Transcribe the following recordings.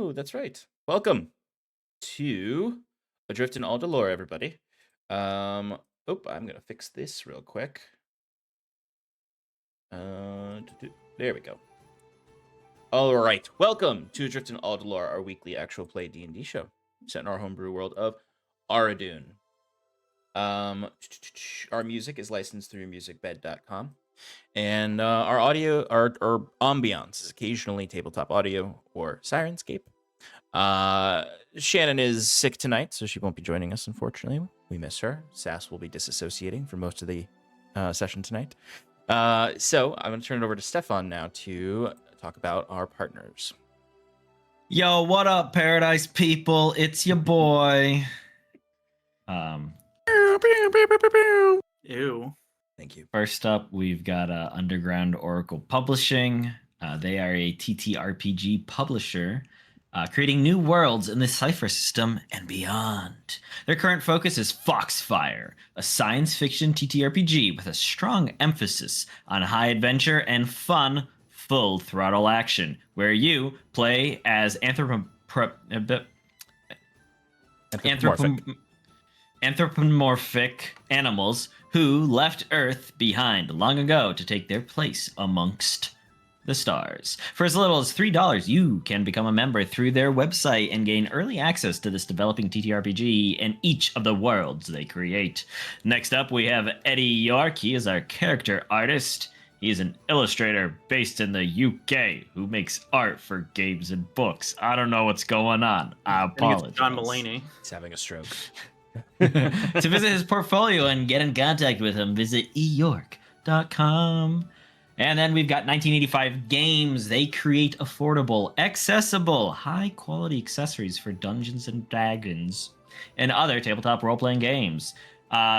Oh, that's right. Welcome to Adrift and Aldhalor, everybody. I'm gonna fix this real quick. There we go. All right, welcome to Adrift and Aldhalor, our weekly actual play D&D show set in our homebrew world of Aradun. Our music is licensed through musicbed.com. And our audio, our Ambience is occasionally TabletopAudio or Syrinscape. Shannon is sick tonight, so she won't be joining us, unfortunately. We miss her. Sass will be disassociating for most of the session tonight. So I'm going to turn it over to Stefan now to talk about our partners. Yo, what up, Paradise people? It's your boy. Ew. Thank you. First up, we've got Underground Oracle Publishing. They are a TTRPG publisher, creating new worlds in the Cypher system and beyond. Their current focus is Foxfire, a science fiction TTRPG with a strong emphasis on high adventure and fun, full throttle action, where you play as anthropomorphic animals who left Earth behind long ago to take their place amongst the stars. For as little as $3, you can become a member through their website and gain early access to this developing TTRPG and each of the worlds they create. Next up, we have Eddie Yorke. He is our character artist. He is an illustrator based in the UK who makes art for games and books. I don't know what's going on. I apologize. John Mulaney. He's having a stroke. To visit his portfolio and get in contact with him, visit eyorke.com. And then we've got 1985 Games. They create affordable, accessible, high-quality accessories for Dungeons and Dragons and other tabletop role-playing games.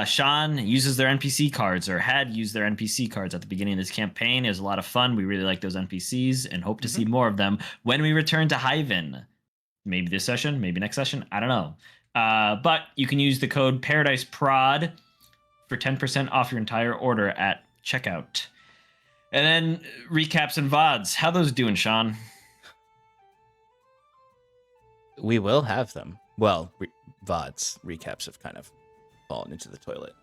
Sean uses their NPC cards, or had used their NPC cards at the beginning of this campaign. It was a lot of fun. We really like those NPCs and hope to see more of them when we return to Hyven. Maybe this session, maybe next session. I don't know. But you can use the code paradiceprod for 10% off your entire order at checkout. And then recaps and VODs. How those doing, Sean? We will have them. Well, VODs, recaps have kind of fallen into the toilet.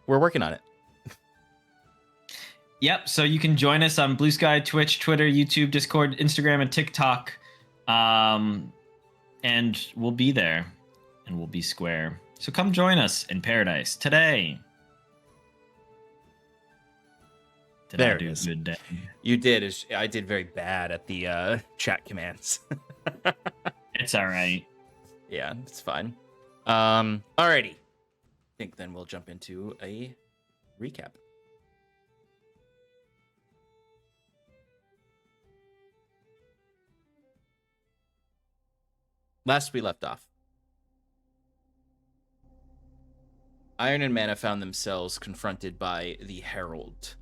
We're working on it. Yep, so you can join us on Bluesky, Twitch, Twitter, YouTube, Discord, Instagram, and TikTok. And we'll be there. And we'll be square. So come join us in Paradise today. Did There I do it is. a good day? You did. I did very bad at the chat commands. It's all right. Yeah, it's fine. Alrighty. I think then we'll jump into a recap. Last we left off, Iron and Mana found themselves confronted by the Herald,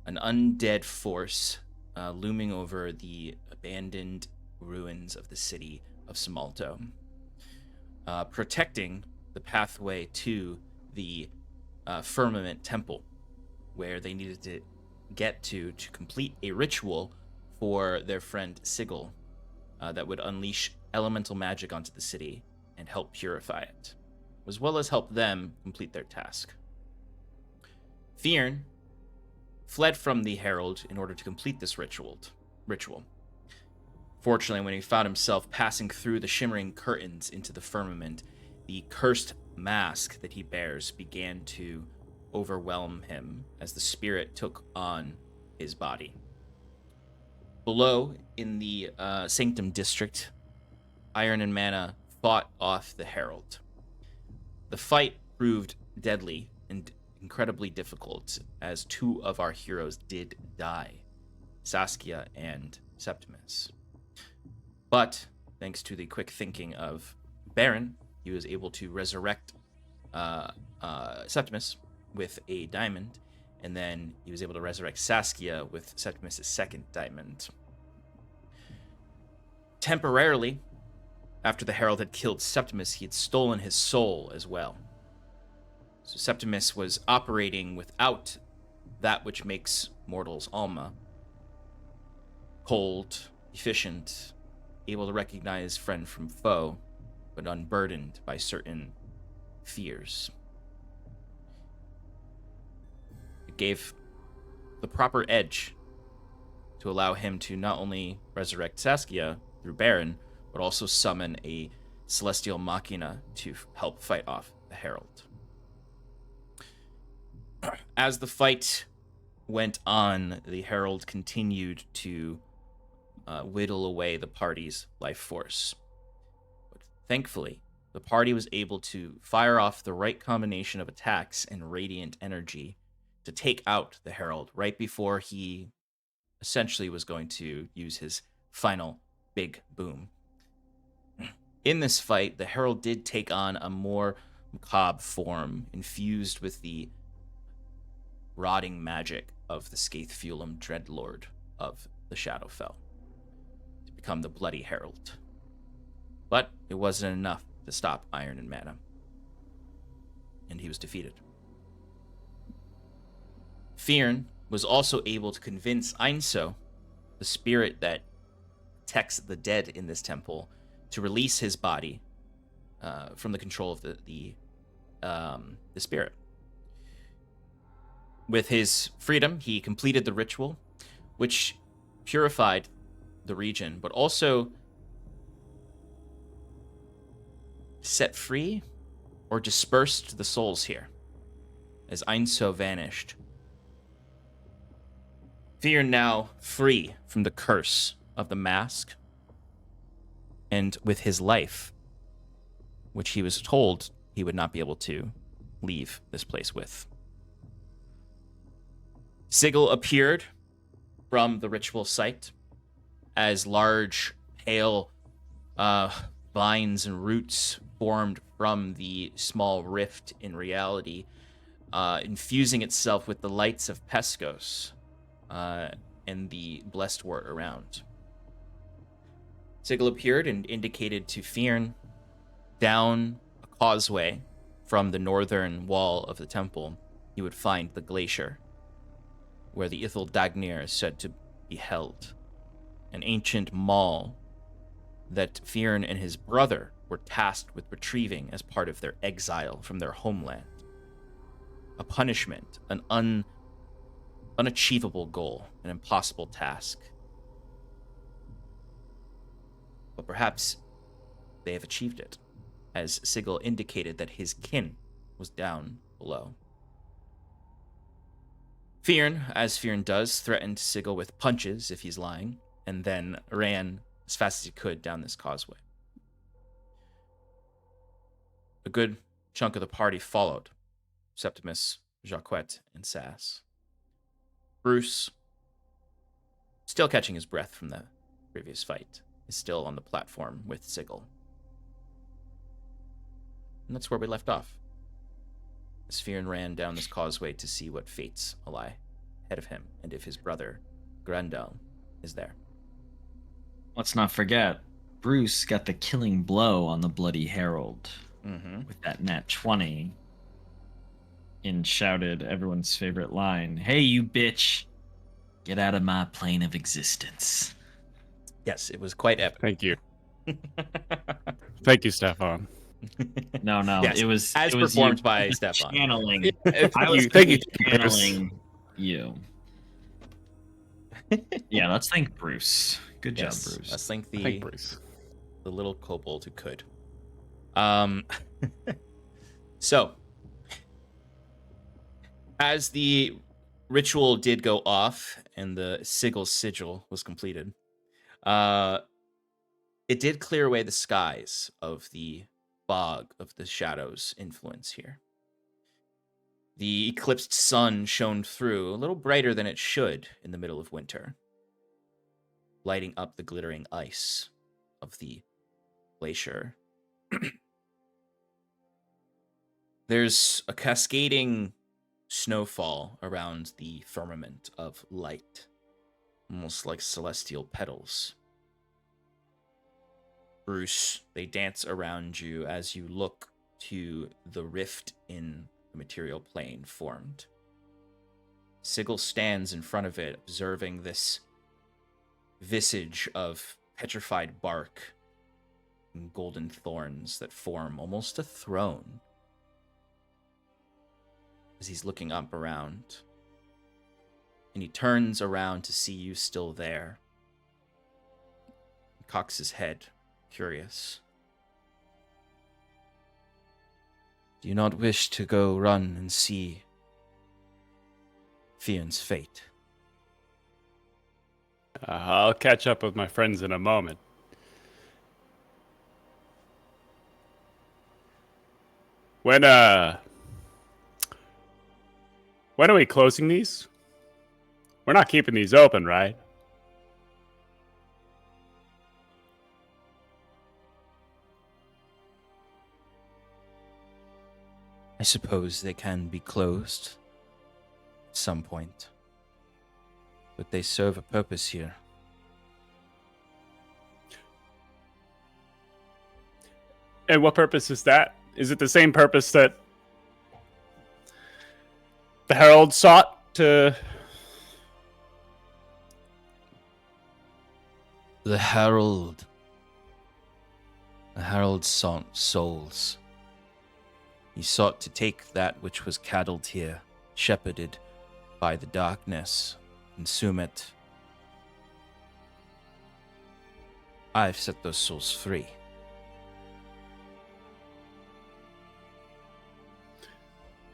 an undead force looming over the abandoned ruins of the city of Samalto, protecting the pathway to the Firmament Temple, where they needed to get to complete a ritual for their friend Sigil that would unleash elemental magic onto the city and help purify it, as well as help them complete their task. Fyrn fled from the Herald in order to complete this ritual. Fortunately, when he found himself passing through the shimmering curtains into the firmament, the cursed mask that he bears began to overwhelm him as the spirit took on his body. Below, in the Sanctum District, Iron and Mana fought off the Herald. The fight proved deadly and incredibly difficult, as two of our heroes did die, Saskia and Septimus. But thanks to the quick thinking of Baron, he was able to resurrect Septimus with a diamond, and then he was able to resurrect Saskia with Septimus' second diamond. Temporarily, after the Herald had killed Septimus, he had stolen his soul as well. So Septimus was operating without that which makes mortals Alma. Cold, efficient, able to recognize friend from foe, but unburdened by certain fears. It gave the proper edge to allow him to not only resurrect Saskia through Baron, but also summon a celestial machina to help fight off the Herald. As the fight went on, the Herald continued to whittle away the party's life force. But thankfully, the party was able to fire off the right combination of attacks and radiant energy to take out the Herald right before he essentially was going to use his final big boom. In this fight, the Herald did take on a more macabre form, infused with the rotting magic of the Scathefulum Dreadlord of the Shadowfell, to become the Bloody Herald. But it wasn't enough to stop Iron and Mana, and he was defeated. Fyrn was also able to convince Einso, the spirit that protects the dead in this temple, to release his body from the control of the spirit. With his freedom, he completed the ritual, which purified the region, but also set free or dispersed the souls here, as Einso vanished. Fyrn now free from the curse of the mask, and with his life, which he was told he would not be able to leave this place with. Sigil appeared from the ritual site as large, pale vines and roots formed from the small rift in reality, infusing itself with the lights of Pescos and the blessed wort around. Sigil appeared and indicated to Fyrn down a causeway from the northern wall of the temple, he would find the glacier, where the Ithil Dagnir is said to be held, an ancient maul that Fyrn and his brother were tasked with retrieving as part of their exile from their homeland. A punishment, an unachievable goal, an impossible task. But perhaps they have achieved it, as Sigil indicated that his kin was down below. Fyrn, as Fyrn does, threatened Sigil with punches if he's lying, and then ran as fast as he could down this causeway. A good chunk of the party followed: Septimus, Jacquette, and Sass. Bruce, still catching his breath from the previous fight, is still on the platform with Sigil. And that's where we left off, as Fyrn ran down this causeway to see what fates lie ahead of him, and if his brother, Grandel, is there. Let's not forget, Bruce got the killing blow on the Bloody Herald with that nat 20 and shouted everyone's favorite line, "Hey, you bitch, get out of my plane of existence." Yes, it was quite epic. Thank you. Thank you, Stefan. No, Yes, it was as it was performed you. by I was Stefan. channeling. Thank you. Thank you, Bruce. Channeling you. Yeah, let's thank Bruce. Good job, Yes, Bruce. let's thank Thank Bruce. the little kobold who could. So, as the ritual did go off and the sigil was completed, it did clear away the skies of the fog of the shadows influence here. The eclipsed sun shone through a little brighter than it should in the middle of winter, lighting up the glittering ice of the glacier. There's a cascading snowfall around the firmament of light, almost like celestial petals. Bruce, they dance around you as you look to the rift in the material plane formed. Sigil stands in front of it, observing this visage of petrified bark and golden thorns that form almost a throne as he's looking up around. And he turns around to see you still there. He cocks his head, curious. Do you not wish to go run and see Fyrn's fate? I'll catch up with my friends in a moment. When are we closing these? We're not keeping these open, right? I suppose they can be closed at some point, but they serve a purpose here. And what purpose is that? Is it the same purpose that the Herald sought to... The Herald sought souls. He sought to take that which was cattled here, shepherded by the darkness, consume it. I've set those souls free.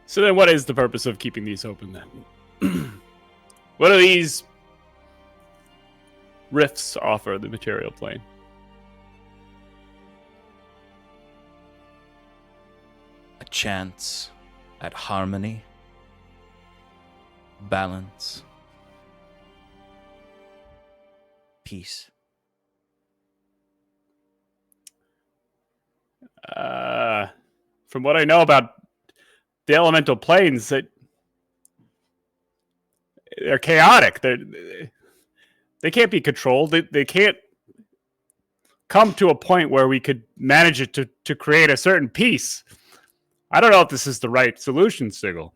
So then what is the purpose of keeping these open then? What do these rifts offer the material plane? A chance at harmony, balance, peace. From what I know about the elemental planes, that they're chaotic. They can't be controlled. They can't come to a point where we could manage it to create a certain peace. I don't know if this is the right solution, Sigil.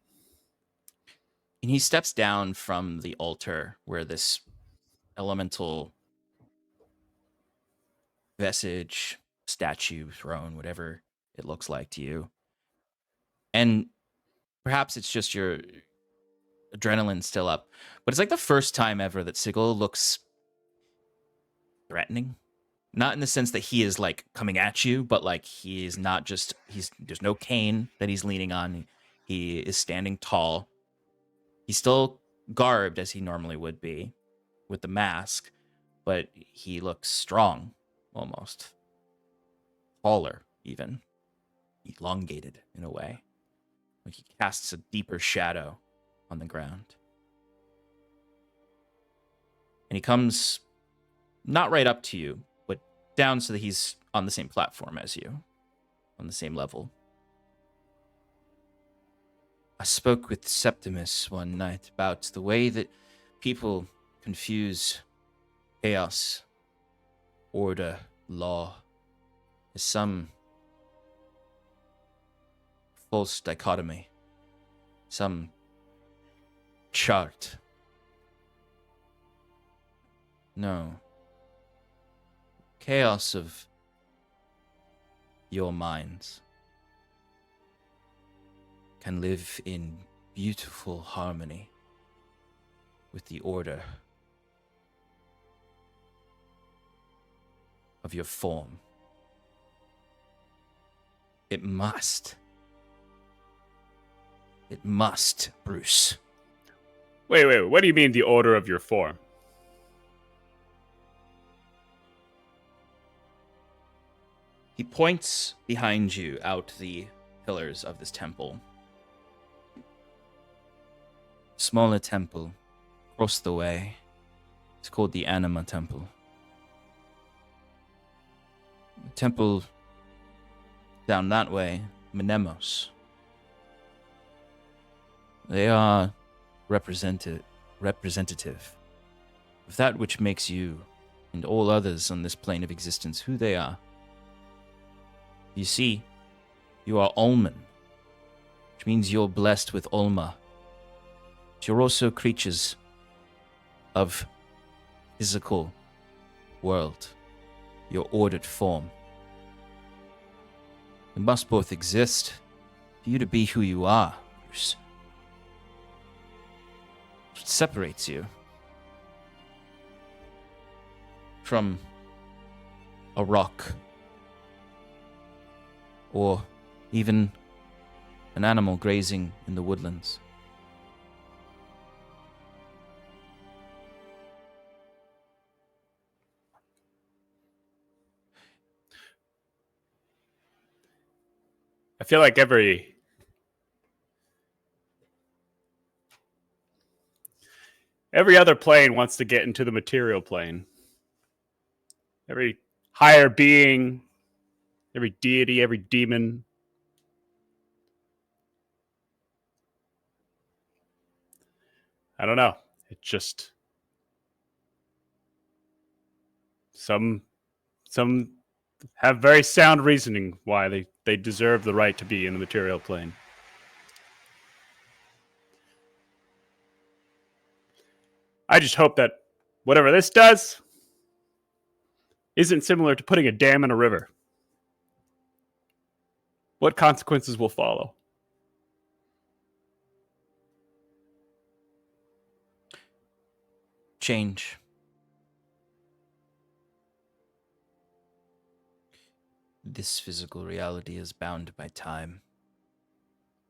And he steps down from the altar where this elemental vestige, statue, throne, whatever it looks like to you. And perhaps it's just your adrenaline still up, but it's like the first time ever that Sigil looks threatening. Not in the sense that he is like coming at you, but like he is not just, there's no cane that he's leaning on. He is standing tall. He's still garbed as he normally would be with the mask, but he looks strong almost. Taller even. Elongated in a way. Like he casts a deeper shadow on the ground. And he comes not right up to you, but down so that he's on the same platform as you, on the same level. I spoke with Septimus one night about the way that people confuse chaos, order, law, as some false dichotomy, some chart. No. Chaos of your minds can live in beautiful harmony with the order of your form. It must. It must, Bruce. Wait. What do you mean the order of your form? He points behind you out the pillars of this temple. Smaller temple across the way. It's called the Anima Temple. The temple down that way, Mnemos. They are representative of that which makes you and all others on this plane of existence who they are. You see, you are Ulman, which means you're blessed with Ulma. But you're also creatures of physical world, your ordered form. They must both exist for you to be who you are, Bruce. What separates you from a rock or even an animal grazing in the woodlands? I feel like every other plane wants to get into the material plane. Every higher being, every deity, every demon. I don't know. It just some have very sound reasoning why they deserve the right to be in the material plane. I just hope that whatever this does isn't similar to putting a dam in a river. What consequences will follow? Change. This physical reality is bound by time,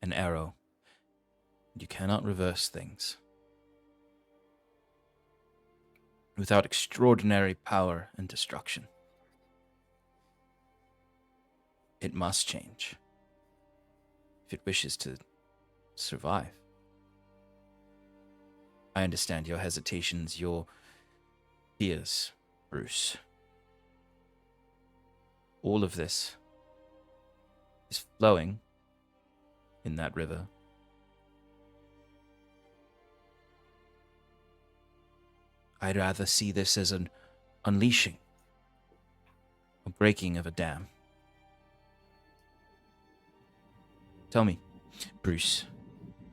an arrow. You cannot reverse things. Without extraordinary power and destruction, it must change if it wishes to survive. I understand your hesitations, your fears, Bruce. All of this is flowing in that river. I'd rather see this as an unleashing, a breaking of a dam. Tell me, Bruce,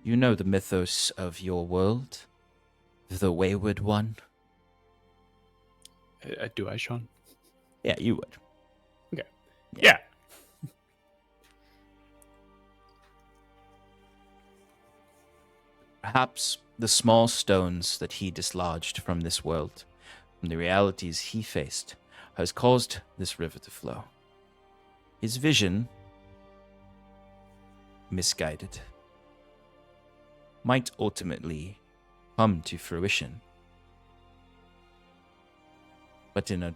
you know the mythos of your world? The Wayward One? Do I, Sean? Yeah, you would. Okay. Yeah. Perhaps the small stones that he dislodged from this world, from the realities he faced, has caused this river to flow. His vision, misguided, might ultimately come to fruition, but in a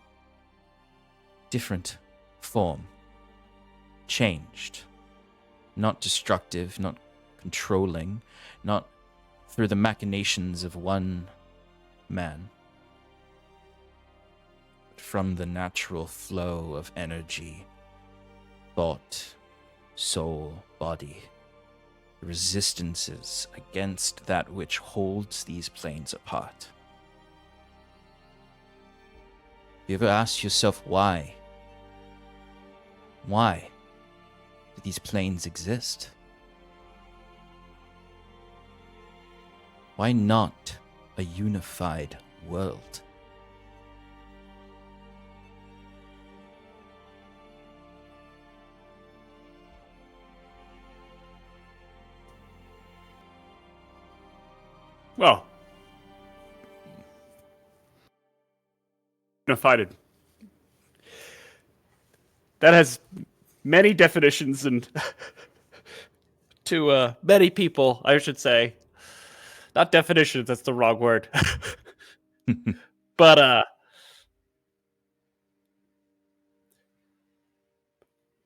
different form, changed, not destructive, not controlling, not through the machinations of one man, but from the natural flow of energy, thought, soul, body, the resistances against that which holds these planes apart. You ever asked yourself why? Why do these planes exist? Why not a unified world? Well, unified. That has many definitions, and to many people, I should say. Not definitions, that's the wrong word. But a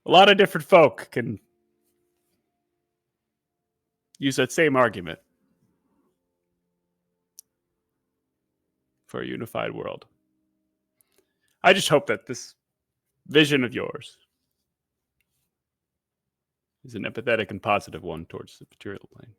lot of different folk can use that same argument for a unified world. I just hope that this vision of yours is an empathetic and positive one towards the material plane.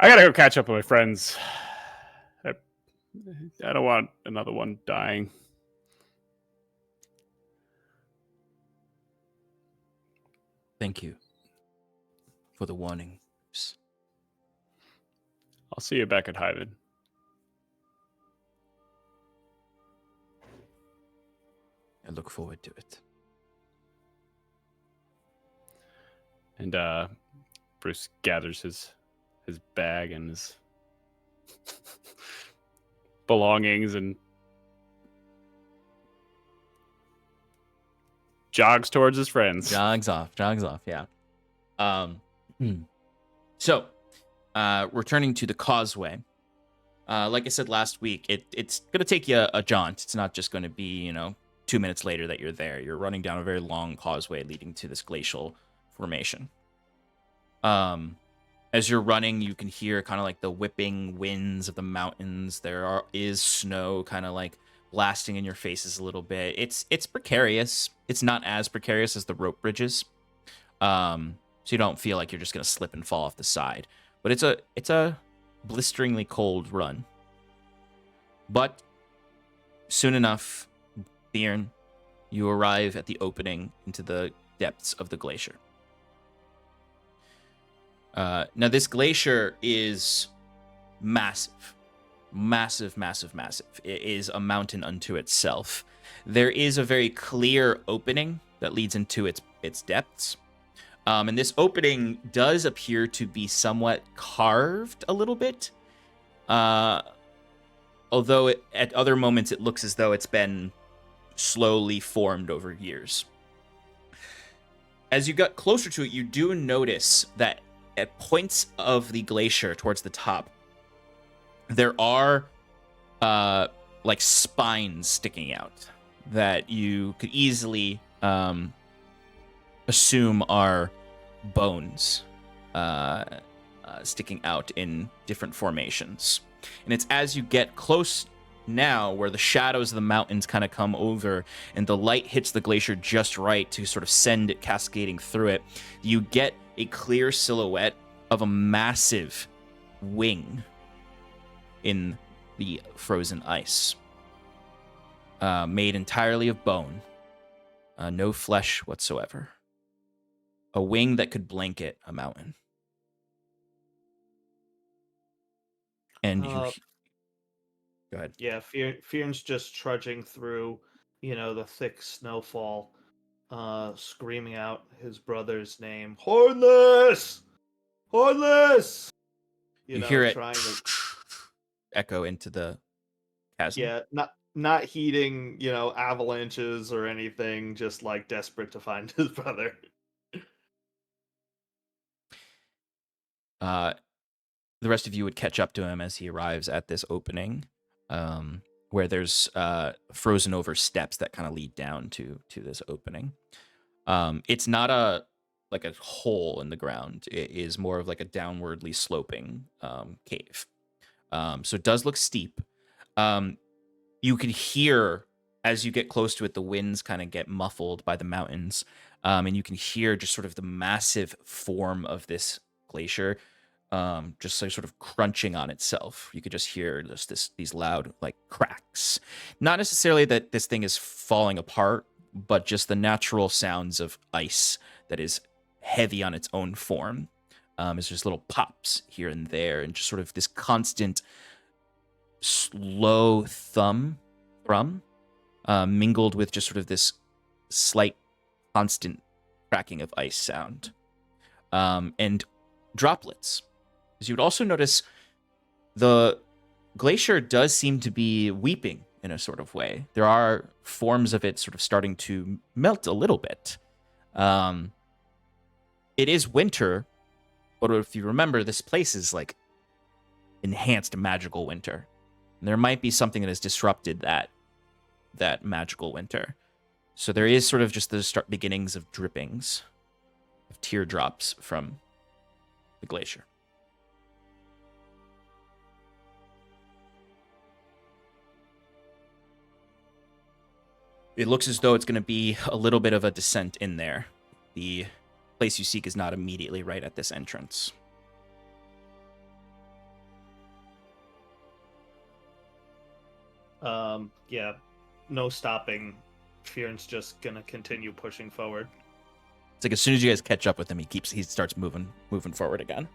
I gotta go catch up with my friends. I don't want another one dying. Thank you. for the warning. I'll see you back at Hyven. I look forward to it. And Bruce gathers his bag and his belongings and jogs towards his friends. Jogs off, yeah. So, returning to the causeway. Like I said last week, it's going to take you a jaunt. It's not just going to be, 2 minutes later that you're there. You're running down a very long causeway leading to this glacial formation. As you're running, you can hear kind of like the whipping winds of the mountains. There is snow kind of like blasting in your faces a little bit. It's precarious. It's not as precarious as the rope bridges. So you don't feel like you're just going to slip and fall off the side. But it's a blisteringly cold run. But soon enough, Fyrn, you arrive at the opening into the depths of the glacier. Now, this glacier is massive. Massive. It is a mountain unto itself. There is a very clear opening that leads into its depths. And this opening does appear to be somewhat carved a little bit. Although at other moments it looks as though it's been slowly formed over years. As you got closer to it, you do notice that at points of the glacier towards the top, there are like spines sticking out that you could easily assume are bones sticking out in different formations. And it's as you get close now where the shadows of the mountains kind of come over and the light hits the glacier just right to sort of send it cascading through it, you get a clear silhouette of a massive wing in the frozen ice, made entirely of bone, no flesh whatsoever. A wing that could blanket a mountain. And you... Go ahead. Yeah, Fyrn's just trudging through, the thick snowfall, screaming out his brother's name, Hornless! Hornless! You hear it trying to echo into the chasm. Yeah, not heeding, avalanches or anything, just like desperate to find his brother. The rest of you would catch up to him as he arrives at this opening, where there's frozen over steps that kind of lead down to this opening. It's not a hole in the ground. It is more of like a downwardly sloping cave. So it does look steep. You can hear as you get close to it, the winds kind of get muffled by the mountains, and you can hear just sort of the massive form of this glacier, just like sort of crunching on itself. You could just hear these loud like cracks. Not necessarily that this thing is falling apart, but just the natural sounds of ice that is heavy on its own form. It's just little pops here and there, and just sort of this constant slow thrum, mingled with just sort of this slight constant cracking of ice sound, and droplets. As you would also notice, the glacier does seem to be weeping in a sort of way. There are forms of it sort of starting to melt a little bit. It is winter, but if you remember, this place is like enhanced magical winter. And there might be something that has disrupted that magical winter. So there is sort of just the beginnings of drippings, of teardrops from the glacier. It looks as though it's going to be a little bit of a descent in there. The place you seek is not immediately right at this entrance. Yeah, no stopping. Fyrn's just gonna continue pushing forward. It's like as soon as you guys catch up with him, he starts moving forward again.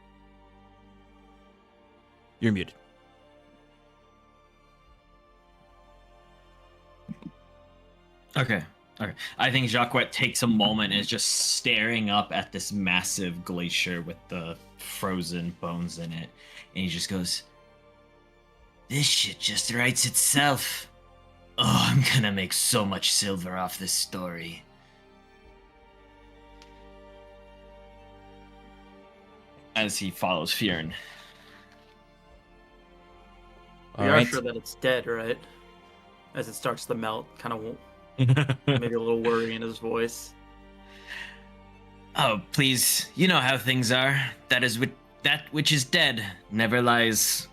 You're muted. Okay. I think Jacquet takes a moment and is just staring up at this massive glacier with the frozen bones in it. And he just goes, "This shit just writes itself. Oh, I'm gonna make so much silver off this story." As he follows Fyrn. We are sure that it's dead, right? As it starts to melt, kind of maybe a little worry in his voice. Oh, please, you know how things are. That which is dead never lies.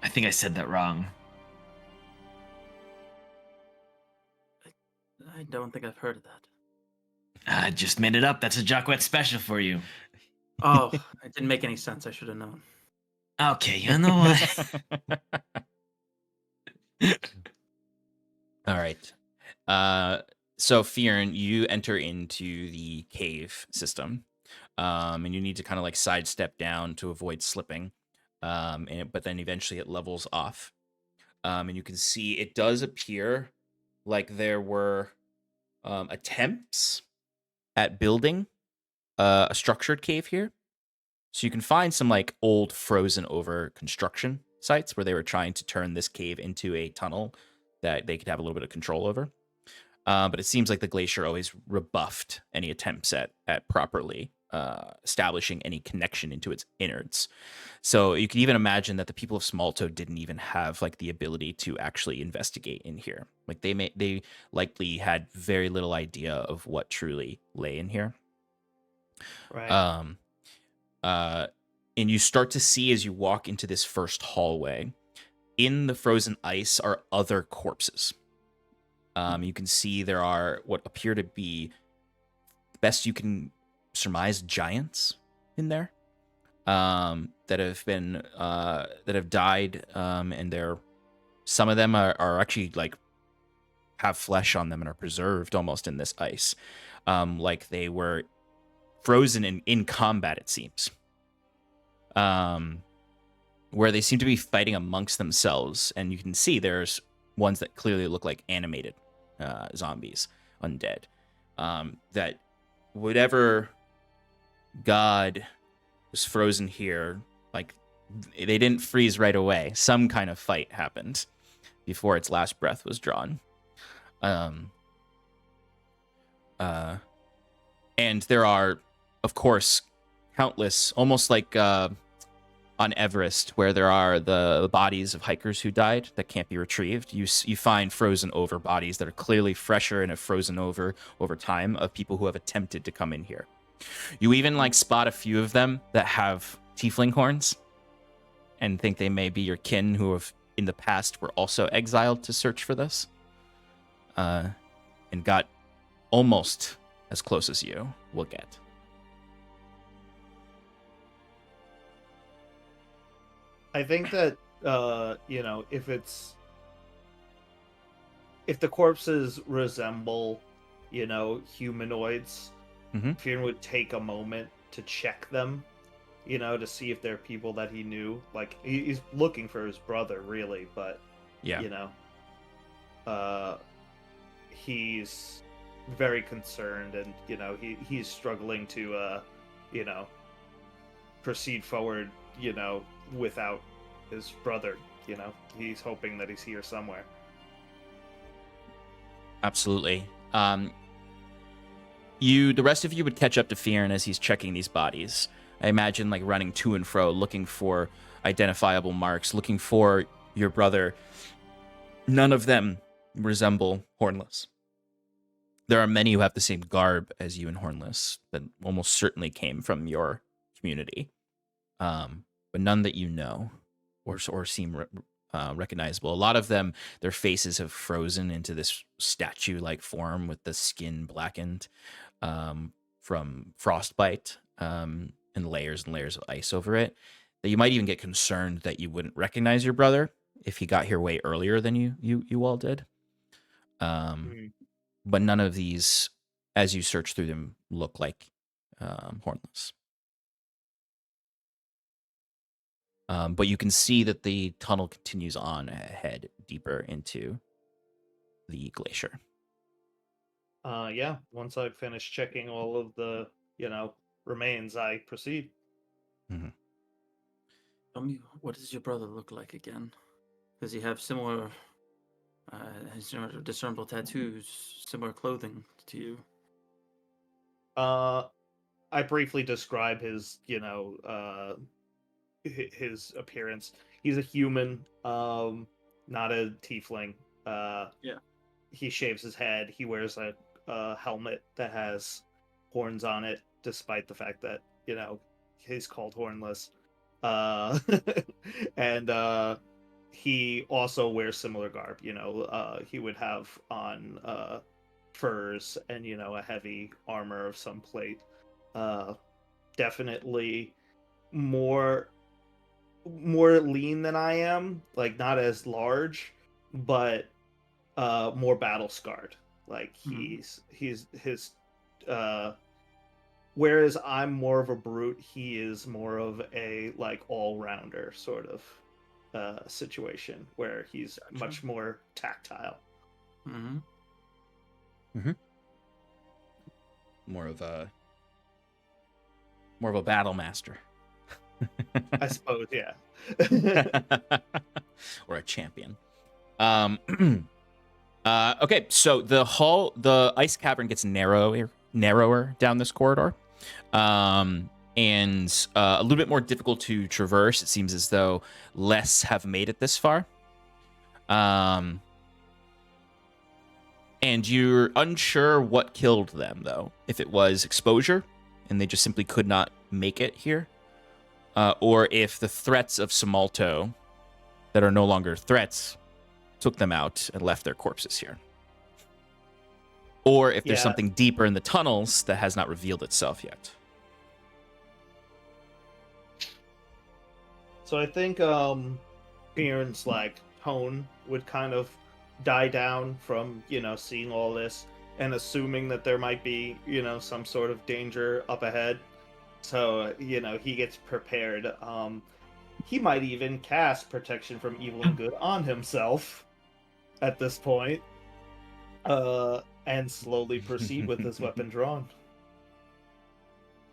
I think I said that wrong. I don't think I've heard of that. I just made it up. That's a Jacquet special for you. Oh, it didn't make any sense. I should have known. Okay, you know what? All right. So Fyrn, you enter into the cave system, and you need to kind of like sidestep down to avoid slipping. But then eventually it levels off, and you can see it does appear like there were attempts at building a structured cave here. So you can find some like old frozen over construction sites where they were trying to turn this cave into a tunnel that they could have a little bit of control over. But it seems like the glacier always rebuffed any attempts at properly establishing any connection into its innards. So you can even imagine that the people of Smalltoe didn't even have like the ability to actually investigate in here. Like they likely had very little idea of what truly lay in here. Right. And you start to see as you walk into this first hallway, in the frozen ice are other corpses. You can see there are what appear to be, best you can surmise, giants in there that have died, and some of them are actually like have flesh on them and are preserved almost in this ice, like they were frozen in combat, it seems. Where they seem to be fighting amongst themselves, and you can see there's ones that clearly look like animated zombies, undead. That whatever god was frozen here, like they didn't freeze right away. Some kind of fight happened before its last breath was drawn. And there are, of course, countless, almost like on Everest, where there are the bodies of hikers who died that can't be retrieved. You find frozen over bodies that are clearly fresher and have frozen over time of people who have attempted to come in here. You even like spot a few of them that have tiefling horns and think they may be your kin who have in the past were also exiled to search for this, and got almost as close as you will get. I think that if the corpses resemble, humanoids, Fyrn would take a moment to check them, to see if they're people that he knew. Like he's looking for his brother, really, but yeah, he's very concerned, and he's struggling to proceed forward, without his brother. He's hoping that he's here somewhere. Absolutely. The rest of you would catch up to Fyrn as he's checking these bodies. I imagine like running to and fro, looking for identifiable marks, looking for your brother. None of them resemble Hornless. There are many who have the same garb as you and Hornless that almost certainly came from your community, but none that you know or seem recognizable. A lot of them, their faces have frozen into this statue-like form with the skin blackened from frostbite, and layers of ice over it. That you might even get concerned that you wouldn't recognize your brother if he got here way earlier than you all did. But none of these as you search through them, look like hornless. But you can see that the tunnel continues on ahead, deeper into the glacier. Yeah, once I've finished checking all of the, remains, I proceed. Mm-hmm. Tell me, what does your brother look like again? Does he have similar discernible tattoos, similar clothing to you? I briefly describe his, his appearance. He's a human, not a tiefling. Yeah. He shaves his head. He wears a helmet that has horns on it, despite the fact that, he's called hornless. And he also wears similar garb. He would have on furs and, a heavy armor of some plate. Definitely more lean than I am, like not as large, but more battle scarred. Like he's his whereas I'm more of a brute, he is more of a like all-rounder sort of situation where he's much more tactile. Mm-hmm. Mm-hmm. More of a battle master. I suppose, yeah. Or a champion. Okay, so the ice cavern gets narrower down this corridor, and a little bit more difficult to traverse. It seems as though less have made it this far. And you're unsure what killed them, though. If it was exposure, and they just simply could not make it here, or if the threats of Samalto that are no longer threats took them out and left their corpses here. Or if there's something deeper in the tunnels that has not revealed itself yet. So I think Fyrn's like tone would kind of die down from, seeing all this and assuming that there might be, some sort of danger up ahead. So, he gets prepared. He might even cast protection from evil and good on himself at this point, and slowly proceed with his weapon drawn.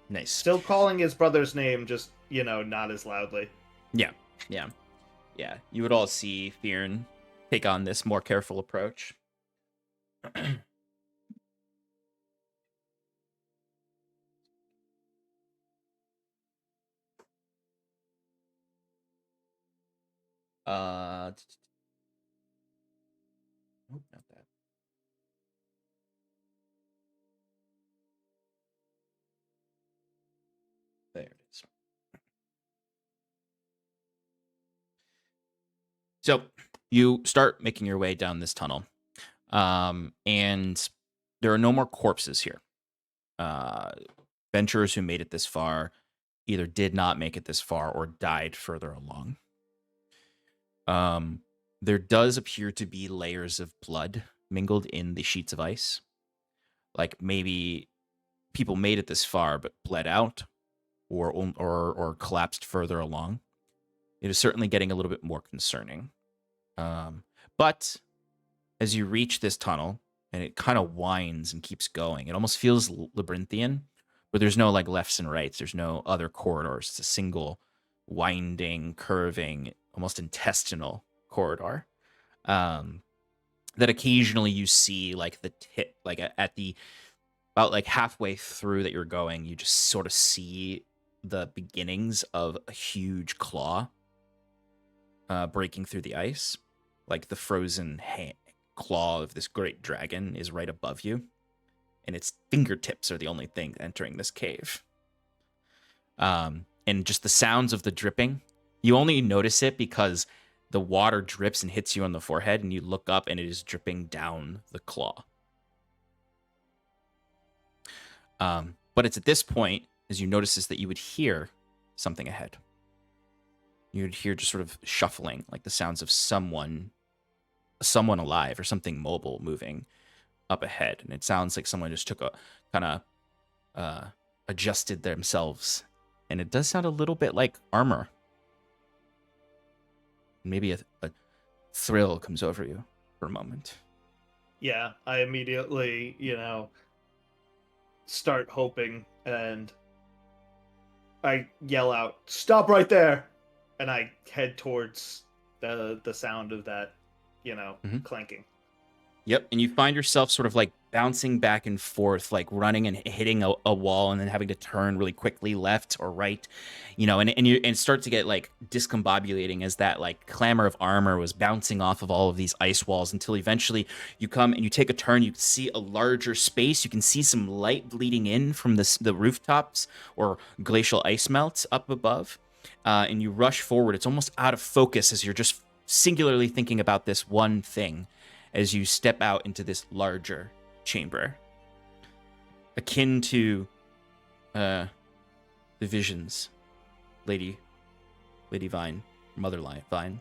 Nice. Still calling his brother's name, just, not as loudly. Yeah. You would all see Fyrn take on this more careful approach. Nope, not that. There it is. So you start making your way down this tunnel, and there are no more corpses here. Venturers who made it this far either did not make it this far or died further along. There does appear to be layers of blood mingled in the sheets of ice. Like maybe people made it this far but bled out or collapsed further along. It is certainly getting a little bit more concerning. But as you reach this tunnel, and it kind of winds and keeps going, it almost feels labyrinthian, but there's no like lefts and rights. There's no other corridors. It's a single winding, curving, almost intestinal corridor. That occasionally you see like the tip, like at the about like halfway through that you're going, you just sort of see the beginnings of a huge claw breaking through the ice. Like the frozen claw of this great dragon is right above you, and its fingertips are the only thing entering this cave. And just the sounds of the dripping, you only notice it because the water drips and hits you on the forehead, and you look up and it is dripping down the claw. But it's at this point, as you notice this, that you would hear something ahead. You would hear just sort of shuffling, like the sounds of someone alive or something mobile moving up ahead, and it sounds like someone just took a kind of adjusted themselves, and it does sound a little bit like armor. Maybe a thrill comes over you for a moment. Yeah, I immediately, start hoping, and I yell out, "Stop right there!" And I head towards the sound of that, clanking. Yep, and you find yourself sort of like bouncing back and forth, like running and hitting a wall, and then having to turn really quickly left or right, and start to get like discombobulating as that like clamor of armor was bouncing off of all of these ice walls, until eventually you come and you take a turn. You can see a larger space. You can see some light bleeding in from the rooftops or glacial ice melts up above, and you rush forward. It's almost out of focus as you're just singularly thinking about this one thing, as you step out into this larger chamber, akin to the visions Lady Vine, Mother Vine,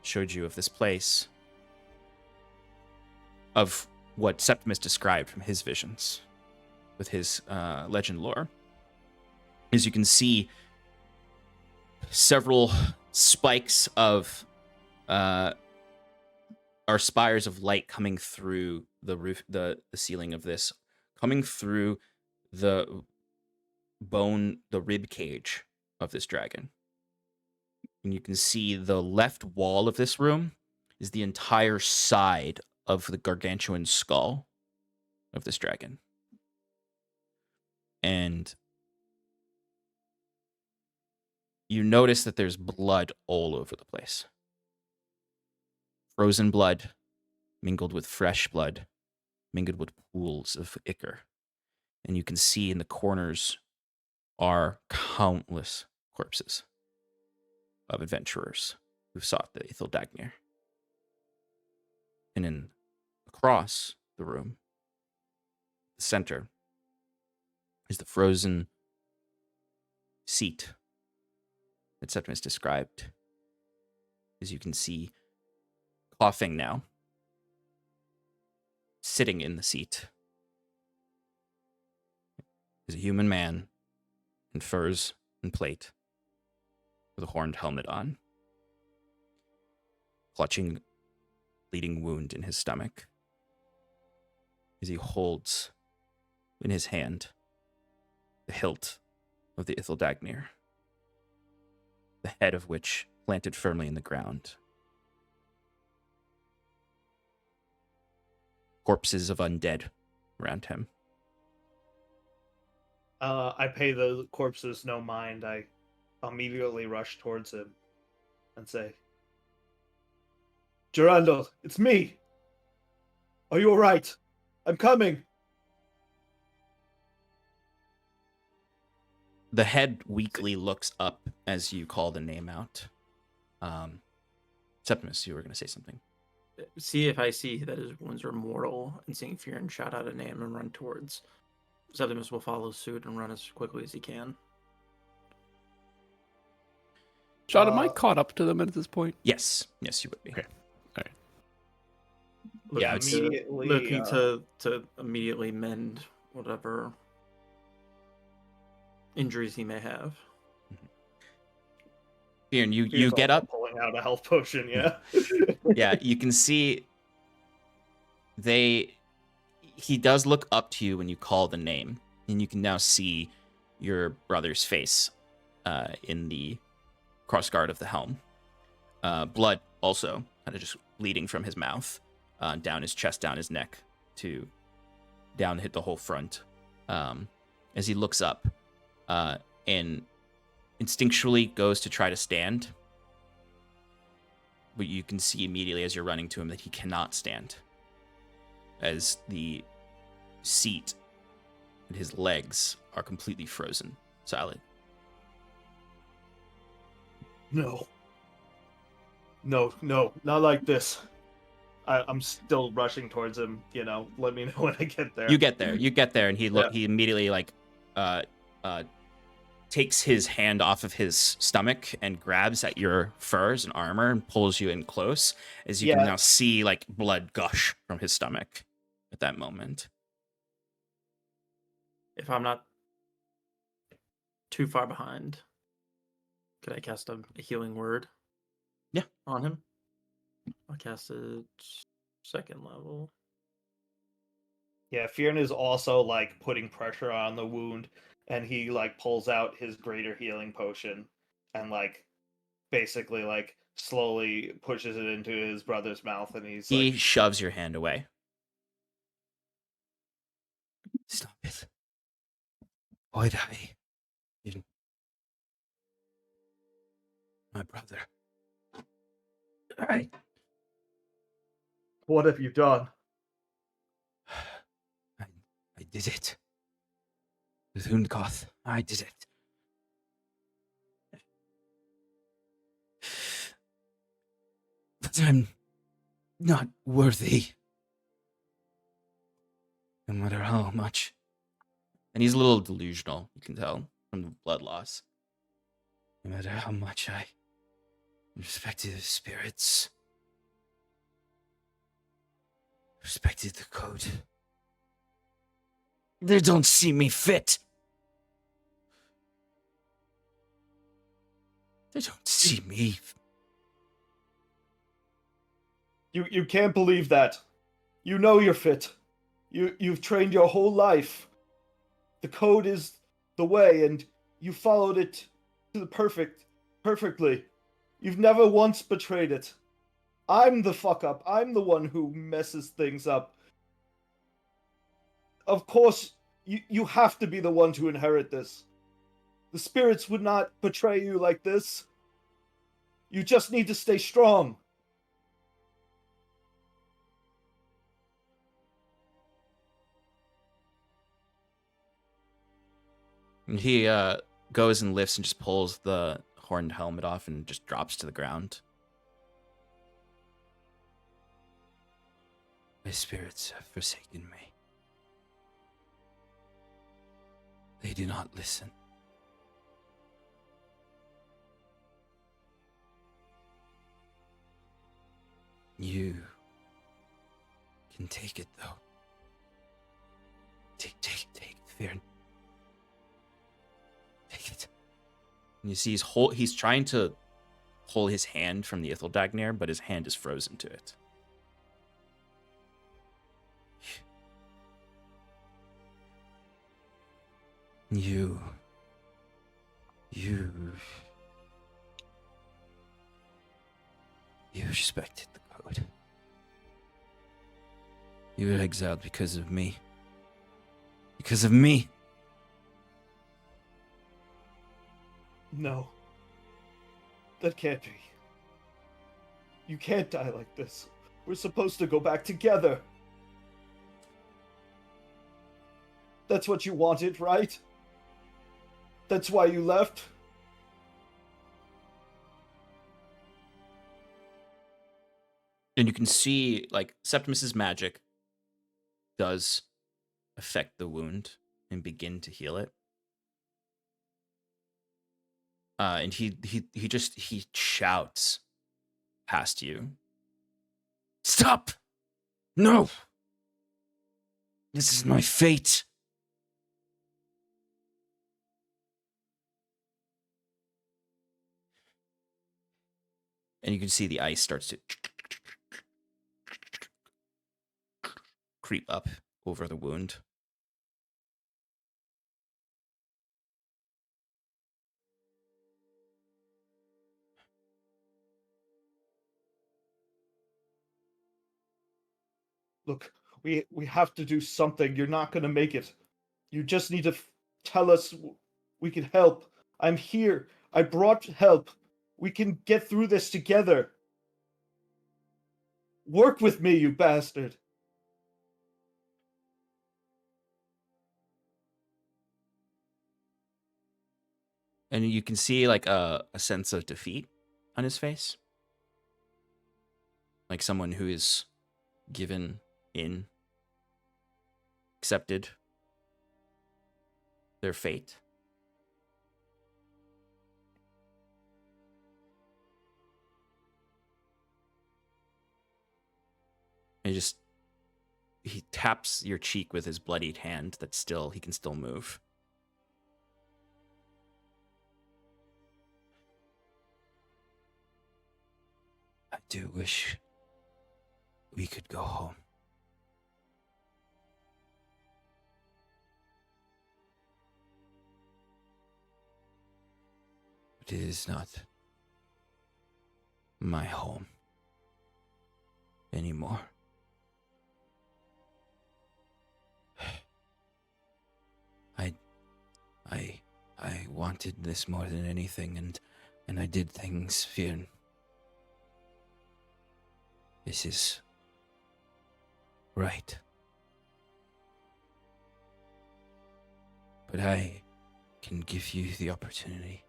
showed you of this place, of what Septimus described from his visions with his legend lore. As you can see, several spikes of are spires of light coming through the roof, the ceiling of this, coming through the rib cage of this dragon. And you can see the left wall of this room is the entire side of the gargantuan skull of this dragon. And you notice that there's blood all over the place. Frozen blood, mingled with fresh blood, mingled with pools of ichor. And you can see in the corners are countless corpses of adventurers who sought the Ithildagnir. And across the room, the center, is the frozen seat that Septimus described. As you can see, coughing now, sitting in the seat, is a human man in furs and plate, with a horned helmet on, clutching bleeding wound in his stomach, as he holds in his hand the hilt of the Ithildagnir, the head of which planted firmly in the ground. Corpses of undead around him. I pay the corpses no mind. I immediately rush towards him and say, "Gerandol, it's me! Are you alright? I'm coming!" The head weakly looks up as you call the name out. Septimus, you were going to say something. See if I see that his wounds are mortal, and seeing Fyrn shout out a name and run towards. Septimus will follow suit and run as quickly as he can. John, am I caught up to them at this point? Yes, you would be. Okay. All right. Yeah, it's looking to immediately mend whatever injuries he may have. Fyrn, you get up, pulling out a health potion. Yeah. Yeah, you can see he does look up to you when you call the name, and you can now see your brother's face in the crossguard of the helm. Blood also kind of just bleeding from his mouth, down his chest, down his neck, to down hit the whole front. As he looks up and instinctually goes to try to stand, but you can see immediately as you're running to him that he cannot stand, as the seat and his legs are completely frozen solid. No, not like this. I'm still rushing towards him. Let me know when I get there. You get there, and he immediately takes his hand off of his stomach and grabs at your furs and armor and pulls you in close, as you can now see blood gush from his stomach that moment. If I'm not too far behind, could I cast a healing word? Yeah. On him? I'll cast it second level. Yeah, Fyrn is also like putting pressure on the wound, and he like pulls out his greater healing potion and like basically like slowly pushes it into his brother's mouth, and he's He like, shoves your hand away. Stop it. Why'd I? You... My brother. Alright. "What have you done?" I did it. With Hundkoth, I did it. But I'm not worthy. No matter how much. And he's a little delusional, you can tell, from the blood loss. No matter how much I respected the spirits, respected the code, they don't see me fit. They don't see me. You can't believe that. You know you're fit. You've trained your whole life. The code is the way, and you followed it to the perfectly. You've never once betrayed it. I'm the fuck up. I'm the one who messes things up. Of course, you have to be the one to inherit this. The spirits would not betray you like this. You just need to stay strong. And he goes and lifts and just pulls the horned helmet off and just drops to the ground. My spirits have forsaken me. They do not listen. You can take it, though. Take it, Fyrn. Take it. And you see he's trying to pull his hand from the Ithildagnir, but his hand is frozen to it. You respected the code. You were exiled because of me. Because of me. No. That can't be. You can't die like this. We're supposed to go back together. That's what you wanted, right? That's why you left? And you can see, like, Septimus's magic does affect the wound and begin to heal it. And he shouts past you. Stop! No! This is my fate. And you can see the ice starts to creep up over the wound. Look, we have to do something. You're not gonna make it. You just need to tell us we can help. I'm here. I brought help. We can get through this together. Work with me, you bastard. And you can see, like, a sense of defeat on his face. Like someone who is given in, accepted their fate. And he just he taps your cheek with his bloodied hand that he can still move. I do wish we could go home. But it is not my home anymore. I wanted this more than anything, and I did things, Fyrn. This is right. But I can give you the opportunity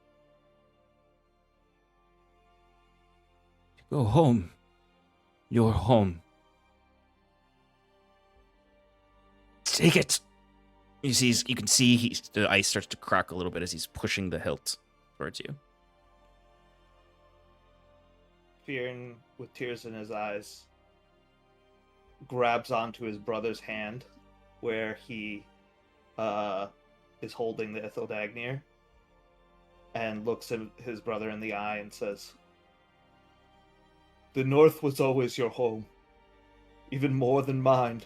to go home. Your home. Take it! You can see the ice starts to crack a little bit as he's pushing the hilt towards you. Fyrn, with tears in his eyes, grabs onto his brother's hand where he is holding the Ithildagnir and looks at his brother in the eye and says, "The North was always your home, even more than mine,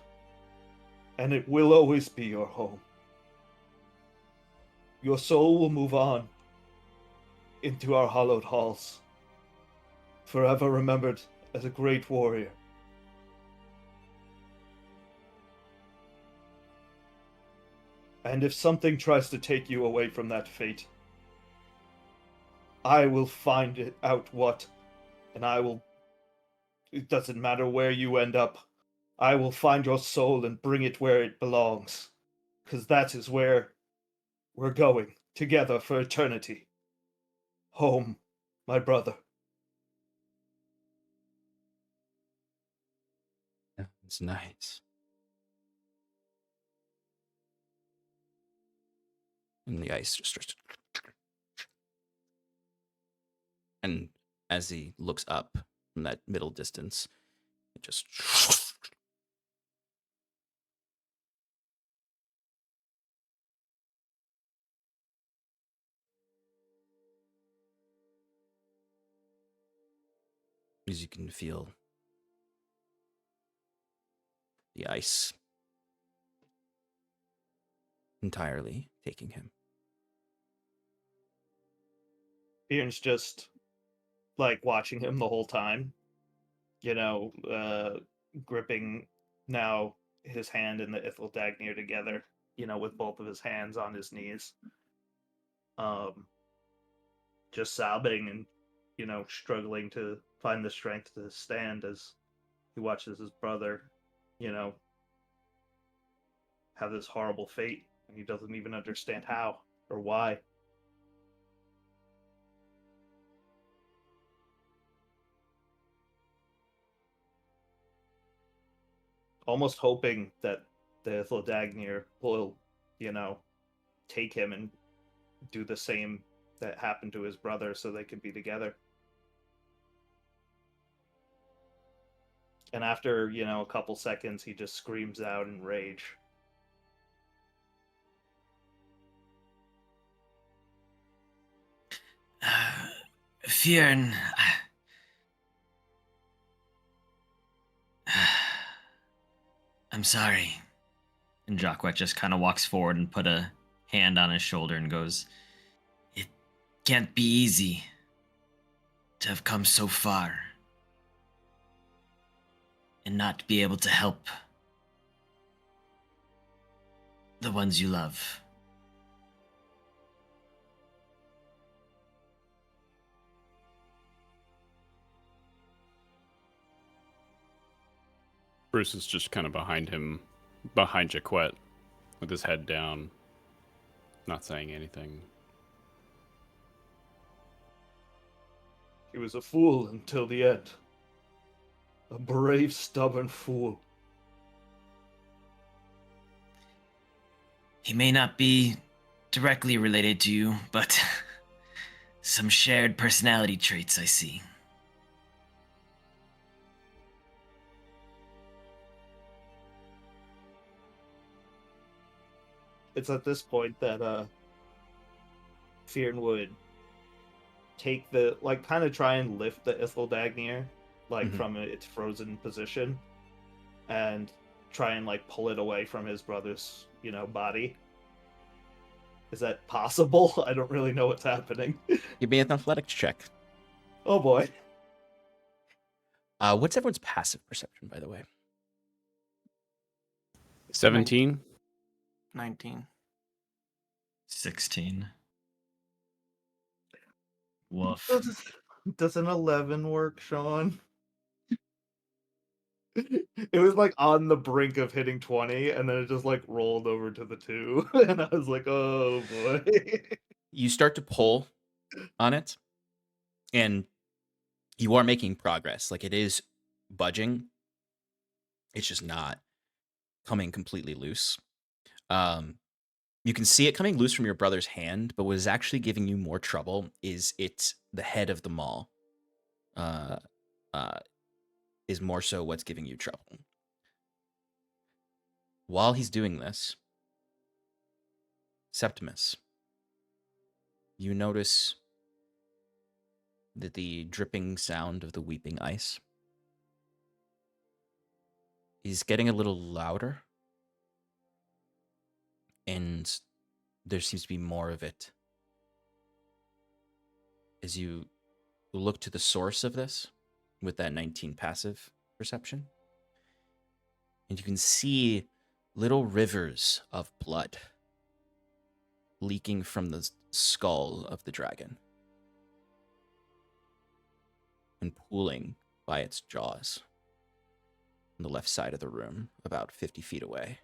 and it will always be your home. Your soul will move on into our hallowed halls, forever remembered as a great warrior. And if something tries to take you away from that fate, I will find it out what, and it doesn't matter where you end up, I will find your soul and bring it where it belongs, because that is where we're going, together for eternity. Home, my brother." It's nice. And the ice just starts to... And as he looks up from that middle distance, it just... As you can feel the ice entirely taking him. Fyrn's just, like, watching him the whole time, gripping now his hand and the Ithildagnir together, with both of his hands on his knees. Just sobbing and, struggling to find the strength to stand as he watches his brother, have this horrible fate, and he doesn't even understand how or why. Almost hoping that the Ithildagnir will, take him and do the same that happened to his brother so they could be together. And after, a couple seconds, he just screams out in rage. Fyrn, I'm sorry. And Jacquet just kind of walks forward and put a hand on his shoulder and goes, "It can't be easy to have come so far and not be able to help the ones you love." Bruce is just kind of behind Jacquet, with his head down, not saying anything. He was a fool until the end. A brave, stubborn fool. He may not be directly related to you, but some shared personality traits I see. it's at this point that Fyrn would take the kind of try and lift the Ithildagnir from its frozen position and try and pull it away from his brother's body. Is that possible? I don't really know what's happening. Give me an athletics check. Oh boy. What's everyone's passive perception, by the way? 17. 19. 16. Woof. Does an 11 work, Sean? It was on the brink of hitting 20, and then it just rolled over to the 2, and I was like, oh boy. You start to pull on it, and you are making progress. It is budging. It's just not coming completely loose. You can see it coming loose from your brother's hand, but what is actually giving you more trouble is the head of the maul. Is more so what's giving you trouble. While he's doing this, Septimus, you notice that the dripping sound of the weeping ice is getting a little louder, and there seems to be more of it. As you look to the source of this, with that 19 passive perception, and you can see little rivers of blood leaking from the skull of the dragon and pooling by its jaws on the left side of the room, about 50 feet away.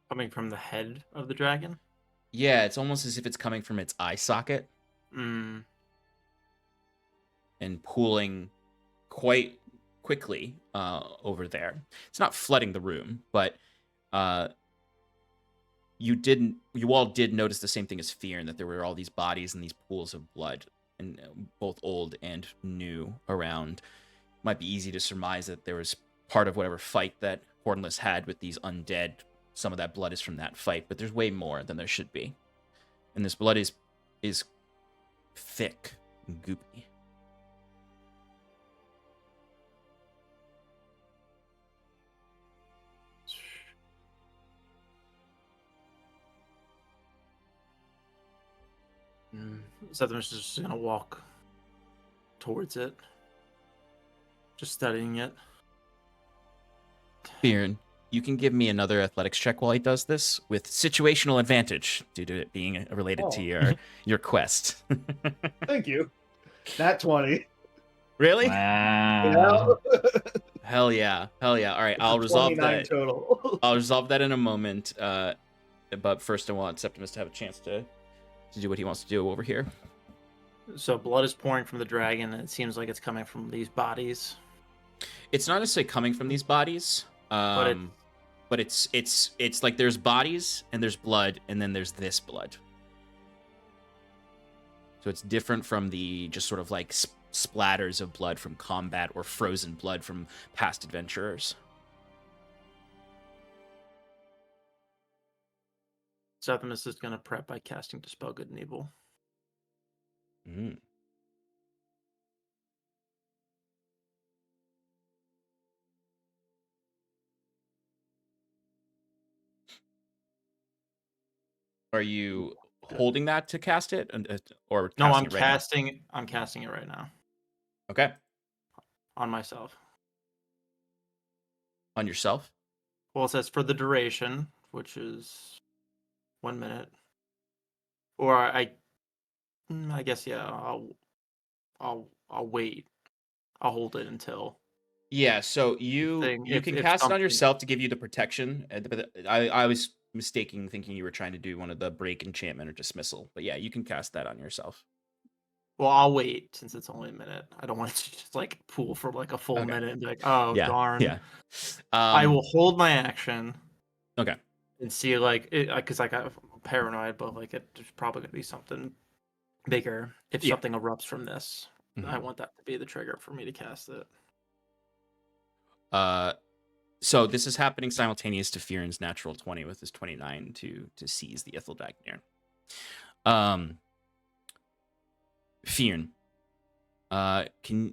Coming from the head of the dragon? Yeah, it's almost as if it's coming from its eye socket Mm. and pooling quite quickly over there. It's not flooding the room, but you all did notice the same thing as Fyrn, that there were all these bodies and these pools of blood, and both old and new around. Might be easy to surmise that there was part of whatever fight that Hornless had with these undead. Some of that blood is from that fight, but there's way more than there should be. And this blood is thick and goopy. Septimus is just gonna walk towards it, just studying it. Fyrn, you can give me another athletics check while he does this, with situational advantage due to it being related to your quest. Thank you. Nat 20. Really? Wow. Yeah. Hell yeah. All right, It's I'll a resolve 29 that. total. I'll resolve that in a moment. But first, I want Septimus to have a chance to do what he wants to do over here. So blood is pouring from the dragon, and it seems like it's coming from these bodies. It's not necessarily coming from these bodies, but it's like there's bodies and there's blood, and then there's this blood. So it's different from the just sort of like splatters of blood from combat or frozen blood from past adventurers. Septimus is gonna prep by casting Dispel Good and Evil. Mm. Are you holding that to cast it, or No, I'm it right now? casting. I'm casting it right now Okay, on myself. on yourself. Well, it says for the duration, which is 1 minute, or I guess yeah. I'll wait. I'll hold it until. Yeah, so you can cast it on yourself to give you the protection. But I was mistaken, thinking you were trying to do one of the break enchantment or dismissal. But yeah, you can cast that on yourself. Well, I'll wait since it's only a minute. I don't want it to just like pool for like a full minute and be like, oh Yeah, darn. yeah. I will hold my action. Okay. And see like because I got paranoid, but like it's probably gonna be something bigger if something erupts from this. I want that to be the trigger for me to cast it. So this is happening simultaneous to Fyrn's natural 20 with his 29 to seize the Ithildagnir. Fyrn,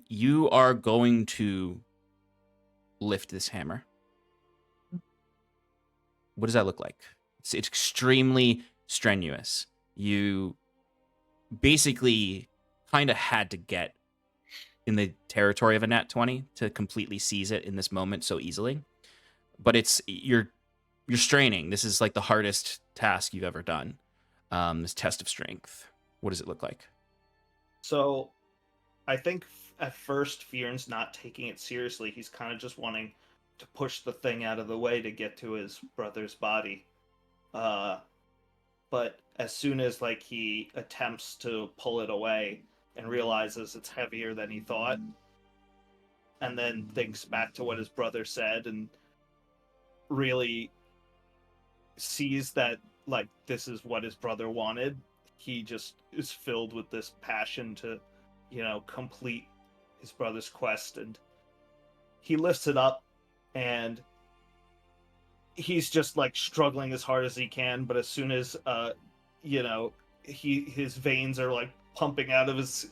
you are going to lift this hammer. What does that look like? It's extremely strenuous. You basically kind of had to get in the territory of a nat 20 to completely seize it in this moment so easily. But you're straining. This is like the hardest task you've ever done. This test of strength. What does it look like? So, I think at first Fyrn's not taking it seriously. He's kind of just wanting to push the thing out of the way to get to his brother's body. But as soon as like he attempts to pull it away and realizes it's heavier than he thought, and then thinks back to what his brother said and really sees that like this is what his brother wanted, he just is filled with this passion to, complete his brother's quest, and he lifts it up, and he's just like struggling as hard as he can. But as soon as his veins are like pumping out of his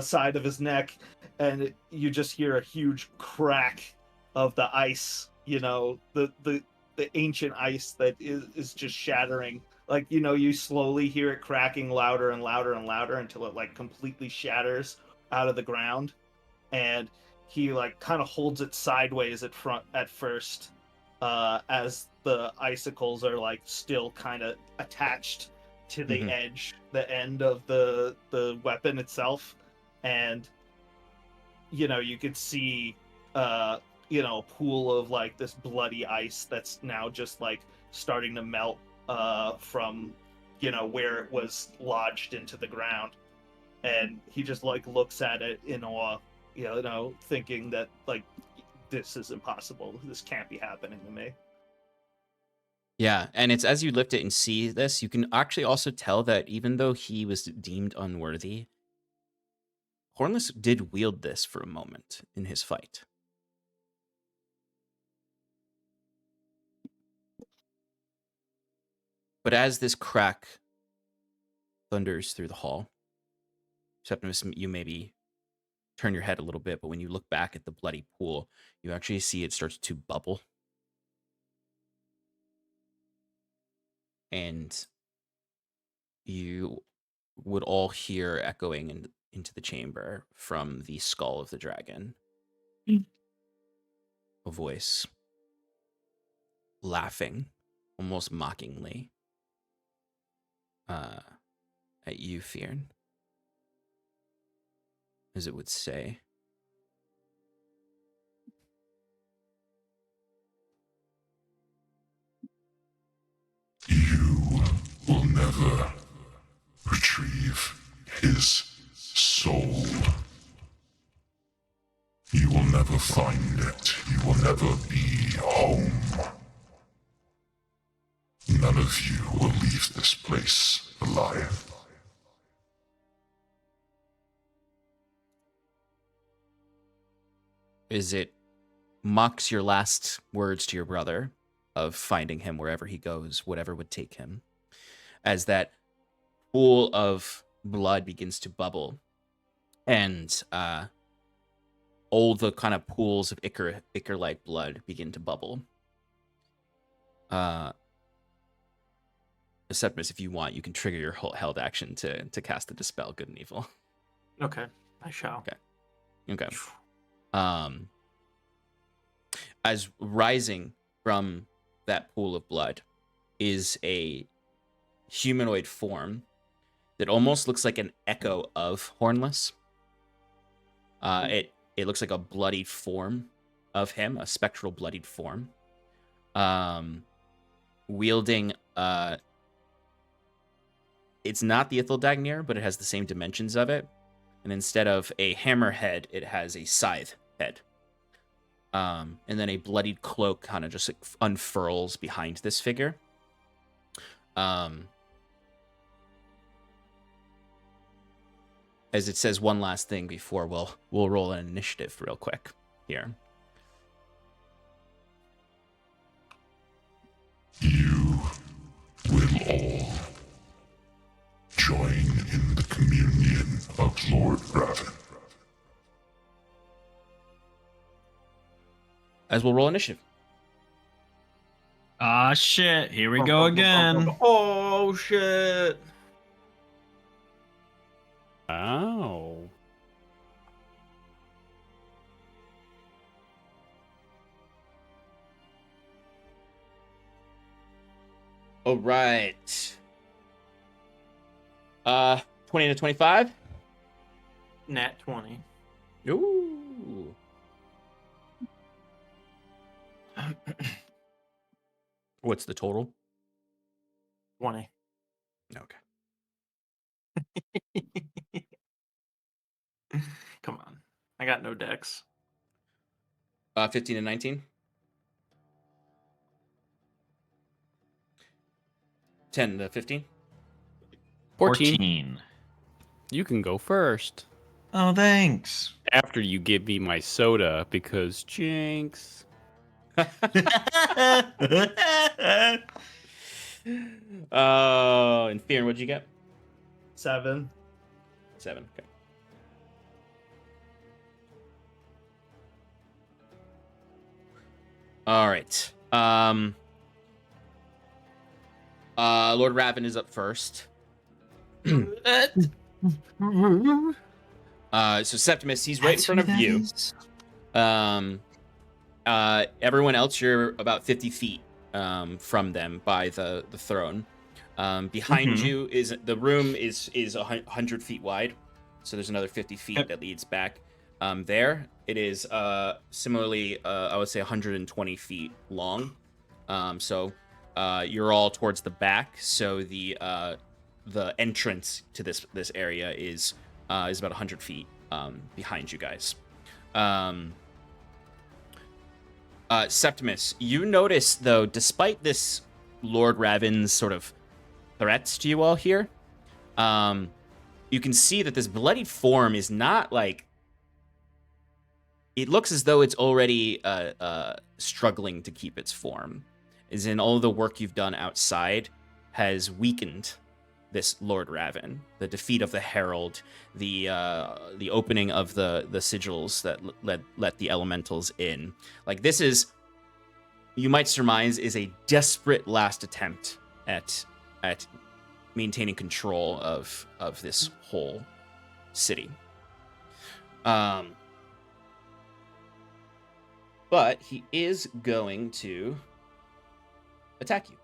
side of his neck, and you just hear a huge crack of the ice, the ancient ice that is just shattering. Like, you slowly hear it cracking louder and louder and louder until it like completely shatters out of the ground. And he like kind of holds it sideways at first, as the icicles are like still kind of attached to the the end of the weapon itself. And you could see a pool of like this bloody ice that's now just like starting to melt from where it was lodged into the ground. And he just like looks at it in awe, thinking that like this is impossible, this can't be happening to me. Yeah, and it's as you lift it and see this, you can actually also tell that even though he was deemed unworthy, Hornless did wield this for a moment in his fight. But as this crack thunders through the hall, Septimus, you maybe turn your head a little bit, but when you look back at the bloody pool, you actually see it starts to bubble. And you would all hear echoing into the chamber from the skull of the dragon. A voice laughing, almost mockingly, at you, Fyrn, as it would say, "You will never retrieve his soul. You will never find it. You will never be home. None of you will leave this place alive." Is it mocks your last words to your brother of finding him wherever he goes, whatever would take him, as that pool of blood begins to bubble, and all the kind of pools of ichor-like blood begin to bubble. Septimus, if you want, you can trigger your held action to cast the Dispel Good and Evil. Okay, I shall. Okay. As rising from that pool of blood is a humanoid form that almost looks like an echo of Hornless. It looks like a bloodied form of him, a spectral bloodied form, wielding it's not the Ithildagnir, but it has the same dimensions of it. And instead of a hammer head, it has a scythe head. And then a bloodied cloak kind of just like unfurls behind this figure. as it says one last thing before we'll roll an initiative real quick here. You will all join in the communion of Lord Raven. As we'll roll initiative. Ah, shit. Here we go again. Oh shit! Oh. All right. 20 to 25. Nat 20. Ooh. What's the total? 20. Okay. Come on. I got no decks. 15 to 19. 10 to 15. 14. You can go first. Oh, thanks. After you give me my soda, because jinx. And Fyrn, what'd you get? 7. 7. Okay. All right. Lord Raven is up first. So Septimus, he's right in front of you. Everyone else, you're about 50 feet from them by the throne. Behind you is the room is 100 feet wide, so there's another 50 feet that leads back. There it is similarly I would say 120 feet long. So you're all towards the back, so the entrance to this area is about 100 feet behind you guys. Septimus, you notice though, despite this Lord Raven's sort of threats to you all here, you can see that this bloodied form is not like. It looks as though it's already struggling to keep its form. As in, all of the work you've done outside has weakened this Lord Raven. The defeat of the Herald, the opening of the sigils that let the elementals in. Like, this is, you might surmise, is a desperate last attempt at maintaining control of this whole city. But he is going to attack you.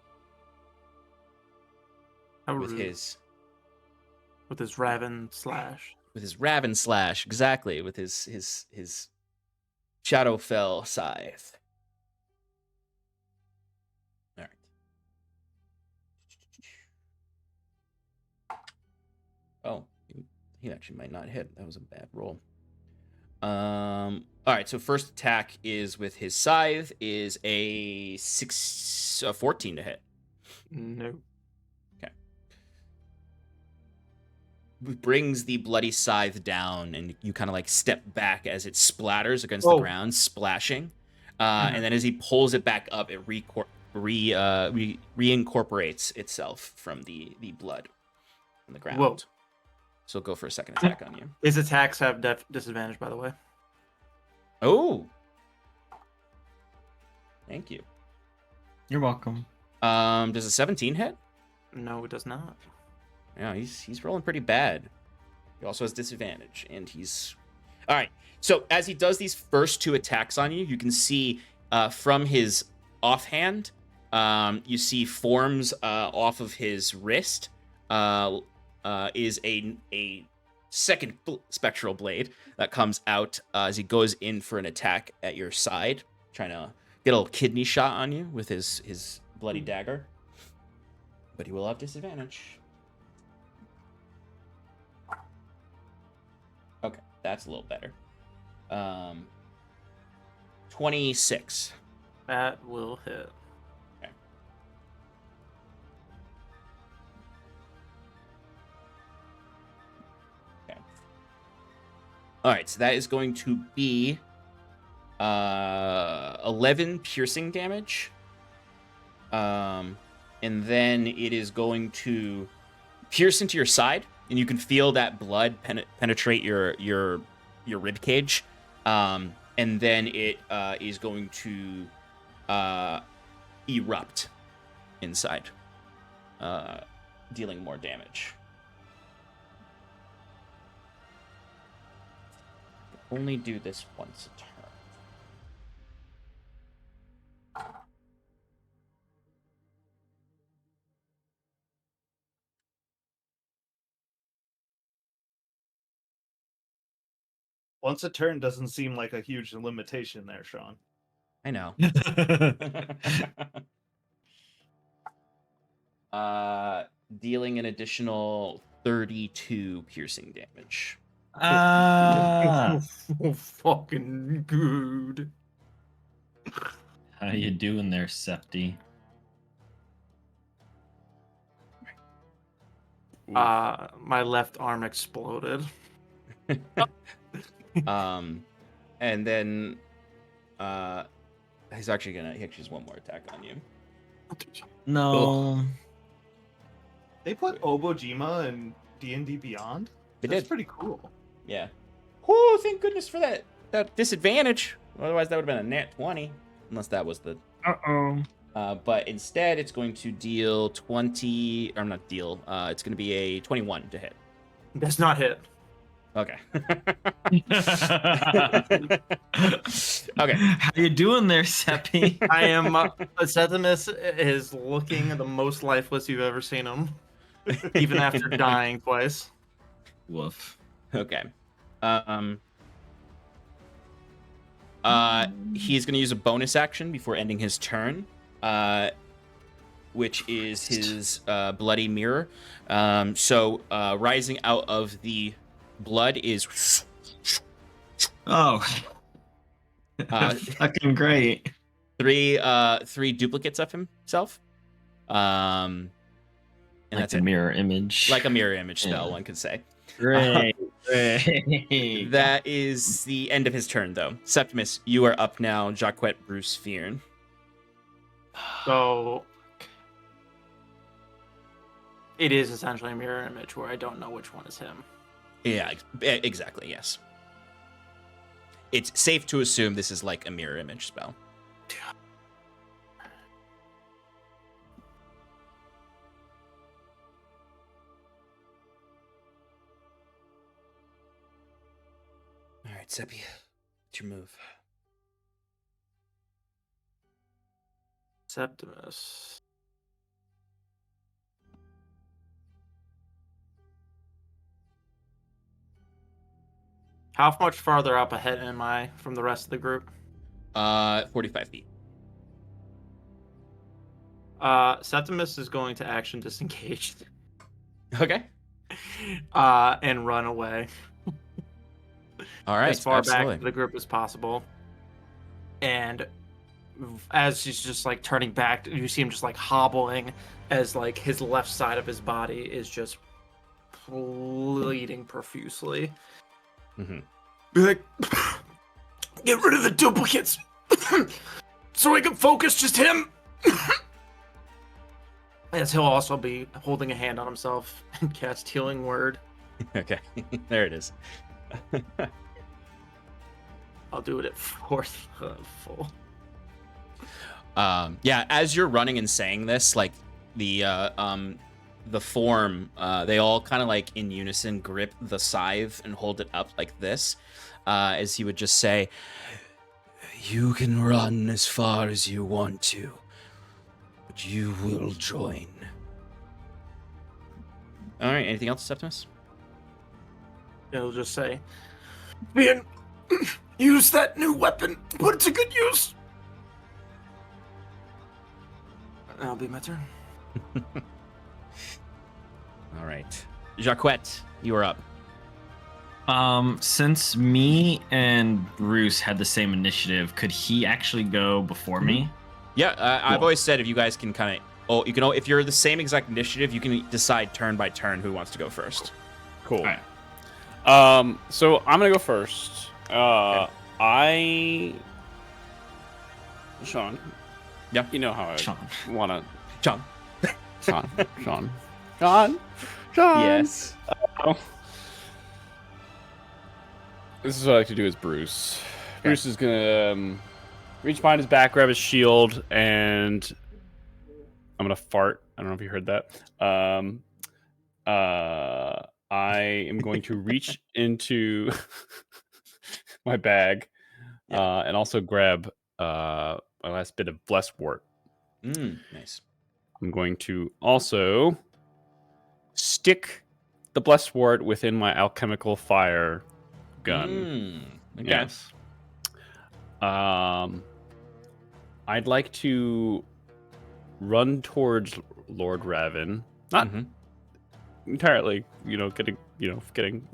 With his Raven slash. With his Raven slash, exactly. With his Shadowfell scythe. All right. Oh, he actually might not hit. That was a bad roll. All right. So first attack is with his scythe is a 14 to hit. No. Brings the bloody scythe down, and you kind of like step back as it splatters against the ground, splashing. And then as he pulls it back up, it reincorporates itself from the blood on the ground. Whoa. So go for a second attack on you. His attacks have disadvantage, by the way. Oh. Thank you. You're welcome. Does a 17 hit? No, it does not. Yeah, he's rolling pretty bad. He also has disadvantage, and he's... All right, so as he does these first two attacks on you, you can see from his offhand, you see forms off of his wrist is a second spectral blade that comes out as he goes in for an attack at your side, trying to get a little kidney shot on you with his bloody dagger. But he will have disadvantage. Okay, that's a little better. 26. That will hit. Okay. Okay. All right, so that is going to be 11 piercing damage. And then it is going to pierce into your side, and you can feel that blood penetrate your rib cage. And then it is going to erupt inside, dealing more damage. Only do this once a turn. Once a turn doesn't seem like a huge limitation there, Sean. I know. Dealing an additional 32 piercing damage. Ah, Oh, fucking good. how you doing there, Septi? My left arm exploded. And then he actually has one more attack on you. No. They put Obojima in D&D Beyond? They That's did. pretty cool. Yeah. Whoo, thank goodness for that disadvantage. Otherwise that would have been a nat 20. Unless that was the but instead it's going to deal 20 or not deal, it's gonna be a 21 to hit. Does not hit. Okay. Okay. How you doing there, Seppi? I am. Septimus is looking the most lifeless you've ever seen him, even after dying twice. Woof. Okay. He's gonna use a bonus action before ending his turn, which is his bloody mirror. So rising out of the blood is Oh. Fucking great. three duplicates of himself. And Like that's a it. mirror image. Like a mirror image spell, Yeah. one could say. Great. Great. That is the end of his turn, though. Septimus, you are up now. Jacquette, Bruce, Fyrn. So it is essentially a mirror image where I don't know which one is him. Yeah, exactly, yes. It's safe to assume this is like a mirror image spell. All right, Seppi, what's your move? Septimus. How much farther up ahead am I from the rest of the group? 45 feet. Septimus is going to action disengage Okay. and run away All right, as far absolutely. back to the group as possible. And as he's just like turning back, you see him just like hobbling as like his left side of his body is just bleeding profusely. Mm-hmm. Be like, get rid of the duplicates so I can focus just him. As he'll also be holding a hand on himself and cast Healing Word. Okay, there it is. I'll do it at fourth full. Yeah, as you're running and saying this, like the form, they all kind of like in unison grip the scythe and hold it up like this, as he would just say, "You can run as far as you want to, but you will join." All right, anything else, Septimus? He'll just say, "Ian, use that new weapon. Put it to good use." That'll be my turn. All right, Jacquette, you are up. Since me and Bruce had the same initiative, could he actually go before me? Yeah, I've Cool. always said if you guys can kind of, if you're the same exact initiative, you can decide turn by turn who wants to go first. Cool. All right. So I'm gonna go first. Sean. Yep. You know how I Sean. wanna. John. Sean. Yes. Oh. This is what I like to do as Bruce. Okay. Bruce is gonna reach behind his back, grab his shield, and I'm gonna fart. I don't know if you heard that. I am going to reach into my bag and also grab my last bit of blessed wort. Nice. I'm going to also stick the blessed wort within my alchemical fire gun. Okay. Yes. I'd like to run towards Lord Raven. Not entirely, getting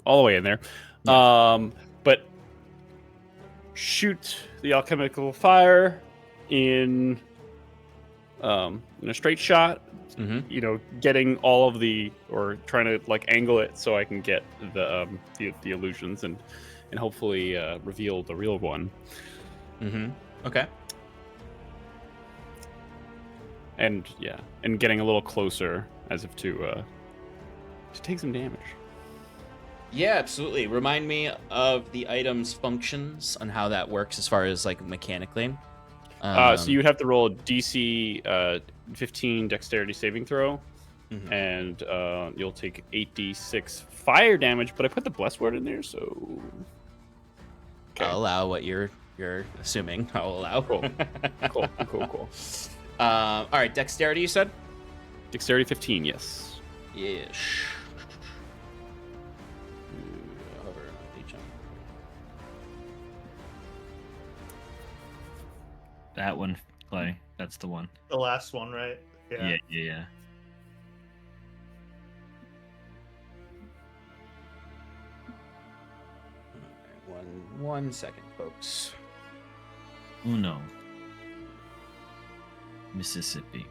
all the way in there. But shoot the alchemical fire in a straight shot. Getting all of or trying to angle it so I can get the illusions and hopefully reveal the real one. Okay. And getting a little closer as if to take some damage. Yeah, absolutely. Remind me of the item's functions on how that works as far as mechanically. So you would have to roll a DC 15 dexterity saving throw, and you'll take 8d6 fire damage. But I put the blessed word in there, so I'll allow what you're assuming. I'll allow. Cool. All right, dexterity. You said dexterity 15. Yes. Yes. That one, Clay. That's the one. The last one, right? Yeah. One second, folks. Uno. Mississippi.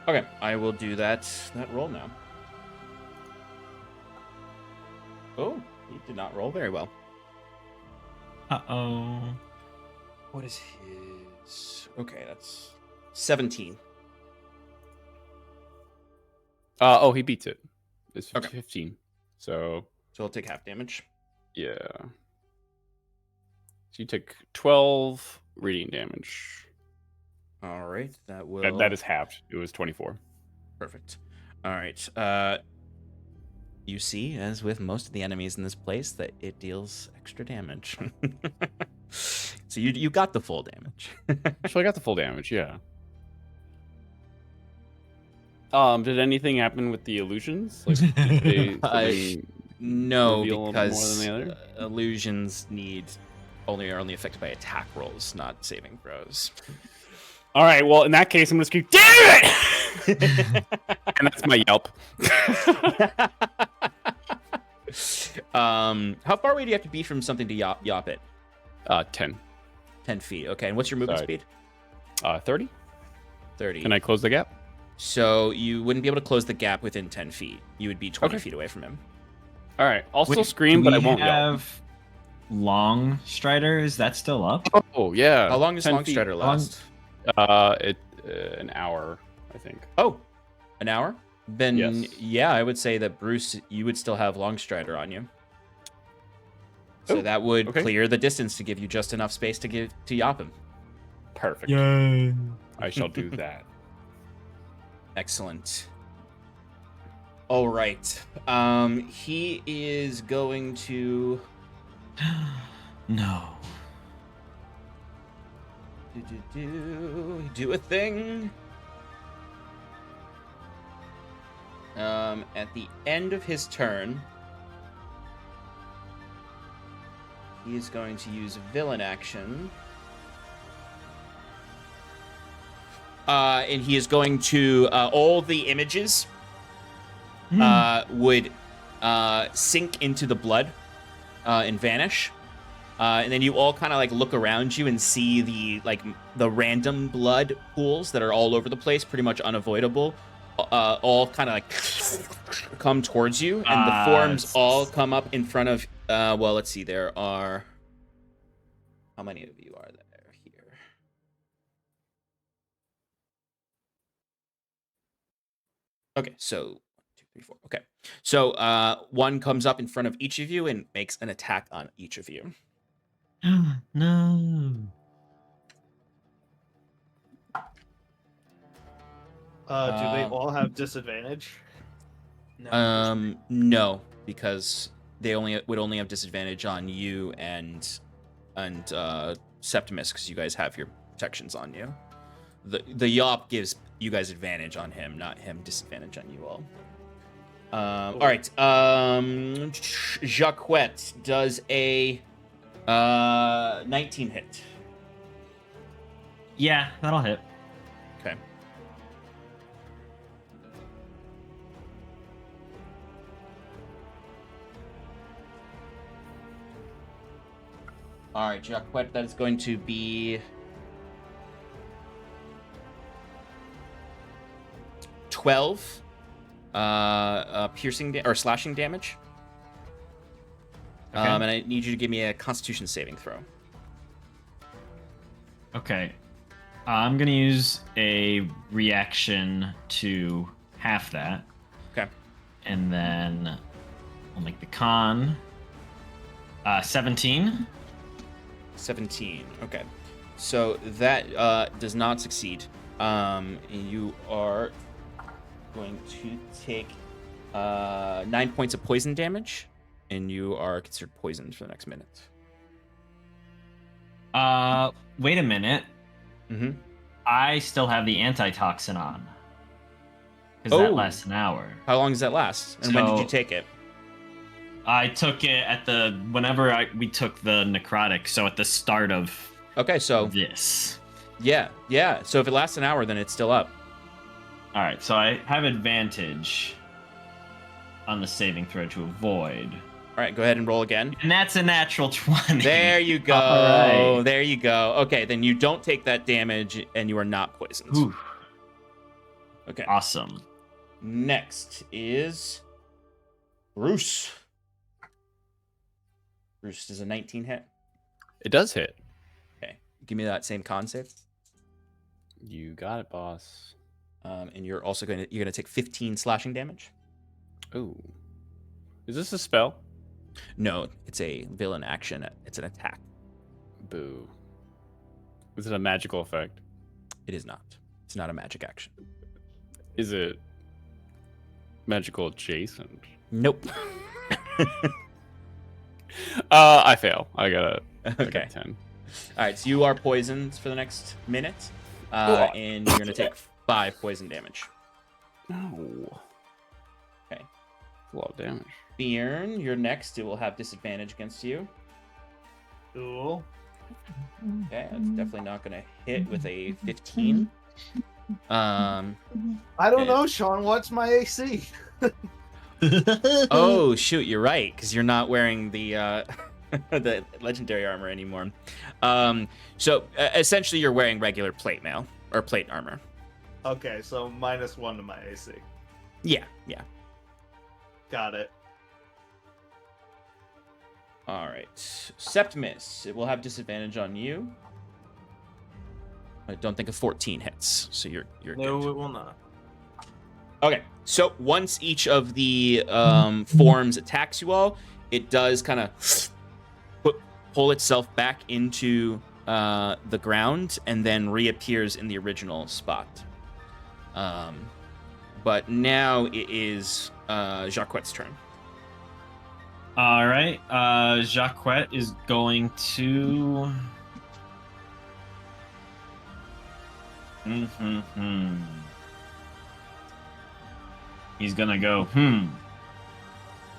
Okay, I will do that roll now. Oh, he did not roll very well. Uh-oh. What is his? Okay, that's 17. He beats it. It's 15. So I'll take half damage. Yeah. So you take 12 radiant damage. All right, that will. That is halved. It was 24. Perfect. All right. You see, as with most of the enemies in this place, that it deals extra damage. So you got the full damage. Actually, I got the full damage. Yeah. Did anything happen with the illusions? Did they no, reveal because more than the other? illusions are only affected by attack rolls, not saving throws. All right. Well, in that case, I'm gonna scream, "Damn it!" And that's my yelp. How far away do you have to be from something to yop it? 10. 10 feet. Okay. And what's your movement speed? 30. 30. Can I close the gap? So you wouldn't be able to close the gap within 10 feet. You would be 20 feet away from him. All right. I'll still scream, but I won't yelp. Have long strider. Is that still up? Oh yeah. How long does 10 long feet. strider last? An hour, I think. Oh, an hour? Then Yes. yeah, I would say that Bruce, you would still have long strider on you. So Oh, that would okay. clear the distance to give you just enough space to yop him. Perfect. Yay. I shall do that. Excellent. All right. He is going to No. do a thing. At the end of his turn, he is going to use villain action. And he is going to all the images would sink into the blood and vanish. And then you all kind of like look around you and see the random blood pools that are all over the place, pretty much unavoidable, all kind of like come towards you, and the forms all come up in front of. Well, let's see. There are. How many of you are there here? Okay, so 1, 2, 3, 4. Okay, so one comes up in front of each of you and makes an attack on each of you. No. Do they all have disadvantage? No, because they would only have disadvantage on you and Septimus, because you guys have your protections on you. The Yop gives you guys advantage on him, not him disadvantage on you all. All right. Jacquette does a 19 hit. Yeah, that'll hit. Okay. All right, Jacquette, that is going to be 12 piercing or slashing damage. Okay. And I need you to give me a Constitution saving throw. Okay. I'm going to use a reaction to half that. Okay. And then I'll make the con 17. 17. Okay. So that does not succeed. You are going to take 9 points of poison damage, and you are considered poisoned for the next minute. Wait a minute. Mm-hmm. I still have the antitoxin on. Because that lasts an hour. How long does that last? And when did you take it? I took it at whenever we took the necrotic, so at the start of this. Yeah. So if it lasts an hour, then it's still up. All right, so I have advantage on the saving throw to avoid. All right, go ahead and roll again. And that's a natural 20. There you go. All right. There you go. Okay, then you don't take that damage, and you are not poisoned. Ooh. Okay. Awesome. Next is Bruce. Bruce, does a 19 hit? It does hit. Okay. Give me that same con save. You got it, boss. And you're also going to take 15 slashing damage. Ooh. Is this a spell? No, it's a villain action. It's an attack. Boo. Is it a magical effect? It is not. It's not a magic action. Is it magical adjacent? Nope. I fail. I got a 10. All right, so you are poisoned for the next minute, and you're going to take 5 poison damage. No. Okay. A lot of damage. Fyrn, you're next. It will have disadvantage against you. Cool. Okay, it's definitely not going to hit with a 15. I don't know, Sean. What's my AC? Oh shoot, you're right, because you're not wearing the the legendary armor anymore. So essentially, you're wearing regular plate mail or plate armor. Okay, so -1 to my AC. Yeah. Got it. All right, Septimus. It will have disadvantage on you. I don't think a 14 hits, so you're No, good. it will not. Okay, so once each of the forms attacks you all, it does kind of pull itself back into the ground and then reappears in the original spot. But now it is Jacquette's turn. All right. Jacquette is going to. He's gonna go.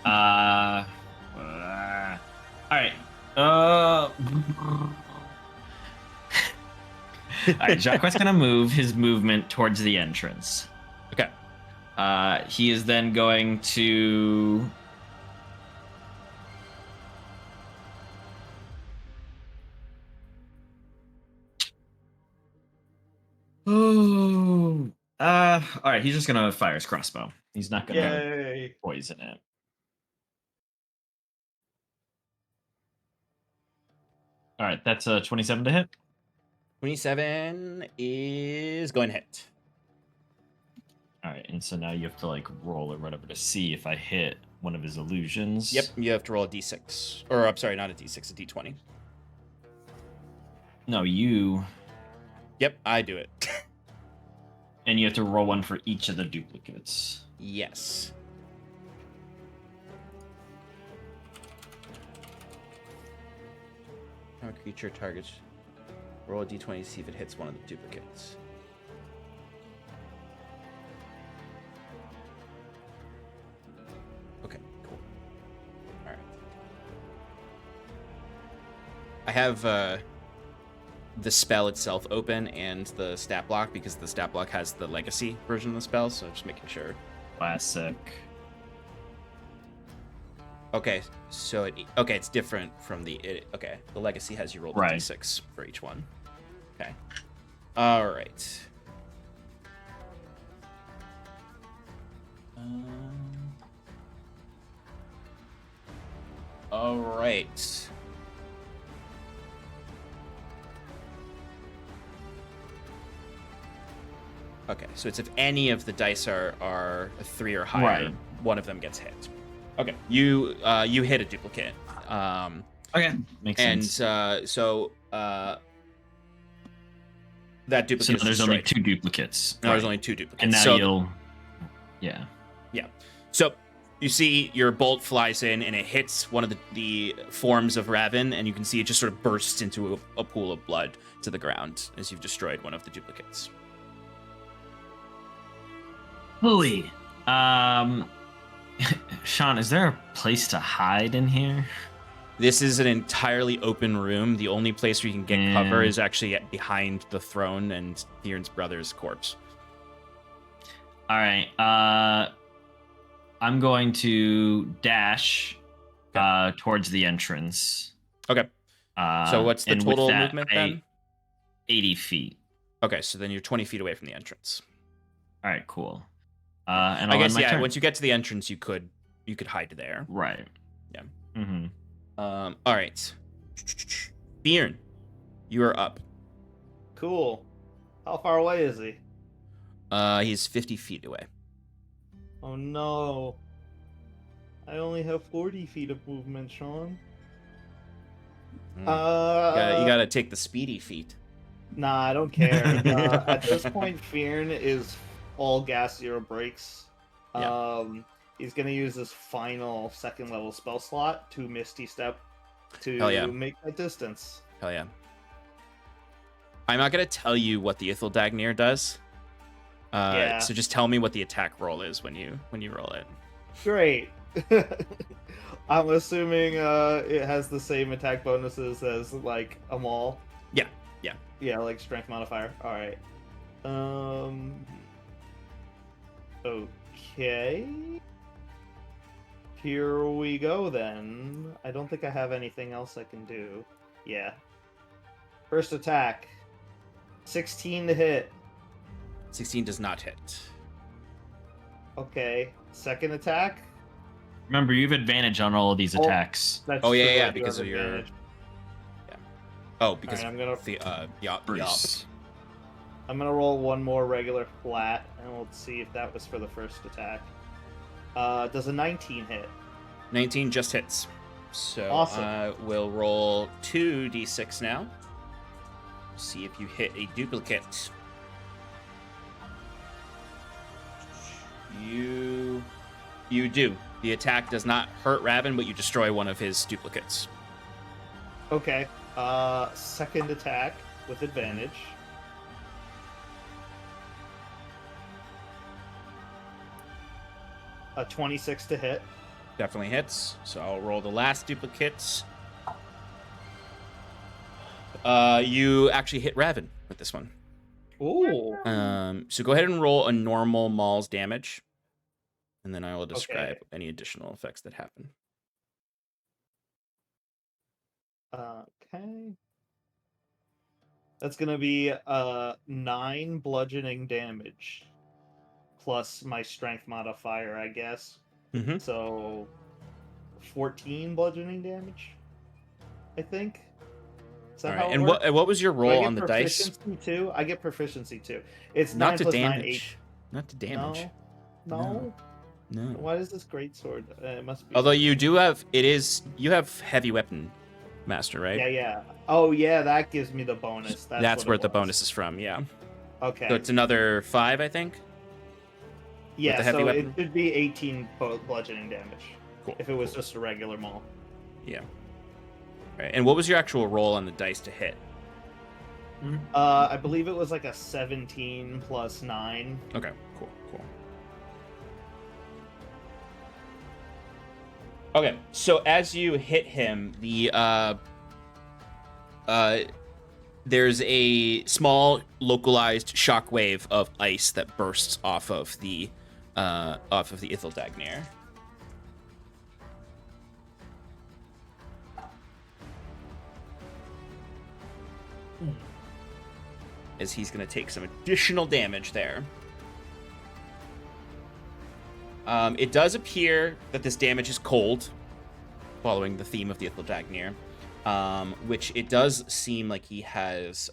All right. All right. Jacquette's gonna move his movement towards the entrance. Okay. He is then going to. All right, he's just gonna fire his crossbow. He's not gonna Yay! poison it. All right, that's a 27 to hit. 27 is going to hit. All right, and so now you have to like roll or whatever to see if I hit one of his illusions. Yep, you have to roll a d6. Or, I'm sorry, not a d6, a d20. No, you. Yep, I do it. And you have to roll one for each of the duplicates. Yes. How a creature targets. Roll a d20 to see if it hits one of the duplicates. Okay, cool. Alright. I have the spell itself open and the stat block because the stat block has the legacy version of the spell, so just making sure. Classic. Okay, so it's different from the the legacy has you roll the Right. d6 for each one. Okay. All right. All right. Okay, so it's if any of the dice are a 3 or higher, Right. one of them gets hit. Okay, you hit a duplicate. Okay, makes And sense. That duplicate So is there's only destroyed. 2 duplicates. No, there's Right. only 2 duplicates. And now so you'll. Yeah. yeah. So you see your bolt flies in and it hits one of the forms of Raven, and you can see it just sort of bursts into a pool of blood to the ground as you've destroyed one of the duplicates. Hooey. Sean, is there a place to hide in here? This is an entirely open room. The only place where you can get cover is actually behind the throne and Fyrn's brother's corpse. All right. I'm going to dash towards the entrance. Okay. So what's the and with total that, movement then? 80 feet. Okay, so then you're 20 feet away from the entrance. All right, cool. And I I'll guess end my turn. once you get to the entrance, you could hide there. Right. Yeah. Mm-hmm. All right. Fyrn, you are up. Cool. How far away is he? He's 50 feet away. Oh no. I only have 40 feet of movement, Sean. You gotta take the speedy feet. Nah, I don't care. At this point, Fyrn is all gas, zero brakes. Yeah. He's gonna use his final second level spell slot to Misty Step to Hell yeah. make that distance. Hell yeah. I'm not gonna tell you what the Ithildagnir does. Yeah. So just tell me what the attack roll is when you roll it. Great. I'm assuming it has the same attack bonuses as like a Maul. Yeah. Yeah, like strength modifier. All right. Okay. Here we go then. I don't think I have anything else I can do. Yeah. First attack. 16 to hit. 16 does not hit. Okay. Second attack. Remember, you have advantage on all of these Oh. attacks. That's Oh, yeah, true, yeah, I do because have of your- advantage. Oh, because Alright, I'm gonna Yop. Bruce. I'm gonna roll one more regular flat, and we'll see if that was for the first attack. Does a 19 hit? 19 just hits. So Awesome. we'll roll 2d6 now. See if you hit a duplicate. You do. The attack does not hurt Raven, but you destroy one of his duplicates. Okay. Second attack with advantage. A 26 to hit. Definitely hits. So I'll roll the last duplicates. You actually hit Raven with this one. Ooh. So go ahead and roll a normal Maul's damage, and then I will describe Okay. any additional effects that happen. Okay. That's gonna be 9 bludgeoning damage. plus my strength modifier, I guess. Mm-hmm. So 14 bludgeoning damage, I think. Is that All how right. it And works? what was your Do I roll get on the dice? proficiency too? I get proficiency too. It's Not 9 to plus 9, damage. Not to damage. No. No. Why is this greatsword? It must be. Although you do have, you have heavy weapon master, right? Yeah. Oh yeah, that gives me the bonus. That's what where it the was. bonus is from. Yeah. Okay. So it's another 5, I think. Yeah, the heavy so weapon? it should be 18 bludgeoning damage. Cool. If it was just a regular maul. Yeah. All right. And what was your actual roll on the dice to hit? I believe it was like a 17 plus 9. Okay. Cool. Okay. So as you hit him, there's a small localized shockwave of ice that bursts off of the Ithildagnir. As he's going to take some additional damage there. It does appear that this damage is cold, following the theme of the Ithildagnir, which it does seem like he has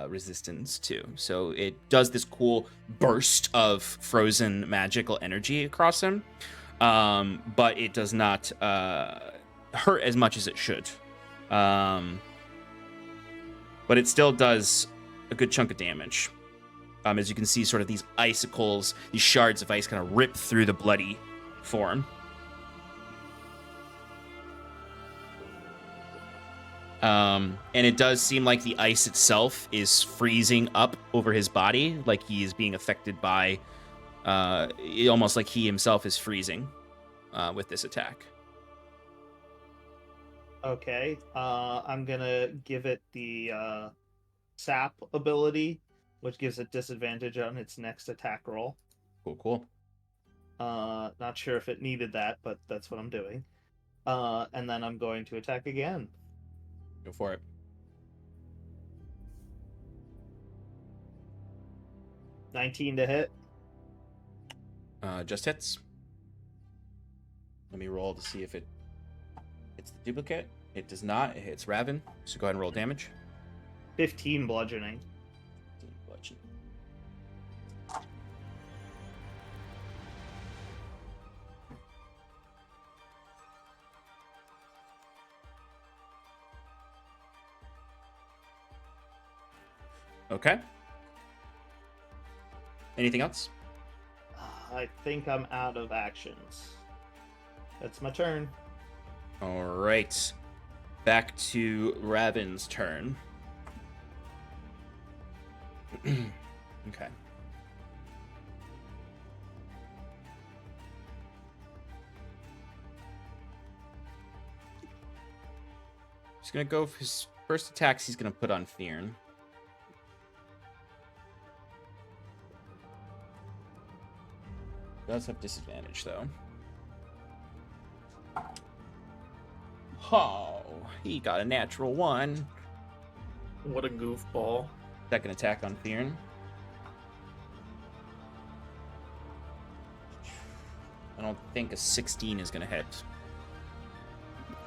resistance to. So it does this cool burst of frozen magical energy across him, but it does not hurt as much as it should. But it still does a good chunk of damage. As you can see, sort of these icicles, these shards of ice kind of rip through the bloody form. And it does seem like the ice itself is freezing up over his body, like he is being affected by, almost like he himself is freezing with this attack. Okay. I'm gonna give it the sap ability, which gives it disadvantage on its next attack roll. Cool. Not sure if it needed that, but that's what I'm doing. And then I'm going to attack again. Go for it. 19 to hit. Just hits. Let me roll to see if it's the duplicate. It does not. It hits Raven. So go ahead and roll damage. 15 bludgeoning. Bludgeon. Okay. Anything else? I think I'm out of actions. That's my turn. All right. Back to Raven's turn. Okay. He's gonna go for his first attacks. He's gonna put on Fyrn. Does have disadvantage though. Oh, he got a natural 1. What a goofball. Second attack on Fyrn. I don't think a 16 is gonna hit.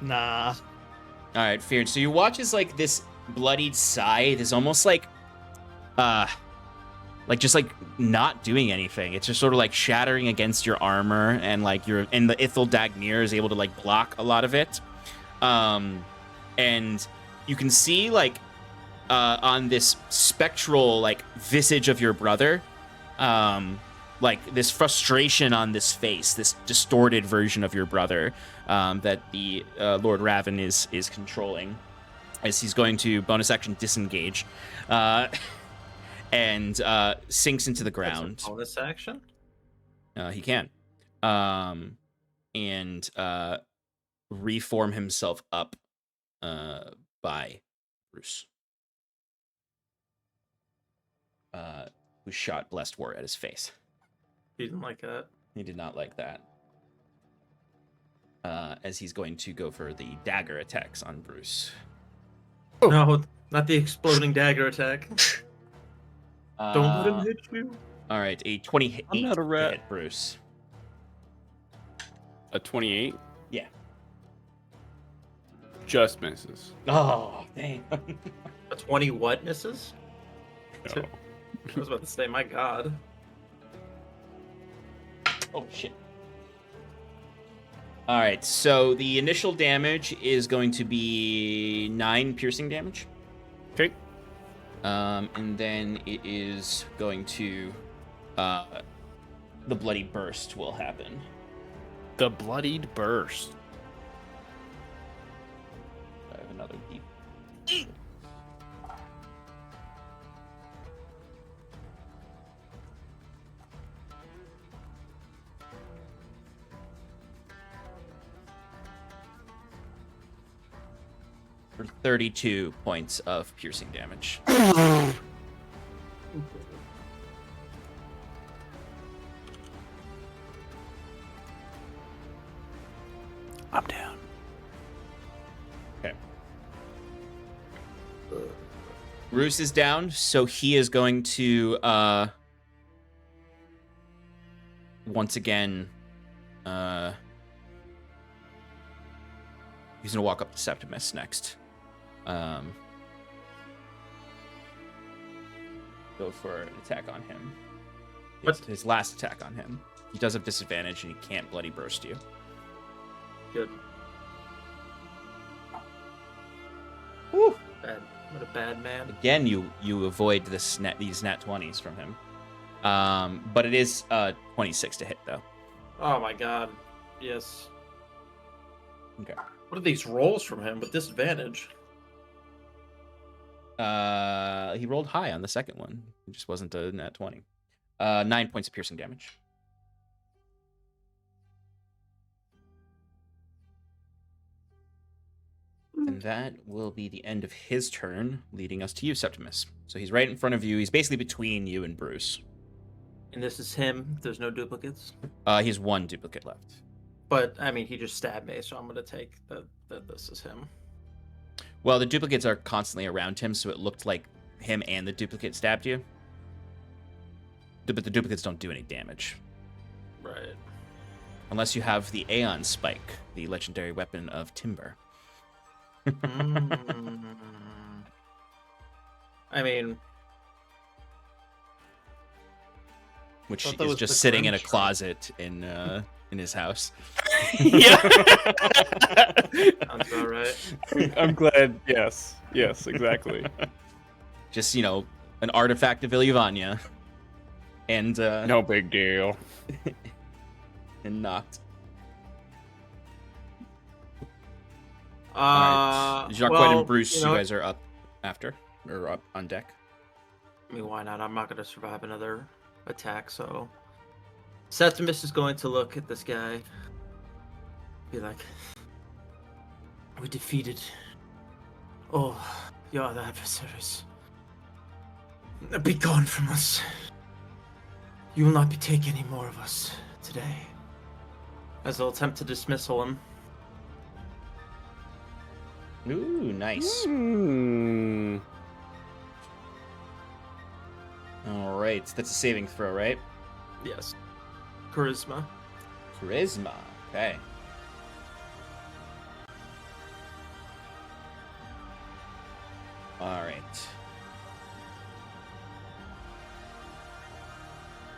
Nah. All right, Fyrn. So you watch as like this bloodied scythe is almost like just like not doing anything. It's just sort of like shattering against your armor, and like the Ithildagnir is able to like block a lot of it. And you can see like on this spectral like visage of your brother, like this frustration on this face, this distorted version of your brother that the Lord Raven is controlling, as he's going to bonus action disengage, and sinks into the ground. That's a bonus action? He can, and reform himself up by Bruce, who shot Blessed War at his face. He didn't like that. He did not like that. As he's going to go for the dagger attacks on Bruce. No, not the exploding dagger attack. Don't let him hit you. All right, a 28 I'm not a to rat. hit Bruce. A 28 Yeah. just misses. Oh, dang. A 20 what misses? No. I was about to say, my god. Oh, shit. All right, so the initial damage is going to be 9 piercing damage. Okay. And then it is going to... the bloody burst will happen. The bloodied burst. I have another deep. For 32 points of piercing damage. I'm down. Okay. Roos is down, so he is going to once again he's gonna walk up to Septimus next. Go for an attack on him. What? His last attack on him. He does have disadvantage and he can't bloody burst you. Good. Woo! Bad. What a bad man. Again, you avoid these nat 20s from him. But it is 26 to hit though. Oh my god. Yes. Okay. What are these rolls from him with disadvantage? He rolled high on the second one. It just wasn't a nat 20. 9 points of piercing damage. And that will be the end of his turn, leading us to you, Septimus. So he's right in front of you. He's basically between you and Bruce. And this is him. There's no duplicates. He has 1 duplicate left. But I mean, he just stabbed me, so I'm gonna take that this is him. Well, the duplicates are constantly around him, so it looked like him and the duplicate stabbed you. But the duplicates don't do any damage. Right. Unless you have the Aeon Spike, the legendary weapon of Timber. I mean, Which Thought that is was just the sitting in a Grinch, right? closet in his house. Yeah. sounds about right. I'm glad. Yes. Yes, exactly. Just, an artifact of Ilyvania. And No big deal. and knocked. Jacques and Bruce, you guys are up after, or up on deck. I mean, why not? I'm not gonna survive another attack, so Septimus is going to look at this guy, be like, "We defeated all your other adversaries. Be gone from us. You will not be taking any more of us today." As they'll attempt to dismissal him. Ooh, nice. Hmm. All right, that's a saving throw, right? Yes. Charisma. Charisma. Okay. All right.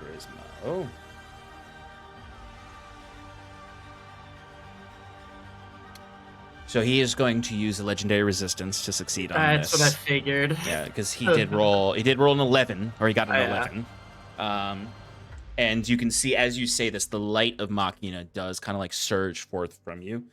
Charisma. Oh. So he is going to use the legendary resistance to succeed on That's this. what I figured. Yeah, because he did roll. He did roll an 11, or he got an Yeah. 11. And you can see as you say this, the light of Machina does kind of like surge forth from you,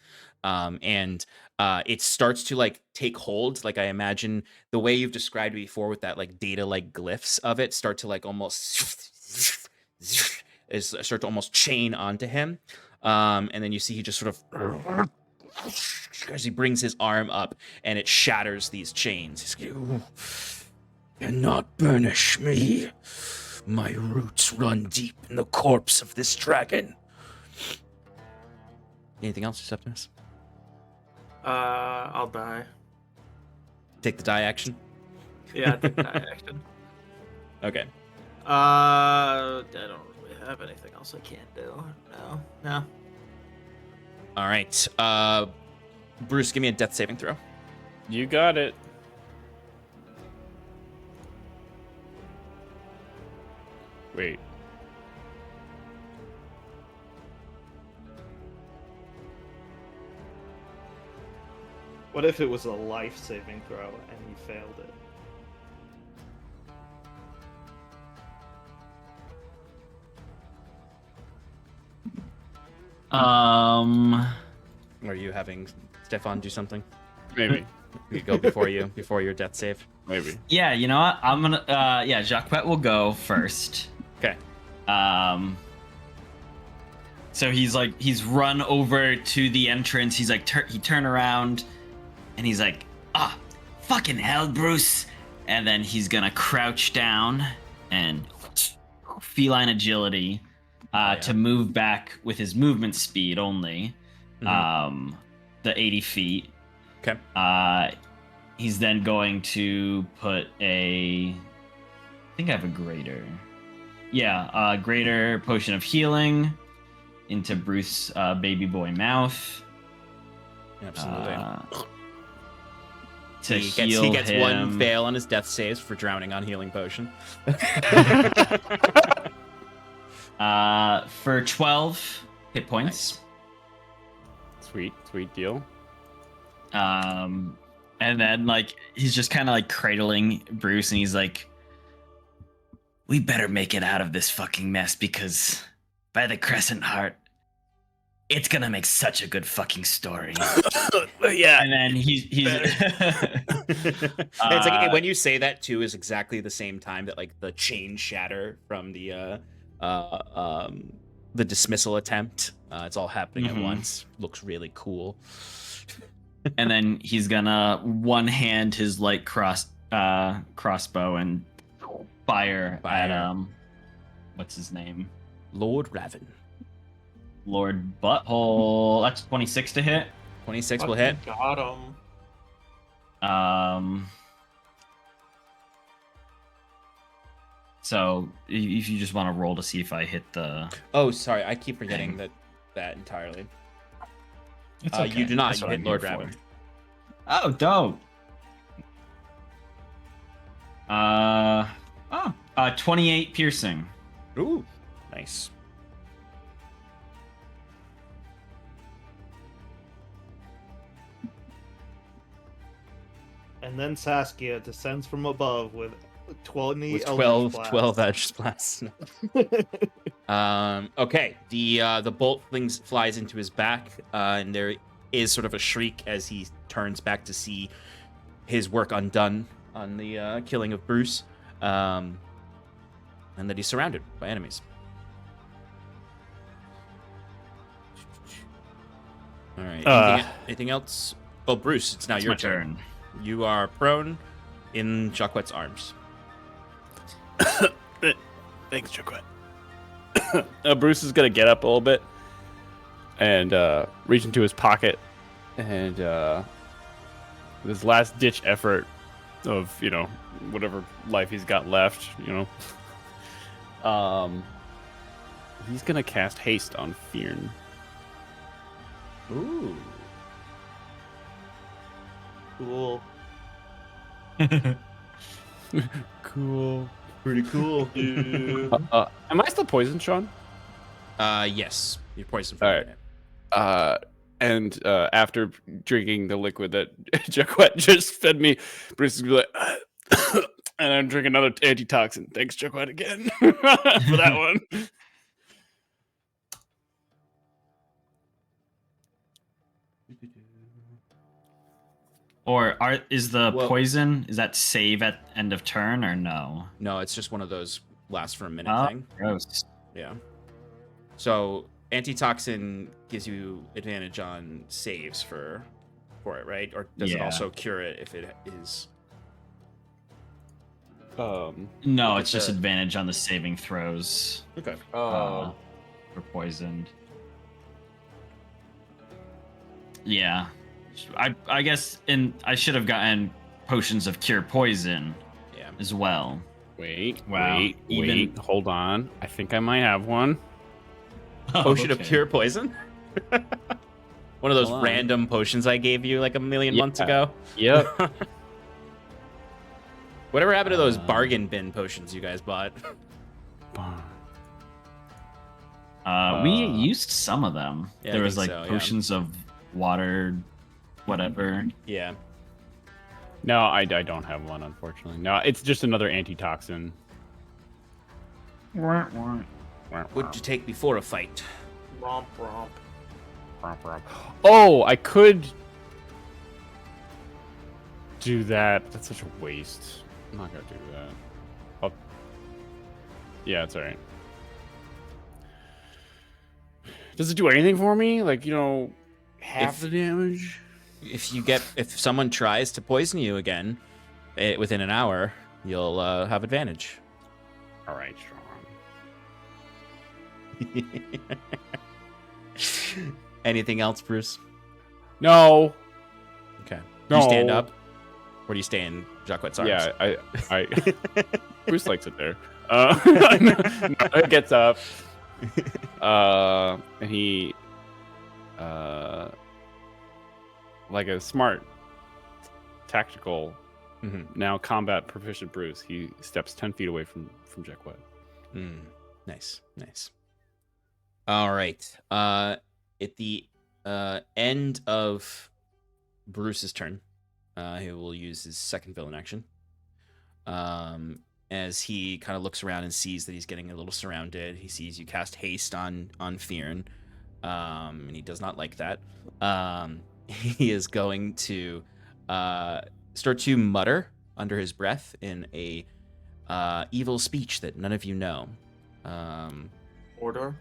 and it starts to like take hold. Like I imagine the way you've described it before, with that like data like glyphs of it, start to like almost start to almost chain onto him, and then you see he just sort of. As he brings his arm up and it shatters these chains. You cannot burnish me. My roots run deep in the corpse of this dragon. Anything else, Septimus? I'll die. Take the die action. Yeah, I think I action. Okay. I don't really have anything else I can't do. No. All right. Bruce, give me a death saving throw. You got it. Wait. What if it was a life-saving throw and you failed it? Are you having Stefan do something? Maybe. We go before your death save. Maybe. Yeah, you know what? I'm gonna. Yeah, Jacquet will go first. Okay. So he's run over to the entrance. He's like, he turned around, and he's like, fucking hell, Bruce. And then he's gonna crouch down and feline agility to move back with his movement speed only, the 80 feet. Okay. He's then going to put I think I have a greater. Yeah, greater potion of healing into Bruce's baby boy mouth. Absolutely. He gets him. one fail on his death saves for drowning on healing potion. For 12 hit points. Sweet deal. And then like he's just kind of like cradling Bruce, and he's like, "We better make it out of this fucking mess, because by the Crescent Heart, it's gonna make such a good fucking story." Yeah. And then he's It's like when you say that too is exactly the same time that like the chains shatter from the dismissal attempt. It's all happening at once. Looks really cool. and then he's gonna one hand his light crossbow and fire at what's his name? Lord Raven. Lord Butthole. That's 26 to hit. 26 will hit. Got him. So if you just want to roll to see if I hit the. Oh, sorry, I keep forgetting that entirely. It's okay. You do not. That's You what hit I'm Lord here for. Raven. Oh, dope. 28 piercing. Ooh, nice. And then Saskia descends from above with 20 With Eldritch 12 Blasts. edge blasts. Okay, the bolt flies into his back, and there is sort of a shriek as he turns back to see his work undone on the killing of Bruce, and that he's surrounded by enemies. All right. Anything else? Oh, Bruce, it's now It's your my turn. You are prone in Jacquet's arms. Thanks, Jacquet. Bruce is gonna get up a little bit and reach into his pocket, and with his last ditch effort of whatever life he's got left, he's gonna cast haste on Fyrn. Ooh. Cool. Cool. Pretty cool. Am I still poisoned, Sean? Yes. You're poisoned for All a right. minute. And after drinking the liquid that Jacquet just fed me, Bruce is gonna be like, and I'm drinking another antitoxin. Thanks, Jacquet, again for that one. Or is the Well- poison, is that save at end of turn or no? No, it's just one of those last for a minute Oh, thing. gross. Yeah. So antitoxin gives you advantage on saves for it, right? Or does it Yeah. also cure it if it is? No, Look it's at just the- advantage on the saving throws Okay. for poisoned. Yeah. I guess I should have gotten potions of cure poison Yeah. as well. Wait, Wow. wait. Hold on. I think I might have one. Potion of pure poison. One of those Hold on. random potions I gave you like a million months ago. Yep. Whatever happened to those bargain bin potions you guys bought? We used some of them. Yeah, There I was think like so, yeah. potions of water, whatever. Yeah. No, I don't have one, unfortunately. No, it's just another antitoxin. What'd you take before a fight? Romp, romp. Oh, I could do that. That's such a waste. I'm not gonna do that. Yeah, it's alright. Does it do anything for me? Like, half the damage? If someone tries to poison you again within an hour, you'll have advantage. Alright, strong. Anything else, Bruce? No. Okay. No. You stand up. Where do you stand, Jacquet's arms? Yeah, I Bruce likes it there. It gets up. And he like a smart tactical now combat proficient Bruce, he steps 10 feet away from Jacquet. Nice. All right. At the end of Bruce's turn, he will use his second villain action. As he kind of looks around and sees that he's getting a little surrounded. He sees you cast haste on Fyrn, and he does not like that. He is going to start to mutter under his breath in a evil speech that none of you know. Mordor?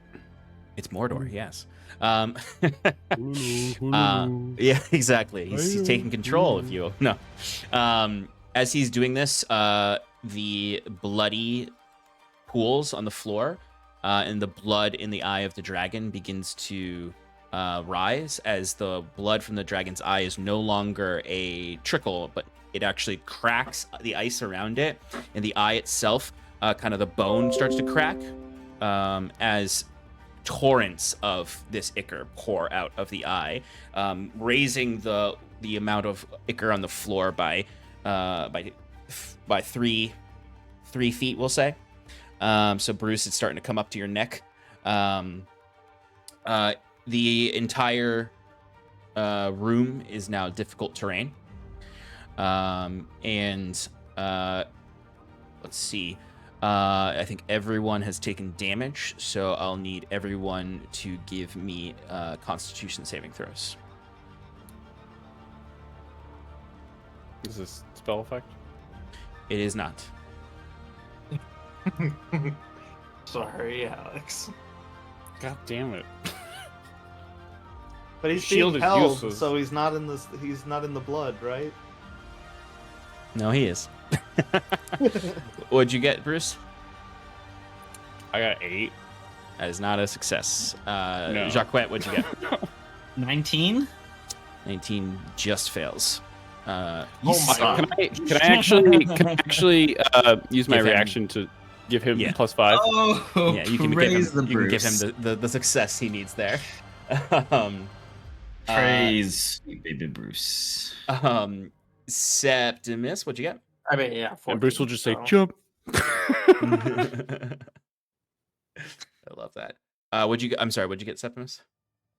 It's Mordor, yes. Yeah, exactly. He's taking control of you. No. As he's doing this, the bloody pools on the floor and the blood in the eye of the dragon begins to rise as the blood from the dragon's eye is no longer a trickle, but it actually cracks the ice around it, and the eye itself, kind of the bone starts to crack as torrents of this ichor pour out of the eye, raising the amount of ichor on the floor by 3 feet, we'll say. So Bruce, it's starting to come up to your neck. The entire room is now difficult terrain. Let's see. I think everyone has taken damage, so I'll need everyone to give me Constitution saving throws. Is this spell effect? It is not. Sorry, Alex. God damn it. But he's Shield being is held, useless. so he's not in this. He's not in the blood, right? No, he is. What'd you get, Bruce? I got 8. That is not a success. No. Jacquet, what'd you get? 19? 19 just fails. You my suck. God. Can I actually use my Give him- reaction to give him Yeah. +5? Oh, Yeah, you can praise give the him Bruce. the success he needs there. Praise baby Bruce. Septimus, what'd you get? I mean, yeah. 14, And Bruce will just say, so- jump. I love that. What'd you get? I'm sorry, what'd you get, Septimus?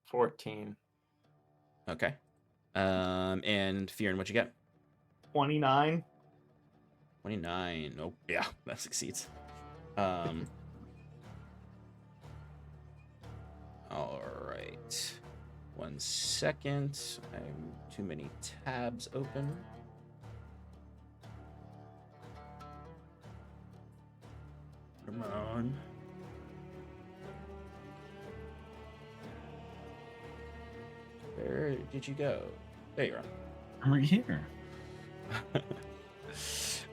14. Okay. And Fyrn, what'd you get? 29. 29. Oh, yeah, that succeeds. All right. 1 second. I have too many tabs open. Come on. Where did you go? There you are. I'm right here.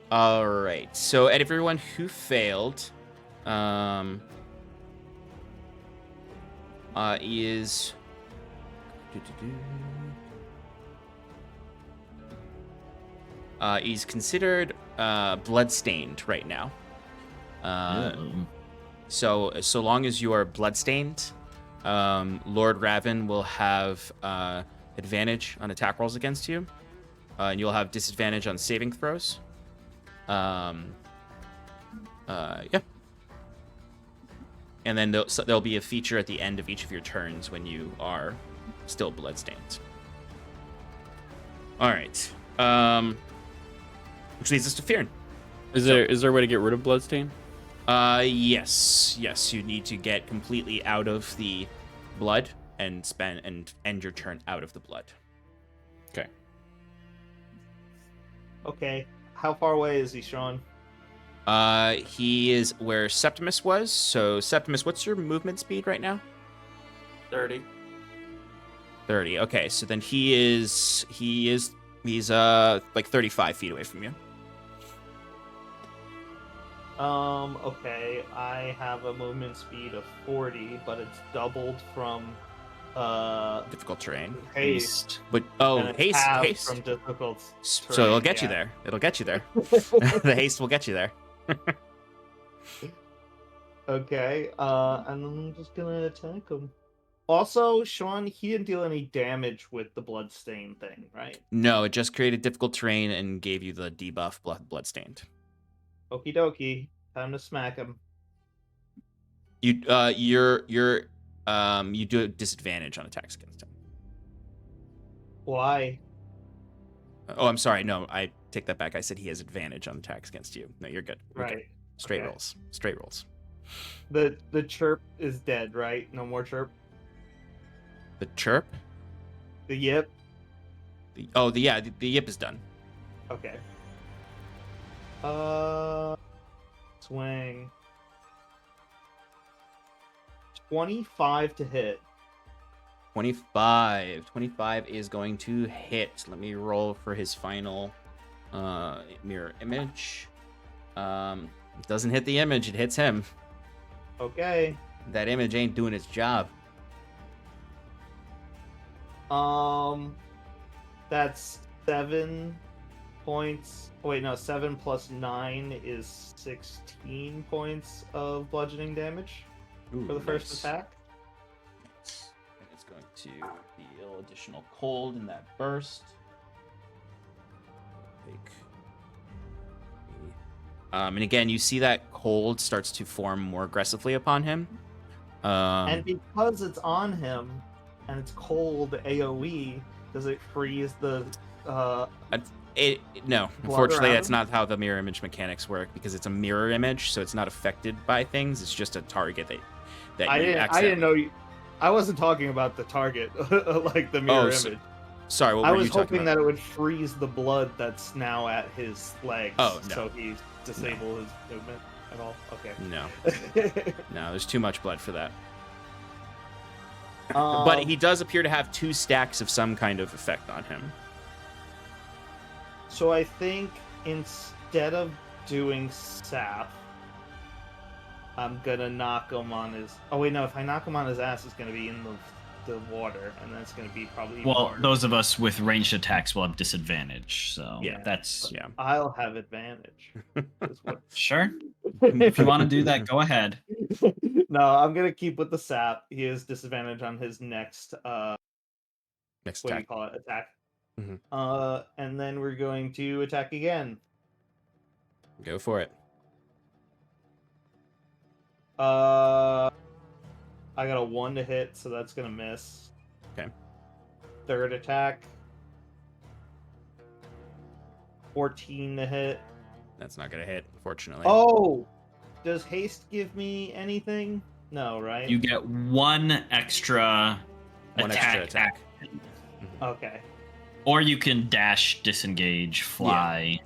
All right. So, and everyone who failed, is he's considered bloodstained right now. So long as you are bloodstained, Lord Raven will have advantage on attack rolls against you, and you'll have disadvantage on saving throws. Yeah. And then there'll be a feature at the end of each of your turns when you are still bloodstained. All right. Which leads us to Fyrn. Is there a way to get rid of bloodstain? Yes. You need to get completely out of the blood and end your turn out of the blood. Okay. Okay. How far away is he, Sean? He is where Septimus was. So Septimus, what's your movement speed right now? 30. 30. Okay, so then he's like 35 feet away from you. Okay. I have a movement speed of 40, but it's doubled from Difficult terrain. haste. But and it's halved haste. from difficult So terrain, it'll get you yeah. there. It'll get you there. The haste will get you there. Okay, and I'm just gonna attack him. Also, Sean, he didn't deal any damage with the bloodstain thing, right? No, it just created difficult terrain and gave you the debuff bloodstained. Okie dokie, time to smack him. You you do have disadvantage on attacks against him. Why? Oh, I'm sorry. No, I take that back. I said he has advantage on attacks against you. No, you're good. You're good. Right. Straight Okay. rolls. Straight rolls. The chirp is dead, right? No more chirp. The chirp. The yip. The yip is done. Okay. Swing. 25 to hit. 25 is going to hit. Let me roll for his final mirror image. It doesn't hit the image, it hits him. Okay. That image ain't doing its job. That's 7 points. Wait, no, 7 plus 9 is 16 points of bludgeoning damage for the first attack. Nice. And it's going to deal additional cold in that burst. And again, you see that cold starts to form more aggressively upon him. And because it's on him and it's cold AoE, does it freeze the No, blood unfortunately, around that's him? not how the mirror image mechanics work because it's a mirror image, so it's not affected by things. It's just a target that I you didn't accidentally... know you. I wasn't talking about the target, like the mirror image. Sorry, what I were was you talking hoping about? that it would freeze the blood that's now at his legs. Oh, no. So he disable his movement at all. Okay. No, there's too much blood for that. But he does appear to have 2 stacks of some kind of effect on him. So I think instead of doing sap, I'm gonna knock him on his. Oh wait, no. If I knock him on his ass, it's gonna be in the water, and that's gonna be probably. Well, harder. those of us with ranged attacks will have disadvantage. So Yeah. that's Yeah. I'll have advantage. is what- sure. If you want to do that, go ahead. No, I'm gonna keep with the sap. He has disadvantage on his next Next what do you attack. call it? Attack. Mhm. And then we're going to attack again. Go for it. I got a 1 to hit, so that's gonna miss. Okay. Third attack. 14 to hit. That's not gonna hit, unfortunately. Oh! Does haste give me anything? No, right? You get 1 extra One attack, extra attack. Okay. or you can dash, disengage, fly.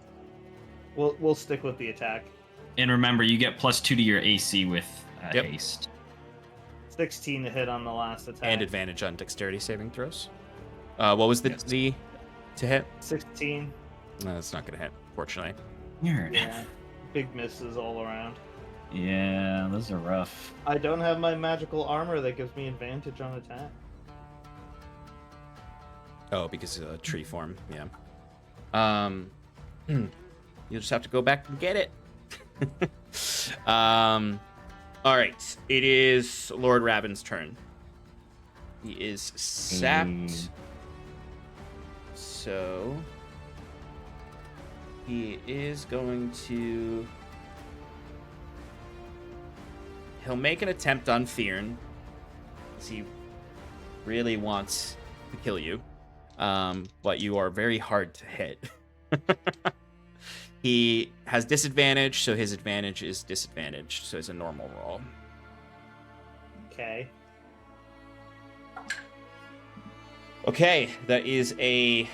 We'll stick with the attack. And remember, you get +2 to your AC with Yep. haste. 16 to hit on the last attack. And advantage on dexterity saving throws. What was the to hit? 16. No, that's not gonna hit, fortunately. Weird. Yeah. Big misses all around. Yeah, those are rough. I don't have my magical armor that gives me advantage on attack. Oh, because of tree form, yeah. You'll just have to go back and get it. All right. It is Lord Raven's turn. He is sapped. So he is going to... He'll make an attempt on Fyrn, because he really wants to kill you. But you are very hard to hit. He has disadvantage, so his advantage is disadvantaged, so it's a normal roll. Okay. Okay, that is a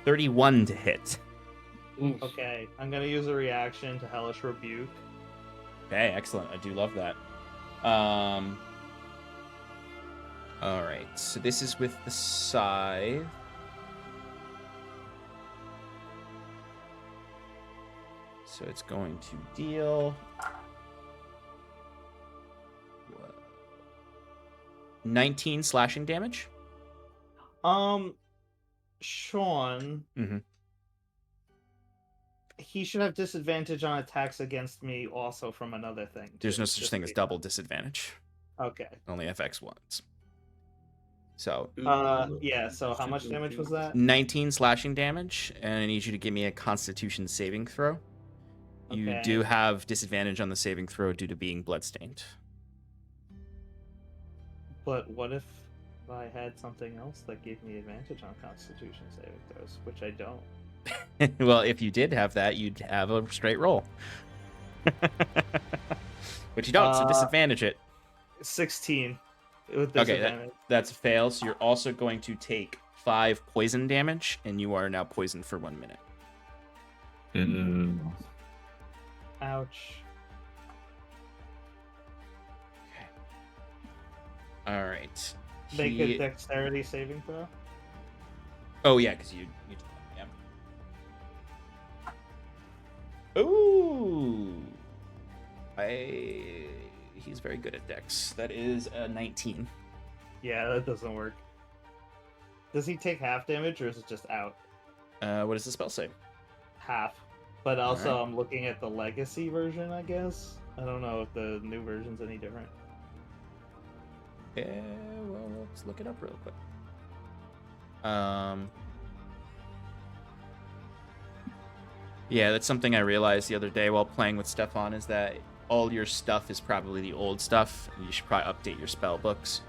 31 to hit. Okay, I'm gonna use a reaction to Hellish Rebuke. Okay, excellent. I do love that. All right, so this is with the scythe. So it's going to deal 19 slashing damage. Sean, Mhm. he should have disadvantage on attacks against me also from another thing. There's too, no such just thing as so you double disadvantage. know. Okay. Only FX ones. So Yeah, so how much damage was that? 19 slashing damage, and I need you to give me a Constitution saving throw. You Okay. do have disadvantage on the saving throw due to being bloodstained. But what if I had something else that gave me advantage on Constitution saving throws, which I don't? Well, if you did have that, you'd have a straight roll. But you don't, so disadvantage it. 16 with Okay, disadvantage. that's a fail, so you're also going to take 5 poison damage, and you are now poisoned for 1 minute. Ouch. All right. Make a dexterity saving throw? Oh, yeah, because you did that, yeah. Ooh. He's very good at dex. That is a 19. Yeah, that doesn't work. Does he take half damage or is it just out? What does the spell say? Half. But also, Alright. I'm looking at the legacy version, I guess. I don't know if the new version's any different. Yeah, well, let's look it up real quick. Yeah, that's something I realized the other day while playing with Stefan, is that all your stuff is probably the old stuff, and you should probably update your spell books.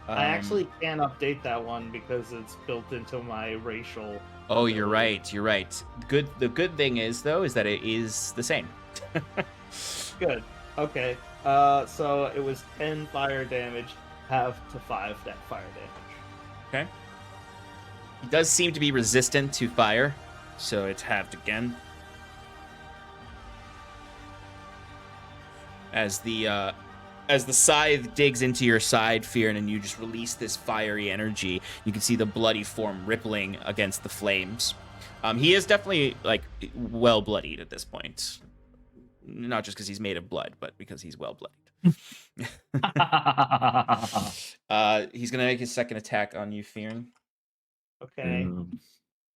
I actually can't update that one because it's built into my racial. Oh, you're ability. right. You're right. The good thing is though is that it is the same. Good. Okay. So it was 10 fire damage, half to 5 that fire damage. Okay. He does seem to be resistant to fire, so it's halved again. As the scythe digs into your side, Fyrn, and you just release this fiery energy, you can see the bloody form rippling against the flames. He is definitely like well bloodied at this point, not just because he's made of blood, but because he's well bloodied. He's gonna make his second attack on you, Fyrn. Okay.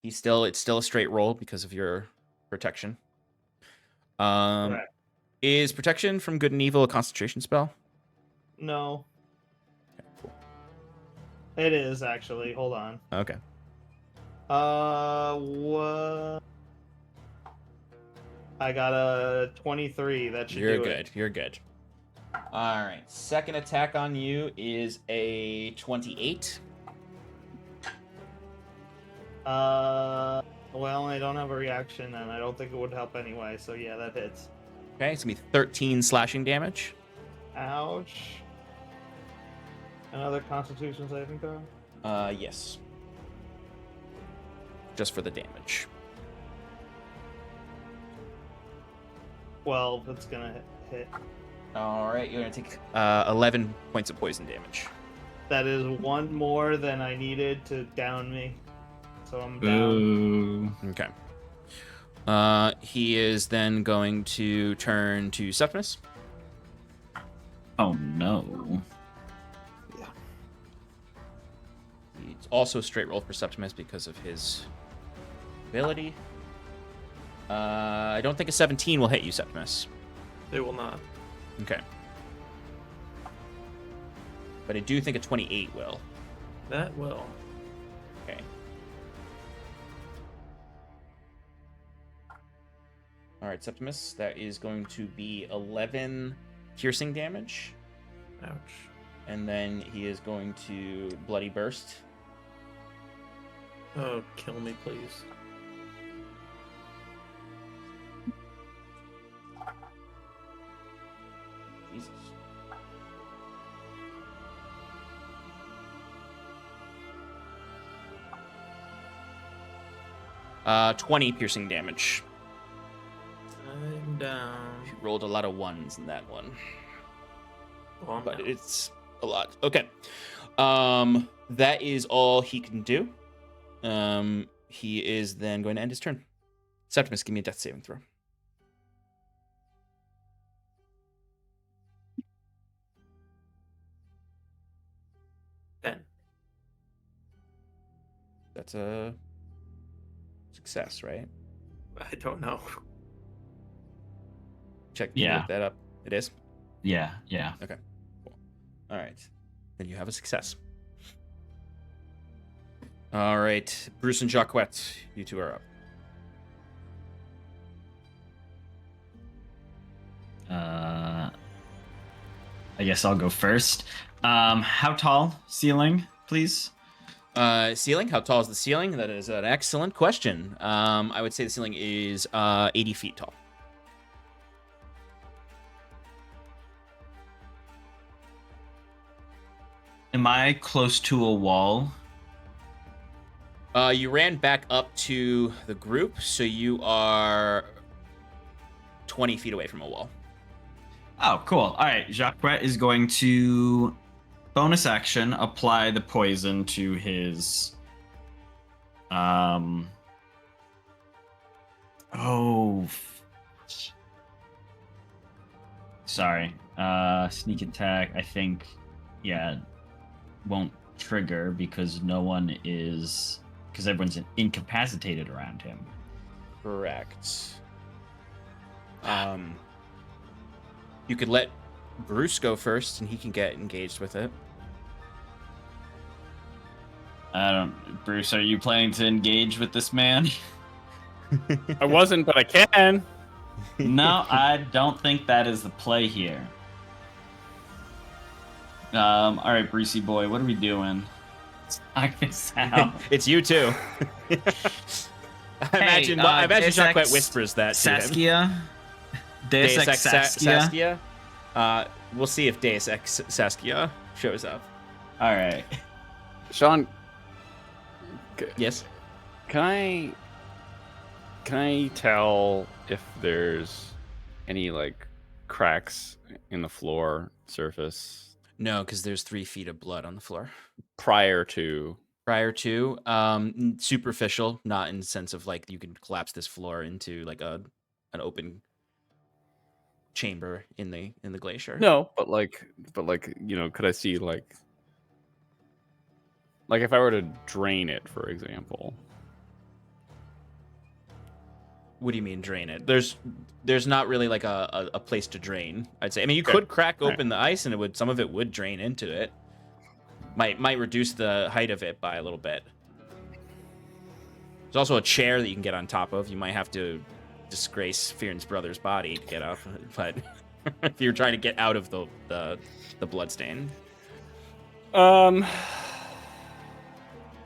It's still a straight roll because of your protection. Correct. Is protection from good and evil a concentration spell? No. Okay, cool. It is actually. Hold on. Okay. What? I got a 23. That should You're do good. You're good. All right. Second attack on you is a 28. Well, I don't have a reaction, and I don't think it would help anyway. So yeah, that hits. Okay, it's gonna be 13 slashing damage. Ouch. Another Constitution saving throw. Yes. Just for the damage. 12. It's gonna hit. All right, you're gonna take 11 points of poison damage. That is one more than I needed to down me. So I'm down. Okay. He is then going to turn to Septimus. Oh no. It's also a straight roll for Septimus because of his ability. I don't think a 17 will hit you, Septimus. They will not. Okay. But I do think a 28 will. That will. Okay. All right, Septimus. That is going to be 11 piercing damage. Ouch. And then he is going to bloody burst. Oh, kill me, please. Jesus. Uh, 20 piercing damage. I'm down. He rolled a lot of ones in that one, Oh, I'm but down. it's a lot. Okay. That is all he can do. He is then going to end his turn. Septimus, give me a death saving throw. Ten. That's a success, right? I don't know. Check. Yeah. Look that up. It is. Yeah. All right. Then you have a success. All right. Bruce and Jacquette, you two are up. I guess I'll go first. How tall ceiling, please? Ceiling? How tall is the ceiling? That is an excellent question. I would say the ceiling is 80 feet tall. Am I close to a wall? You ran back up to the group, so you are 20 feet away from a wall. Oh, cool. All right, Jacquette is going to bonus action apply the poison to his. Sorry. Sneak attack. I think, yeah, won't trigger because because everyone's incapacitated around him. Correct. You could let Bruce go first, and he can get engaged with it. Bruce, are you planning to engage with this man? I wasn't, but I can. No, I don't think that is the play here. All right, Brucey boy, what are we doing? Knock this out. It's you too. I imagine Deus Jacquette Ex whispers that to him. Saskia? Deus Ex Saskia? We'll see if Deus Ex Saskia shows up. All right. Sean, Yes. can I tell if there's any like cracks in the floor surface No, because there's 3 feet of blood on the floor. prior to? Prior to, superficial, not in the sense of like you can collapse this floor into like an open chamber in the glacier. No, but could I see like if I were to drain it, for example? What do you mean drain it? There's not really like a place to drain, I'd say. I mean, you could crack open the ice and some of it would drain into it. Might reduce the height of it by a little bit. There's also a chair that you can get on top of. You might have to disgrace Fyrn's brother's body to get up, but if you're trying to get out of the blood stain. Because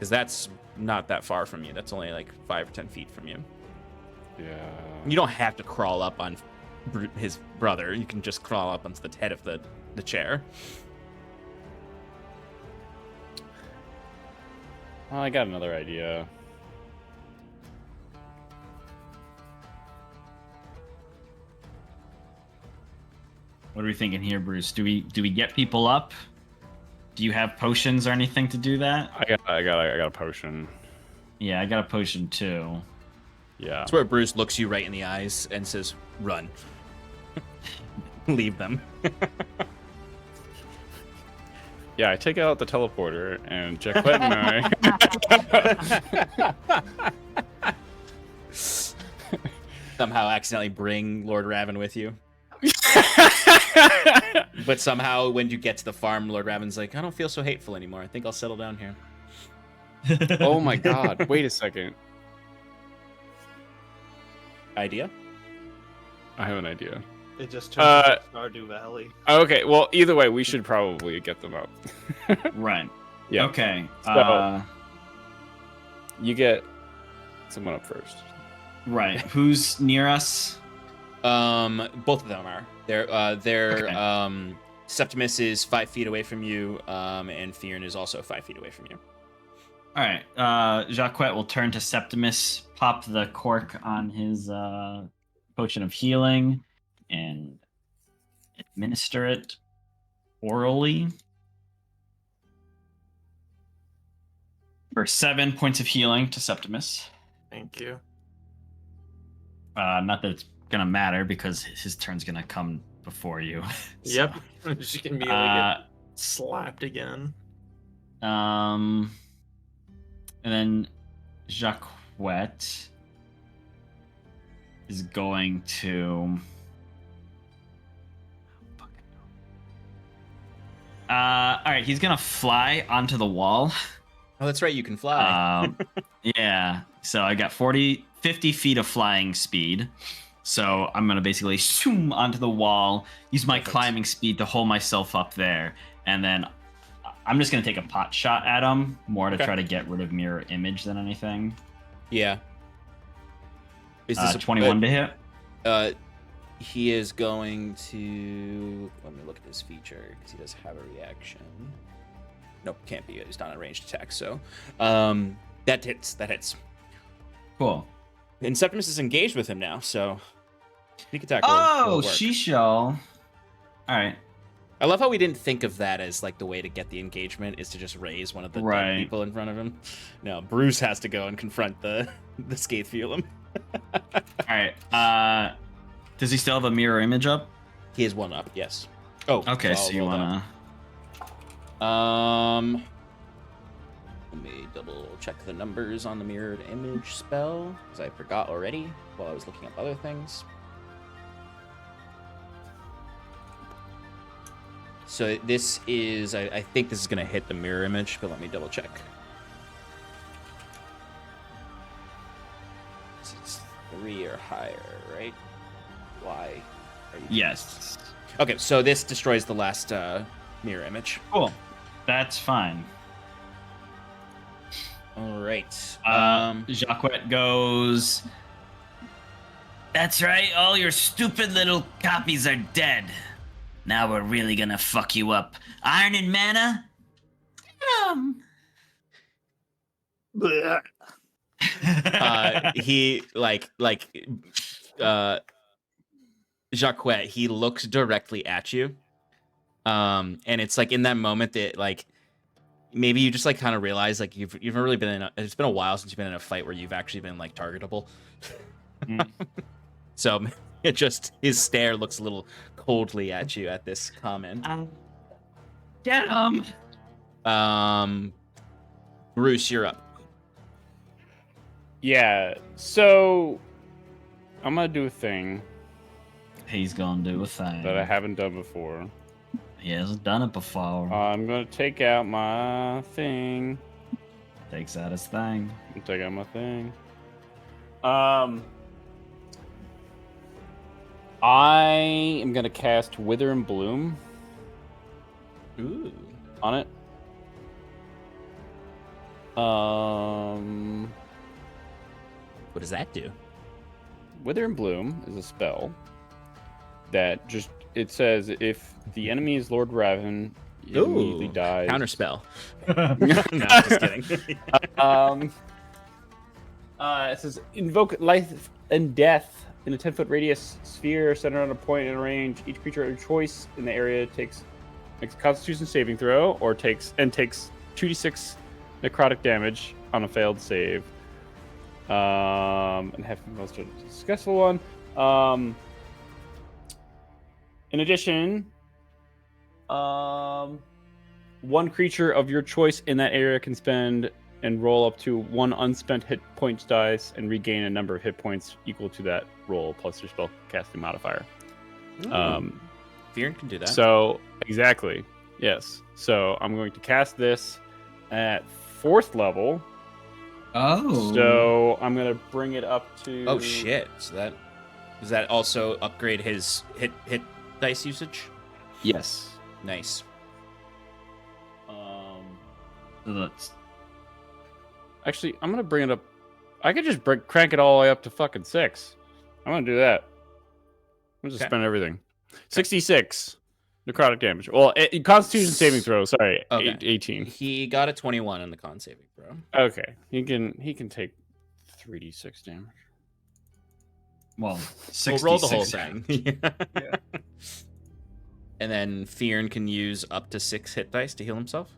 that's not that far from you. That's only like 5 or 10 feet from you. Yeah. You don't have to crawl up on his brother. You can just crawl up onto the head of the chair. Well, I got another idea. What are we thinking here, Bruce? Do we get people up? Do you have potions or anything to do that? I got a potion. Yeah, I got a potion too. Yeah. That's where Bruce looks you right in the eyes and says, "Run." Leave them. Yeah, I take out the teleporter and Jacquette and I. Somehow accidentally bring Lord Raven with you. But somehow, when you get to the farm, Lord Raven's like, I don't feel so hateful anymore. I think I'll settle down here. Oh my god! Wait a second. Idea? I have an idea. It just turns into Stardew Valley. Okay, well, either way, we should probably get them up. Right. Yeah. Okay. So- You get someone up first. Right. Who's near us? Both of them are. They're Okay. Septimus is 5 feet away from you, and Fyrn is also 5 feet away from you. All right. Jacquette will turn to Septimus, pop the cork on his potion of healing, and administer it orally for 7 points of healing to Septimus. Thank you. Not that it's gonna matter because his turn's gonna come before you. So, Yep. I'm just gonna be able to get slapped again. And then Jacquette is going to. All right, he's gonna fly onto the wall. Oh, that's right. You can fly. Yeah, so I got 50 feet of flying speed. So I'm gonna basically zoom onto the wall, use my climbing speed to hold myself up there, and then I'm just gonna take a pot shot at him, more to try to get rid of mirror image than anything. Yeah. Is this 21 to hit? He is going to. Let me look at his feature because he does have a reaction. Nope, can't be. He's not a ranged attack. So, that hits. That hits. Cool. And Septimus is engaged with him now, so sneak attack. Oh, she shall. All right. I love how we didn't think of that as like the way to get the engagement is to just raise one of the dead people in front of him. No, Bruce has to go and confront the Scathe Fulum. All right. Does he still have a mirror image up? He has one up. Yes. Oh. Okay, so you wanna? Let me double check the numbers on the mirrored image spell because I forgot already while I was looking up other things. So this is, I think this is going to hit the mirror image, but let me double check. So it's 3 or higher, right? Why? Yes. Okay, so this destroys the last mirror image. Cool. That's fine. All right. Jacquette goes. That's right. All your stupid little copies are dead. Now we're really gonna fuck you up. Iron and mana. He Jacquette, he looks directly at you. And it's like in that moment that like maybe you just like kind of realize like you've really been in it's been a while since you've been in a fight where you've actually been like targetable. So it just his stare looks a little coldly at you at this comment. Get him. Bruce, you're up. Yeah, so I'm gonna do a thing He's gonna do a thing that I haven't done before. He hasn't done it before. I'm gonna take out my thing. Takes out his thing. Take out my thing. I am gonna cast Wither and Bloom. Ooh. On it. What does that do? Wither and Bloom is a spell that just it says if the enemy is Lord Raven, it immediately dies. Counterspell. No, just kidding. It says invoke life and death in a 10-foot radius sphere centered on a point in a range. Each creature of your choice in the area makes a Constitution saving throw or takes 2d6 necrotic damage on a failed save. And have the most successful one. In addition, one creature of your choice in that area can spend and roll up to 1 unspent hit points dice and regain a number of hit points equal to that roll plus your spell casting modifier. Fyrn can do that. So exactly, yes. So I'm going to cast this at 4th level. Oh. So I'm gonna bring it up to. Oh shit! So does that also upgrade his hit dice usage? Yes. Nice. So that's Actually, I'm gonna bring it up. I could just crank it all the way up to fucking 6. I'm gonna do that. I'm gonna just Okay. spend everything. 66 necrotic damage. Well, Constitution saving throw. Sorry, Okay. 18. He got a 21 on the con saving throw. Okay, he can take 3d6 damage. well, We'll 66. roll the whole thing. Yeah. And then Fyrn can use up to 6 hit dice to heal himself.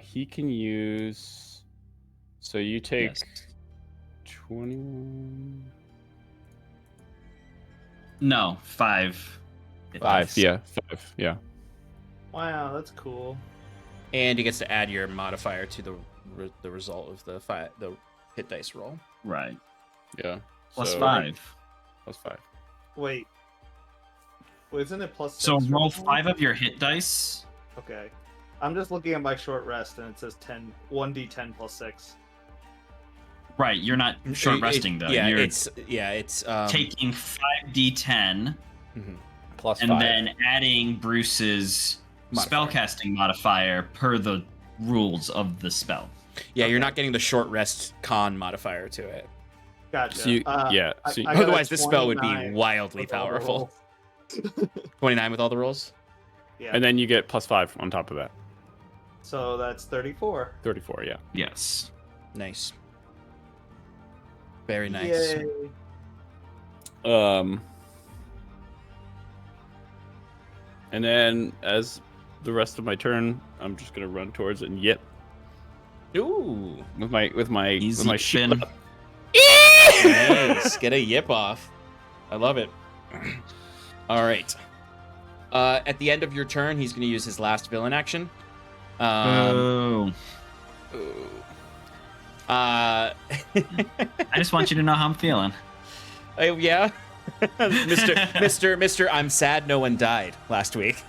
He can use. So you take Yes. 21. No, 5. 5. Yeah, 5. Yeah. Wow, that's cool. And he gets to add your modifier to the result of the hit dice roll. Right. Yeah. Plus So- 5. Plus 5. Wait. Well, isn't it plus 6? So roll right now? 5 of your hit dice. Okay. I'm just looking at my short rest and it says 1d10 plus 6. Right, you're not short resting though. Yeah, You're it's taking 5d10 mhm. Plus and 5. then adding Bruce's Modifier. spellcasting modifier per the rules of the spell. Yeah, you're not getting the short rest con modifier to it. Gotcha. So you- yeah, I- so you- I got a Otherwise, this spell would be 29 wildly with all the powerful. rolls. 29 with all the rolls. Yeah. And then you get plus 5 on top of that. So that's 34. 34, yeah. Yes. Nice. Very nice. Yay. And then as the rest of my turn, I'm just gonna run towards it and yip Ooh. with my Easy shield spin. up. Nice. Get a yip off. I love it. All right. At the end of your turn, he's going to use his last villain action. Oh. I I just want you to know how I'm feeling. yeah. Mr. I'm sad no one died last week.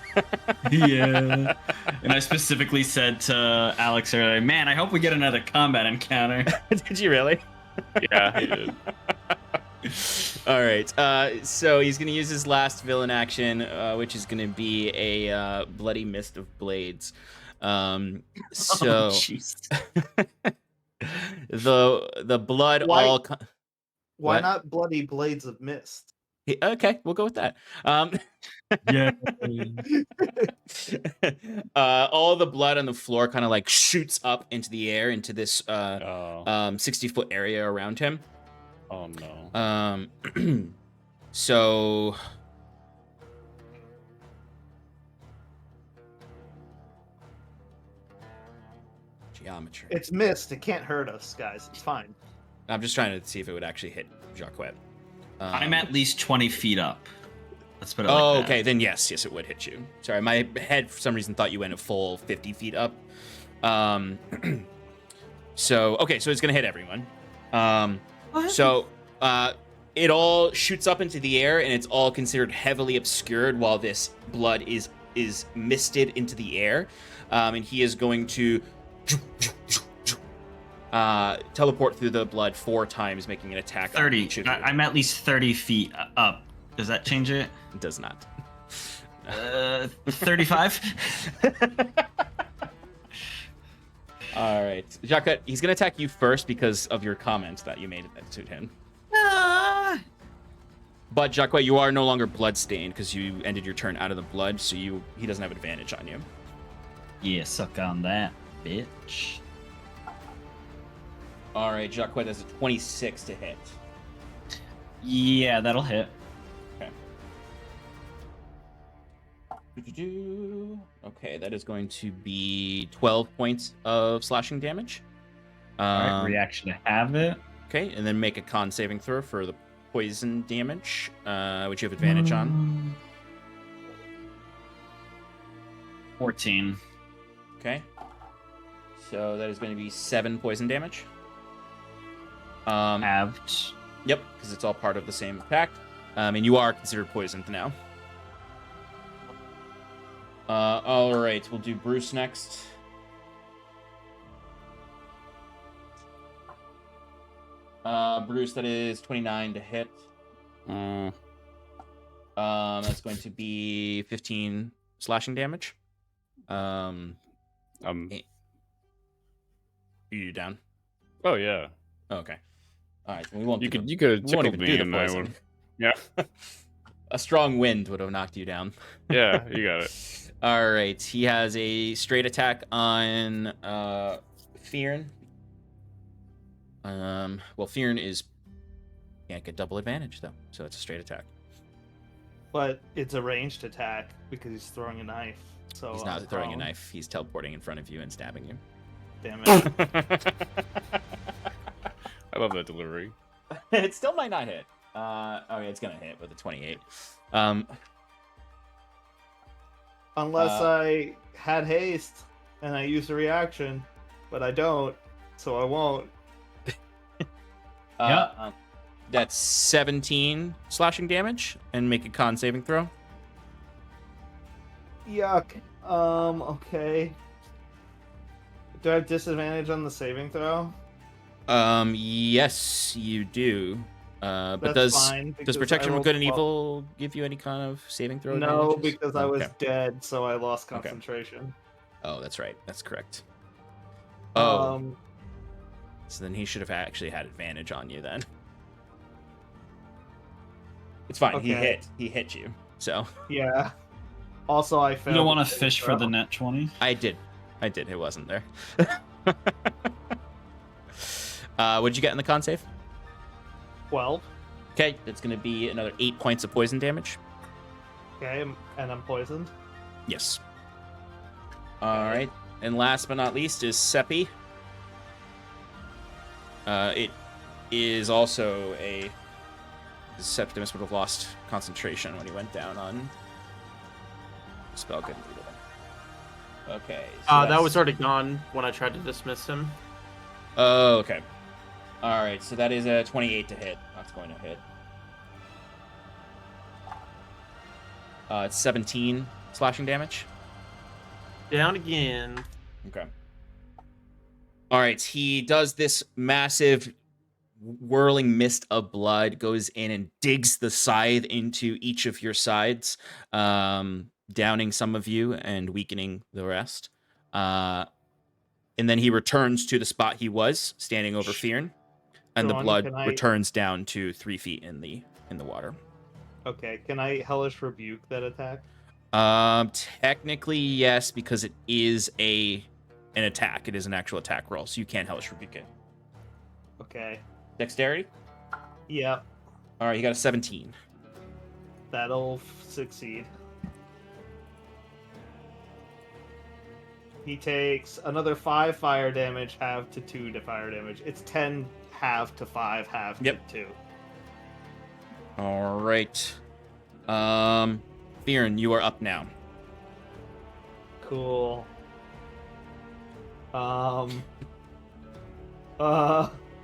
Yeah. And I specifically said to Alex earlier, man, I hope we get another combat encounter. Did you really? Yeah, I did. All right. So he's going to use his last villain action, which is going to be a bloody mist of blades. Oh, So jeez. the blood Why- all. Why What? not bloody blades of mist? Okay, we'll go with that. Yeah. All the blood on the floor kind of like shoots up into the air into this 60-foot area around him. Oh no. So geometry. It's mist. It can't hurt us, guys. It's fine. I'm just trying to see if it would actually hit Jacques. I'm at least 20 feet up. Let's put it like Oh, that. okay. Then yes, it would hit you. Sorry, my head for some reason thought you went a full 50 feet up. So it's gonna hit everyone. So it all shoots up into the air, and it's all considered heavily obscured while this blood is misted into the air, and he is going to teleport through the blood 4 times, making an attack. on 30. each of you. I'm at least 30 feet up. Does that change it? It does not. 35? All right, Jacques, he's gonna attack you first because of your comment that you made to him. But Jacques, you are no longer bloodstained because you ended your turn out of the blood, so he doesn't have advantage on you. Yeah, suck on that, bitch. All right, Jacques has a 26 to hit. Yeah, that'll hit. Okay. Okay, that is going to be 12 points of slashing damage. Alright, reaction to have it. Okay, and then make a con saving throw for the poison damage, which you have advantage on. 14. Okay. So that is going to be 7 poison damage. Halved. Yep, because it's all part of the same attack. And you are considered poisoned now. All right, we'll do Bruce next. Bruce, that is 29 to hit. That's going to be 15 slashing damage. Are you down? Oh yeah. Oh, okay. All right. We won't. You could have tickled me, and I would. Yeah. A strong wind would have knocked you down. Yeah, you got it. All right. He has a straight attack on Fyrn. Well, Fyrn can't get double advantage though, so it's a straight attack. But it's a ranged attack because he's throwing a knife. So He's not throwing a knife. He's teleporting in front of you and stabbing you. Damn it. I love that delivery. It still might not hit. Yeah, it's gonna hit with a 28. Unless I had haste and I used a reaction, but I don't, so I won't. That's 17 slashing damage, and make a con saving throw. Yuck. Okay. Do I have disadvantage on the saving throw? Yes, you do. But That's fine, does because protection I from rolled good and 12. evil give you any kind of saving throw? No, advantages? because I was Okay. dead, so I lost concentration. Oh, that's right. That's correct. Oh, Um, so then he should have actually had advantage on you then. It's fine. Okay. He hit you. So yeah. Also, I failed. You don't want the to saving fish for the throw. net 20? I did. It wasn't there. What'd you get in the con save? 12. Okay, that's going to be another 8 points of poison damage. Okay, and I'm poisoned. Yes. All right, and last but not least is Seppi. It is also a Septimus would have lost concentration when he went down on spell good. Okay. So That that's- was already gone when I tried to dismiss him. Oh, okay. All right, so that is a 28 to hit. That's going to hit. It's 17 slashing damage. Down again. Okay. All right, he does this massive whirling mist of blood, goes in and digs the scythe into each of your sides, downing some of you and weakening the rest. And then he returns to the spot he was, standing over Fyrn, and the Sean, blood can I- returns down to 3 feet in the water. Okay, can I hellish rebuke that attack? Technically, yes, because it is an attack. It is an actual attack roll, so you can hellish rebuke it. Okay. Dexterity? Yeah, All right, you got a 17. that'll succeed. He takes another 5 fire damage, half to 2 to fire damage. It's 10 half to 5, half Yep. to 2. All right. Fyrn, you are up now. Cool.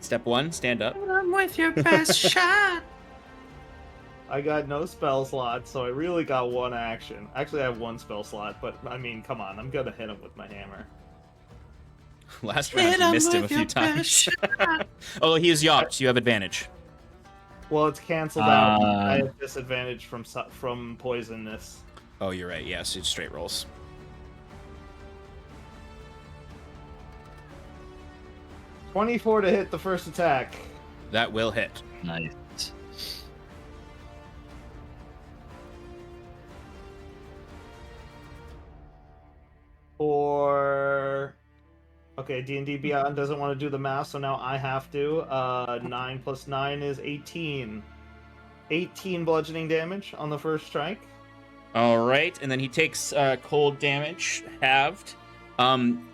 Step 1, stand up. I'm with your best shot. I got no spell slot, so I really got one action. Actually, I have one spell slot, but I mean, come on, I'm gonna hit him with my hammer. Last round, you missed him a few times. Oh, he is Yorke, so you have advantage. Well, it's canceled out. I have disadvantage from poisonness. Oh, you're right. Yes, it's straight rolls. $24 to hit the first attack. That will hit. Nice. Or okay, D&D Beyond doesn't want to do the math, so now I have to. 9 plus 9 is 18. 18 bludgeoning damage on the first strike. All right, and then he takes cold damage, halved.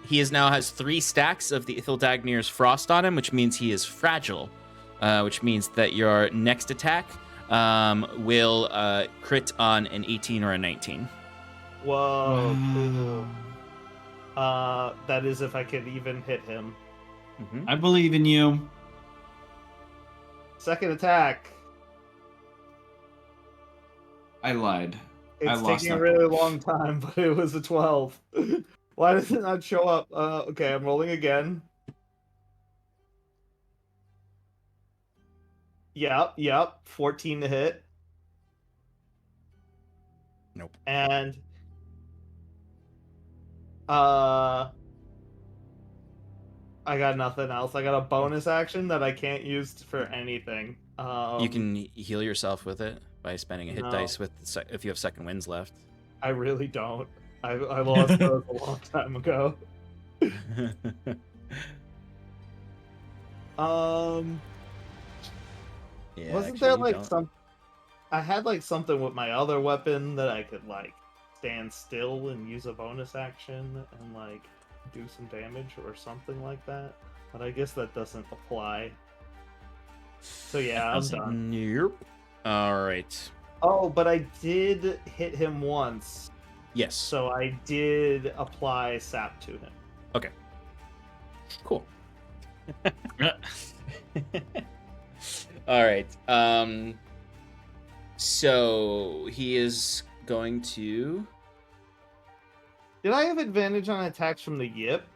He now has 3 stacks of the Ithildagnir's frost on him, which means he is fragile, which means that your next attack will crit on an 18 or a 19. Whoa. Cool. That is if I could even hit him. Mm-hmm. I believe in you. Second attack. I lied. I It's lost taking a that really point. long time, but it was a 12. Why does it not show up? Okay, I'm rolling again. Yep. 14 to hit. Nope. And I got nothing else. I got a bonus action that I can't use for anything. You can heal yourself with it by spending a hit No. dice with if you have second winds left. I really don't. I lost those a long time ago. Yeah, Wasn't actually, there you like don't. some? I had like something with my other weapon that I could like stand still and use a bonus action and like do some damage or something like that. But I guess that doesn't apply. So yeah, I'm done. Nope. All right. Oh, but I did hit him once, Yes. so I did apply sap to him. Okay. Cool. All right. So he is going to. Did I have advantage on attacks from the yip?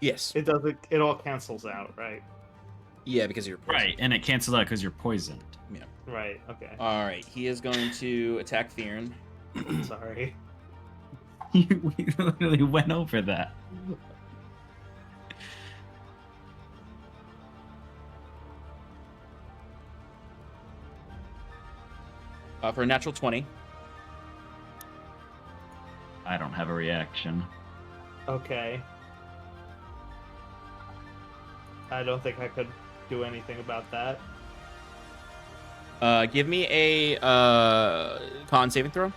Yes. It doesn't. It all cancels out, right? Yeah, because you're poisoned. Right, and it cancels out because you're poisoned. Yeah. Right. Okay. All right. He is going to attack Fyrn. Sorry. We literally went over that. For a natural 20. I don't have a reaction. Okay. I don't think I could do anything about that. Give me a con saving throw.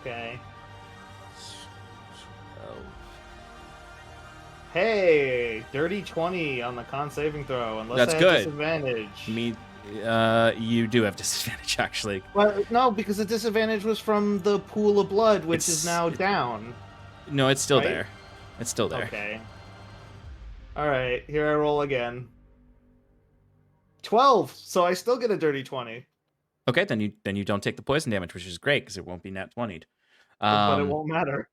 Okay. Oh. Hey, dirty 20 on the con saving throw, unless That's I have good. disadvantage. You do have disadvantage, actually. Well, no, because the disadvantage was from the pool of blood, which is now It's- down. No, it's still Right? there. It's still there. Okay. Alright, here I roll again. 12, so I still get a dirty 20. Okay, then you don't take the poison damage, which is great because it won't be nat 20'd. But it won't matter.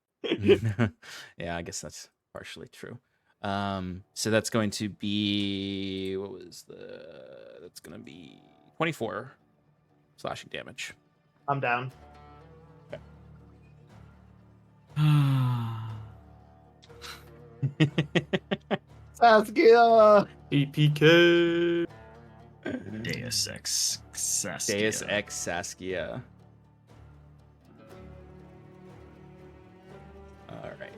Yeah, I guess that's partially true. So that's going to be that's going to be 24 slashing damage. I'm down. Saskia! APK. Deus Ex Saskia. Deus Ex Saskia. All right.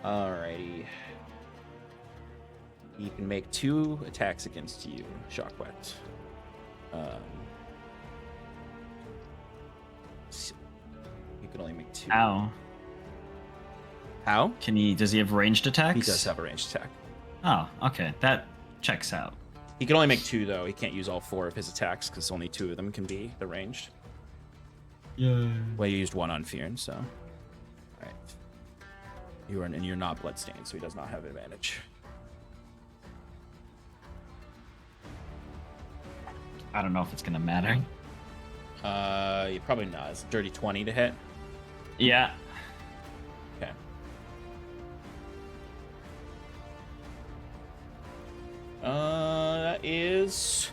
Alrighty. He can make 2 attacks against you, Shockwet. He can only make 2. Ow. How? Does he have ranged attacks? He does have a ranged attack. Oh, okay. That checks out. He can only make 2, though. He can't use all 4 of his attacks because only 2 of them can be the ranged. Yeah. Well, you used 1 on Fyrn, so. Alright. You're not bloodstained, so he does not have advantage. I don't know if it's gonna matter. Probably not. It's a dirty 20 to hit. Yeah. Okay. That is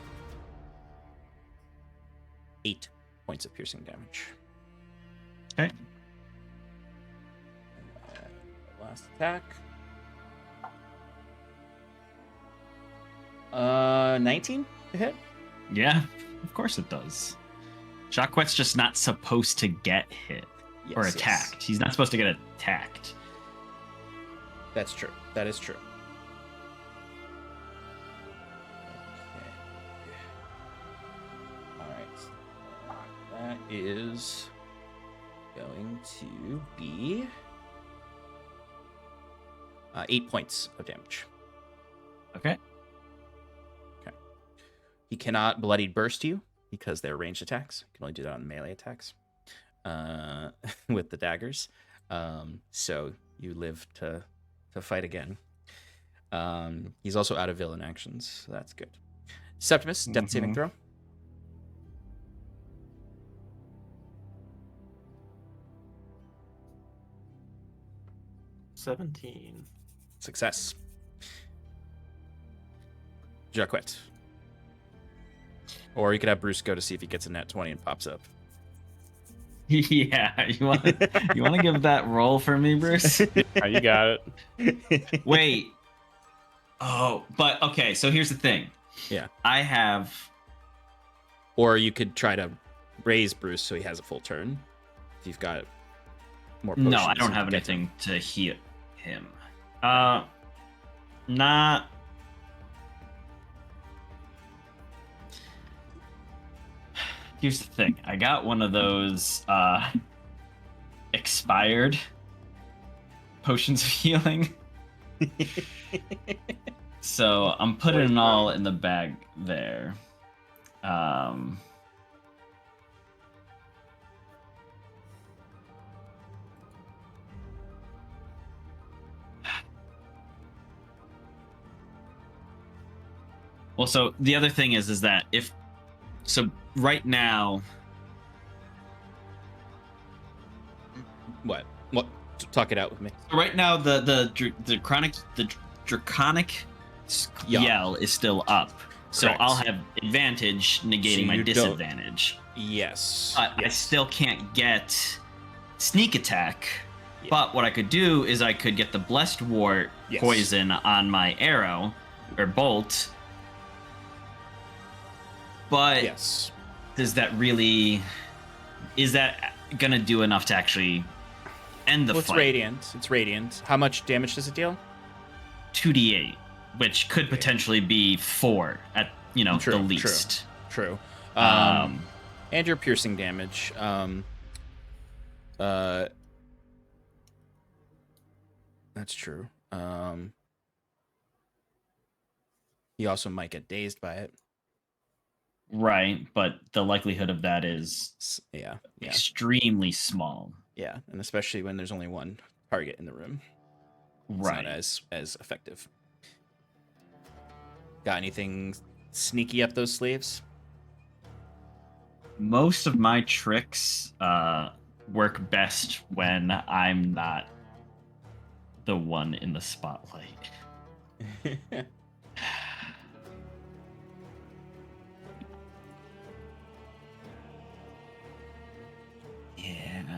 8 points of piercing damage. Okay. Last attack. 19 to hit. Yeah. Of course it does. Shockwet's just not supposed to get hit or Yes, attacked. yes. He's not supposed to get attacked. That's true. That is true. Okay. All right. That is going to be 8 points of damage. Okay. He cannot bloodied burst you because they're ranged attacks. You can only do that on melee attacks with the daggers. So you live to to fight again. He's also out of villain actions, so that's good. Septimus, death saving throw. 17. Success. Jacquet. Or you could have Bruce go to see if he gets a nat 20 and pops up. Yeah, you want to give that roll for me, Bruce? You got it. Wait. Oh, but okay. So here's the thing. Yeah. I have. Or you could try to raise Bruce so he has a full turn. If you've got more potions. No, I don't you have can get anything to heal him. Not. Here's the thing. I got one of those expired potions of healing. So I'm putting it all in the bag there. Well, so the other thing is that if so right now. What? Talk it out with me. Right now, the draconic yell is still up, so Correct. I'll have advantage negating So my you don't- disadvantage. Yes. I still can't get sneak attack, Yeah. but what I could do is I could get the blessed wart Yes. poison on my arrow or bolt. But Yes. is that gonna do enough to actually end the Well, it's fight? radiant. It's radiant. How much damage does it deal? 2d8, which could potentially be 4 at the True. least. True. Um, And your piercing damage. That's true. You also might get dazed by it. right, but the likelihood of that is Yeah. extremely small. Yeah, and especially when there's only one target in the room. It's Right. not as effective. Got anything sneaky up those sleeves? Most of my tricks work best when I'm not the one in the spotlight. Yeah.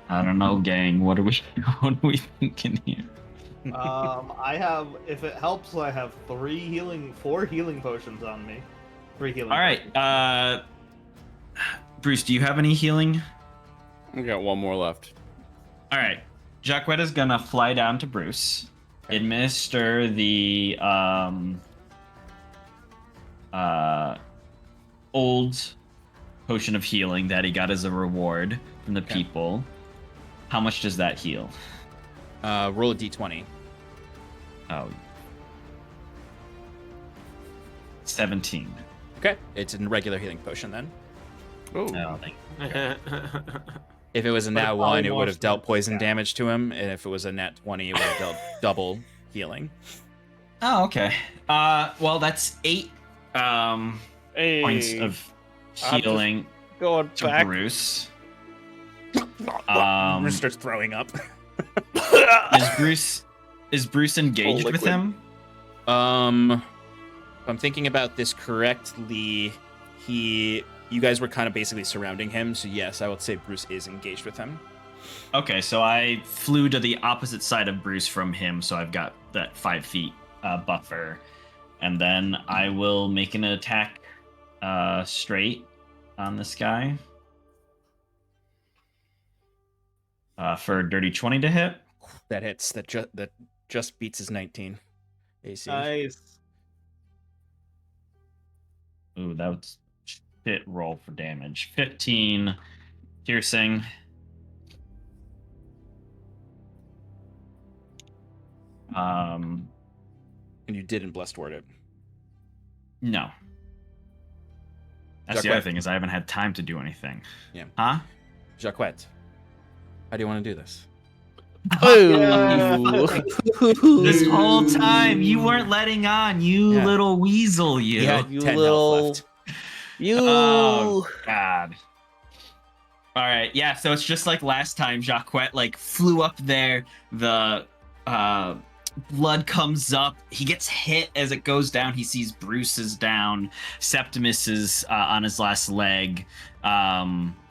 I don't know, gang. What are we thinking here? I have, if it helps, I have 4 healing potions on me. 3 healing. All right. Bruce, do you have any healing? I got one more left. All right. Jacquet is gonna fly down to Bruce, administer the old potion of healing that he got as a reward from the people. How much does that heal? Roll a d20. Oh. 17. Okay, it's a regular healing potion then. Oh, Oh, thank If it was a But nat it's 1, probably it more would have dealt spells, poison yeah. damage to him, and if it was a nat 20, it would have dealt double healing. Oh, okay. Well, that's 8 hey, points of I'm just healing going to back. Bruce. Bruce starts throwing up. Is Bruce engaged with liquid. him? If I'm thinking about this correctly, you guys were kind of basically surrounding him, so yes, I would say Bruce is engaged with him. Okay, so I flew to the opposite side of Bruce from him, so I've got that 5 feet buffer, and then I will make an attack straight on this guy for a dirty 20 to hit. That hits. That just beats his 19 AC. Nice. Ooh, that was shit roll for damage. 15 piercing. And you didn't blessed word it. No. That's the other thing, is I haven't had time to do anything. Yeah. Huh? Jacquette, how do you want to do this? This whole time, you weren't letting on, you little weasel, you. He had You 10 little- health left. You. Oh, God. All right, yeah, so it's just like last time, Jacquette, like, flew up there, the blood comes up, he gets hit as it goes down, he sees Bruce is down, Septimus is on his last leg, Fyrn,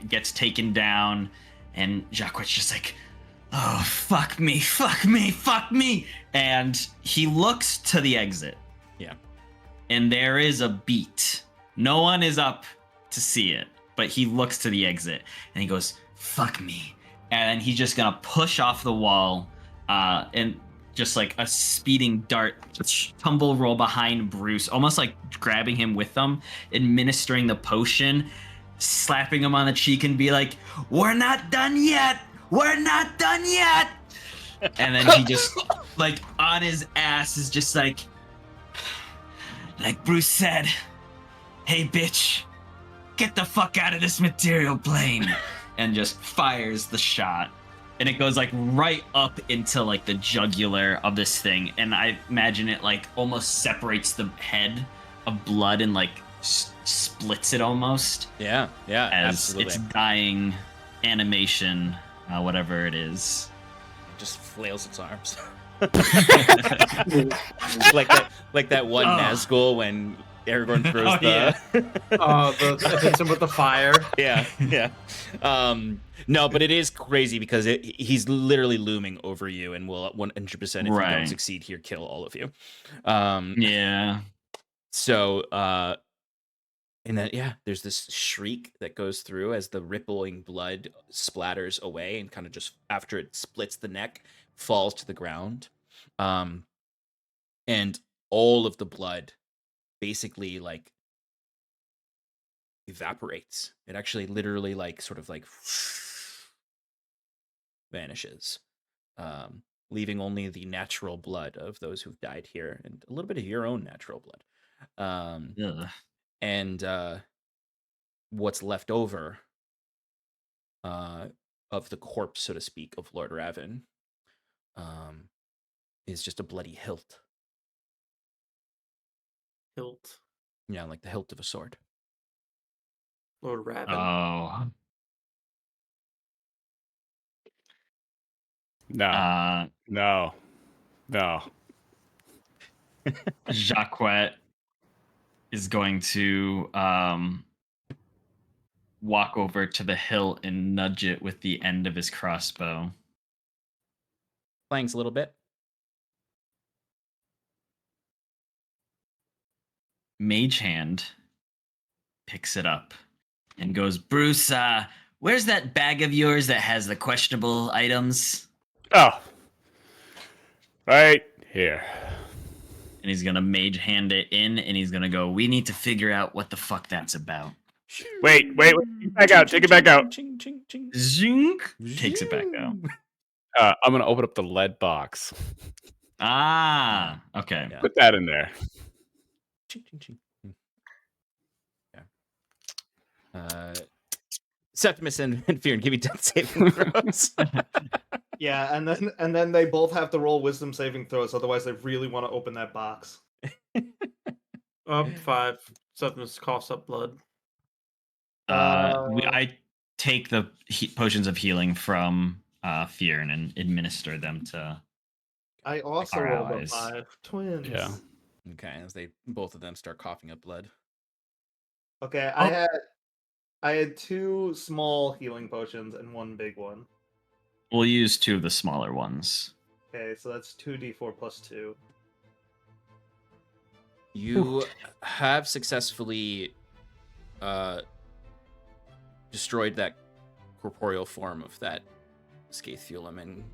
gets taken down, and Jacquette's just like, oh, fuck me, and he looks to the exit. Yeah. And there is a beat. No one is up to see it, but he looks to the exit, and he goes, fuck me. And he's just gonna push off the wall, and just like a speeding dart, tumble roll behind Bruce, almost like grabbing him with them, administering the potion, slapping him on the cheek and be like, we're not done yet! We're not done yet! And then he just, like, on his ass is just like Bruce said, hey, bitch, get the fuck out of this material plane. And just fires the shot. And it goes, like, right up into, like, the jugular of this thing. And I imagine it, like, almost separates the head of blood and, like, splits it almost. Yeah, As absolutely. its dying animation, whatever it is. It just flails its arms. like that one Nazgul when Aragorn throws the hits him with the fire. yeah. No, but it is crazy because he's literally looming over you and will 100%, if you don't succeed here, kill all of you. Yeah. So, and then, there's this shriek that goes through as the rippling blood splatters away and kind of just, after it splits the neck, falls to the ground. And all of the blood basically, like, evaporates. It actually literally, like, sort of like vanishes, leaving only the natural blood of those who've died here and a little bit of your own natural blood. And what's left over of the corpse, so to speak, of Lord Raven is just a bloody hilt. Hilt. Yeah, like the hilt of a sword. Lord Raven. Oh. No. Jacquette is going to walk over to the hilt and nudge it with the end of his crossbow. Clangs a little bit. Mage Hand picks it up and goes, Bruce, where's that bag of yours that has the questionable items? Oh. Right here. And he's going to Mage Hand it in, and he's going to go, we need to figure out what the fuck that's about. Wait. Take it back out. Ching, ching, ching. Zink. Takes it back out. I'm going to open up the lead box. Ah, okay. Yeah. Put that in there. Ching, ching, ching. Yeah. Septimus and Fyrn, give me death saving throws. Yeah, and then they both have to roll wisdom saving throws, otherwise they really want to open that box. 5. Septimus coughs up blood. I take the potions of healing from Fyrn and administer them to. I also Our rolled allies. a 5. Twins. Yeah. Okay, as both of them start coughing up blood. Okay, I had 2 small healing potions and 1 big one. We'll use 2 of the smaller ones. Okay, so that's 2d4 plus 2. You have successfully destroyed that corporeal form of that Scathulum and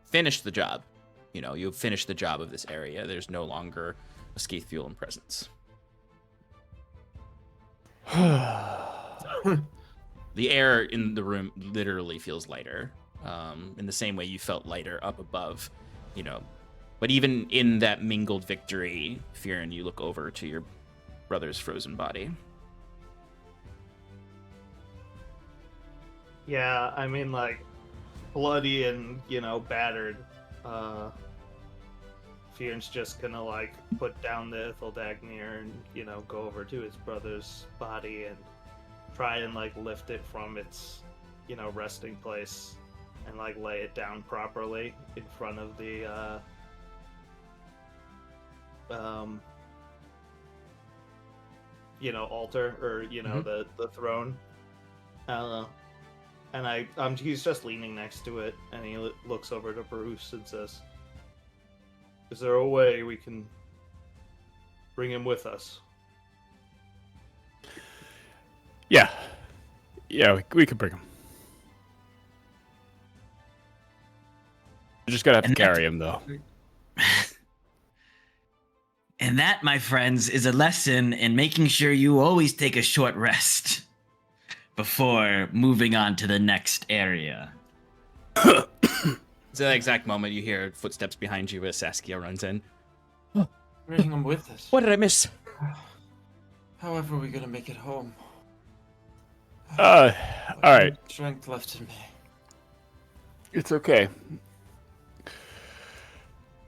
finished the job. You know, you've finished the job of this area. There's no longer a Scathulum presence. The air in the room literally feels lighter. in the same way you felt lighter up above, But even in that mingled victory, Fyrn, you look over to your brother's frozen body. Yeah, I mean, like, bloody and, battered. Fyrn's just gonna, like, put down the Ithildagnir and, go over to his brother's body and try and, like, lift it from its, resting place and, like, lay it down properly in front of the, altar, or, the throne. And he's just leaning next to it, and he looks over to Bruce and says, "Is there a way we can bring him with us?" Yeah, we could bring him. We're just gonna have to carry him, though. And that, my friends, is a lesson in making sure you always take a short rest before moving on to the next area. It's that exact moment you hear footsteps behind you as Saskia runs in. Bring him with us. What did I miss? However, we're gonna make it home. All right. Strength left in me. It's okay.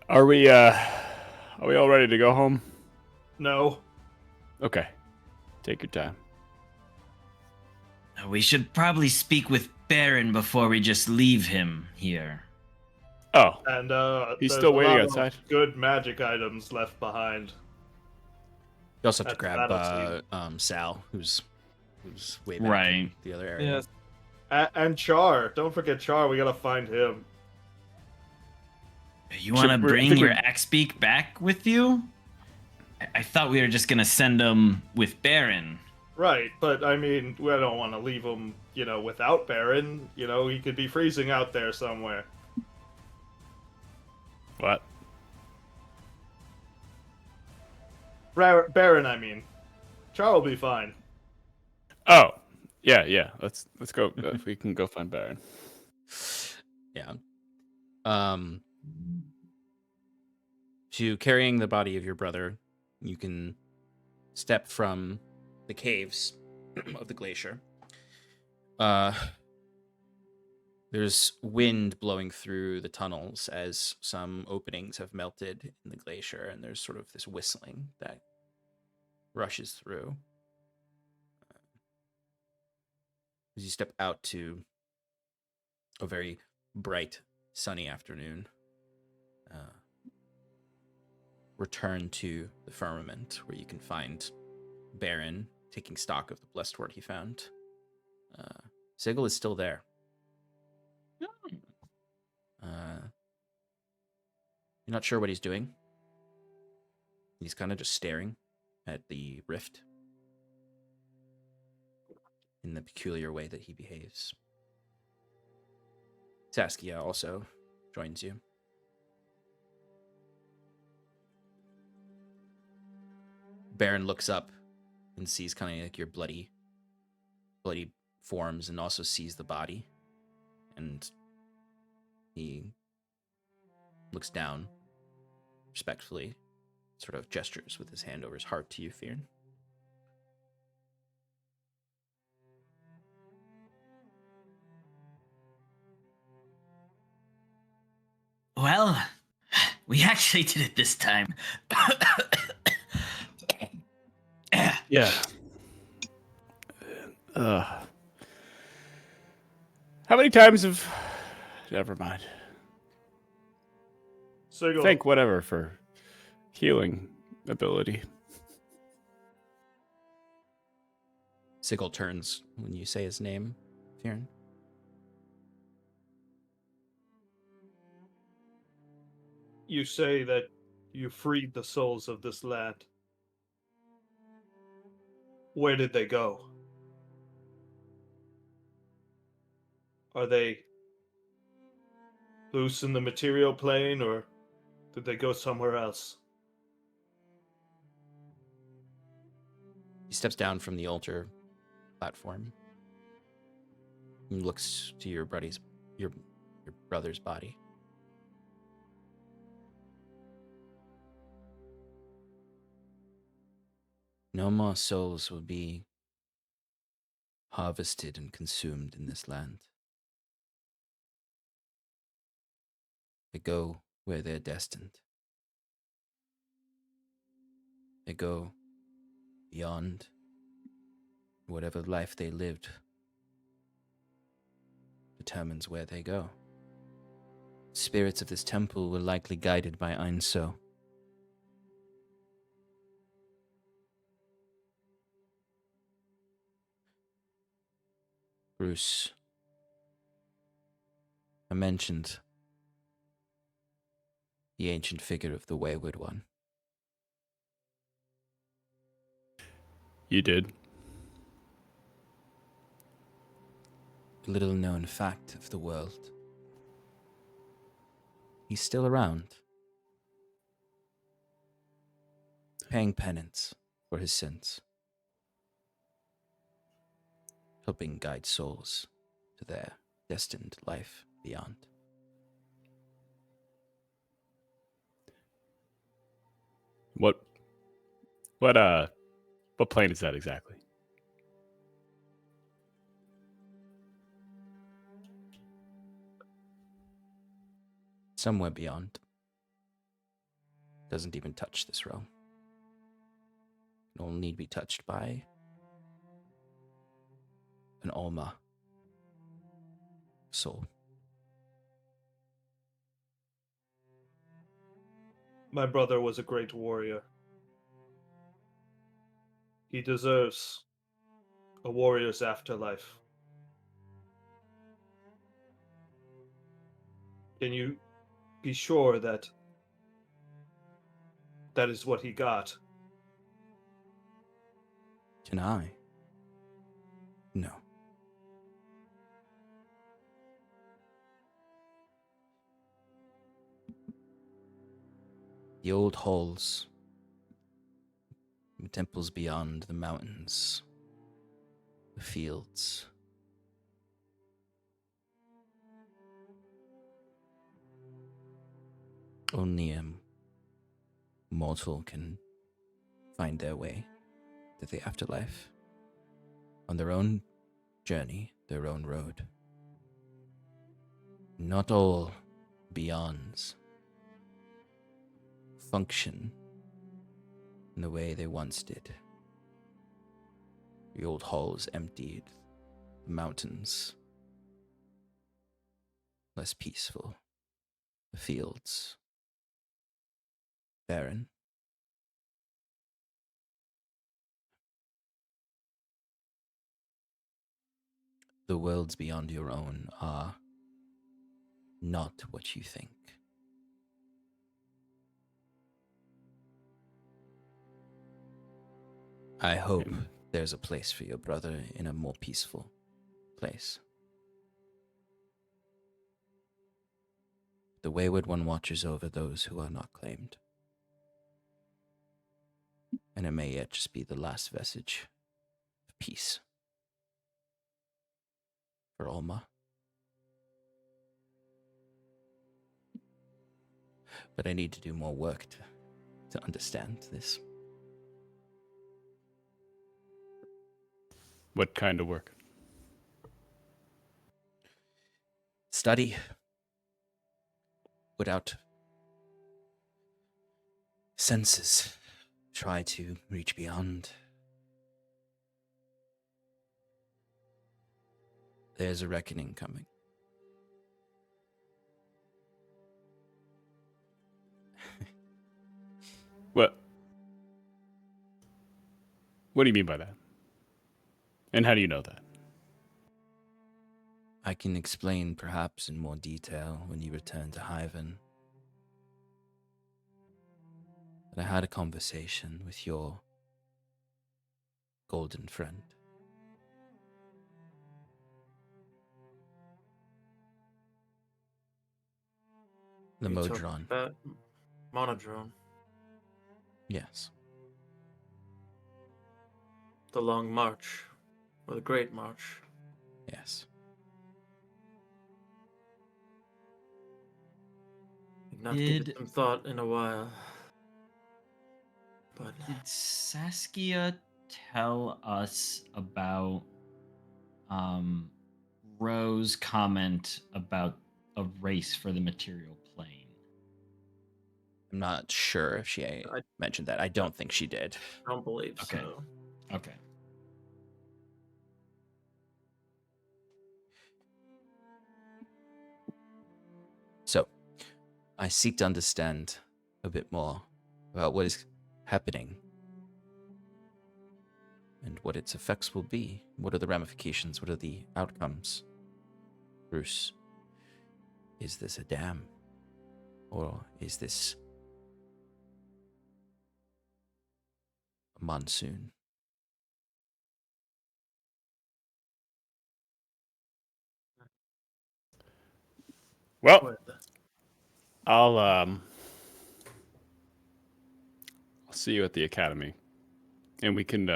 Are we all ready to go home? No. Okay. Take your time. We should probably speak with Baron before we just leave him here. Oh, And he's there's still a waiting lot of outside. good magic items left behind. You also have to That's grab Sal, who's way back Right. in the other area. Yes. And Char. Don't forget Char. We gotta find him. You want to I bring think your we're- axe beak back with you? I thought we were just gonna send him with Baron. Right, but I mean, we don't want to leave him, without Baron. He could be freezing out there somewhere. What? Baron, I mean. Char will be fine. Oh, yeah. Let's go. We can go find Baron. Yeah. To carrying the body of your brother, you can step from the caves of the glacier. There's wind blowing through the tunnels as some openings have melted in the glacier, and there's sort of this whistling that rushes through. As you step out to a very bright, sunny afternoon, return to the firmament, where you can find Baron taking stock of the blessed word he found. Sigil is still there. You're not sure what he's doing. He's kind of just staring at the rift in the peculiar way that he behaves. Saskia also joins you. Baron looks up and sees kind of like your bloody forms, and also sees the body. And he looks down respectfully, sort of gestures with his hand over his heart to you, Fyrn. Well, we actually did it this time. Yeah. How many times have... Never mind. Sigil, Thank whatever for healing ability. Sigil turns when you say his name, Fyrn. you say that you freed the souls of this land. Where did they go? Are they loose in the material plane, or did they go somewhere else? He steps down from the altar platform and looks to your your brother's body. No more souls will be harvested and consumed in this land. They go where they're destined. They go beyond whatever life they lived determines where they go. Spirits of this temple were likely guided by Einso. Bruce, I mentioned the ancient figure of the Wayward One. You did. A little known fact of the world. He's still around, paying penance for his sins, helping guide souls to their destined life beyond. What plane is that exactly? Somewhere beyond. Doesn't even touch this realm. It only need be touched by an Alma soul. My brother was a great warrior. He deserves a warrior's afterlife. Can you be sure that that is what he got? Can I? No. The old halls, the temples beyond, the mountains, the fields. Only a mortal can find their way to the afterlife on their own journey, their own road. Not all beyonds function in the way they once did. The old halls emptied, the mountains less peaceful, the fields barren. The worlds beyond your own are not what you think. I hope there's a place for your brother in a more peaceful place. The Wayward One watches over those who are not claimed. And it may yet just be the last vestige of peace for Alma. But I need to do more work to understand this. What kind of work? Study without senses. Try to reach beyond. There's a reckoning coming. What do you mean by that? And how do you know that? I can explain perhaps in more detail when you return to Hyven. But I had a conversation with your golden friend. The You took Modron. that monodrone. Yes. The Long March. Or the Great March. Yes. not given Did- it some thought in a while. But Did Saskia tell us about Rose's comment about a race for the material plane? I'm not sure if she mentioned that. I don't think she did. I don't believe Okay. so. Okay. So, I seek to understand a bit more about what is happening and what its effects will be. What are the ramifications? What are the outcomes? Bruce, is this a dam? Or is this a monsoon? Well, Well, I'll see you at the academy, and we can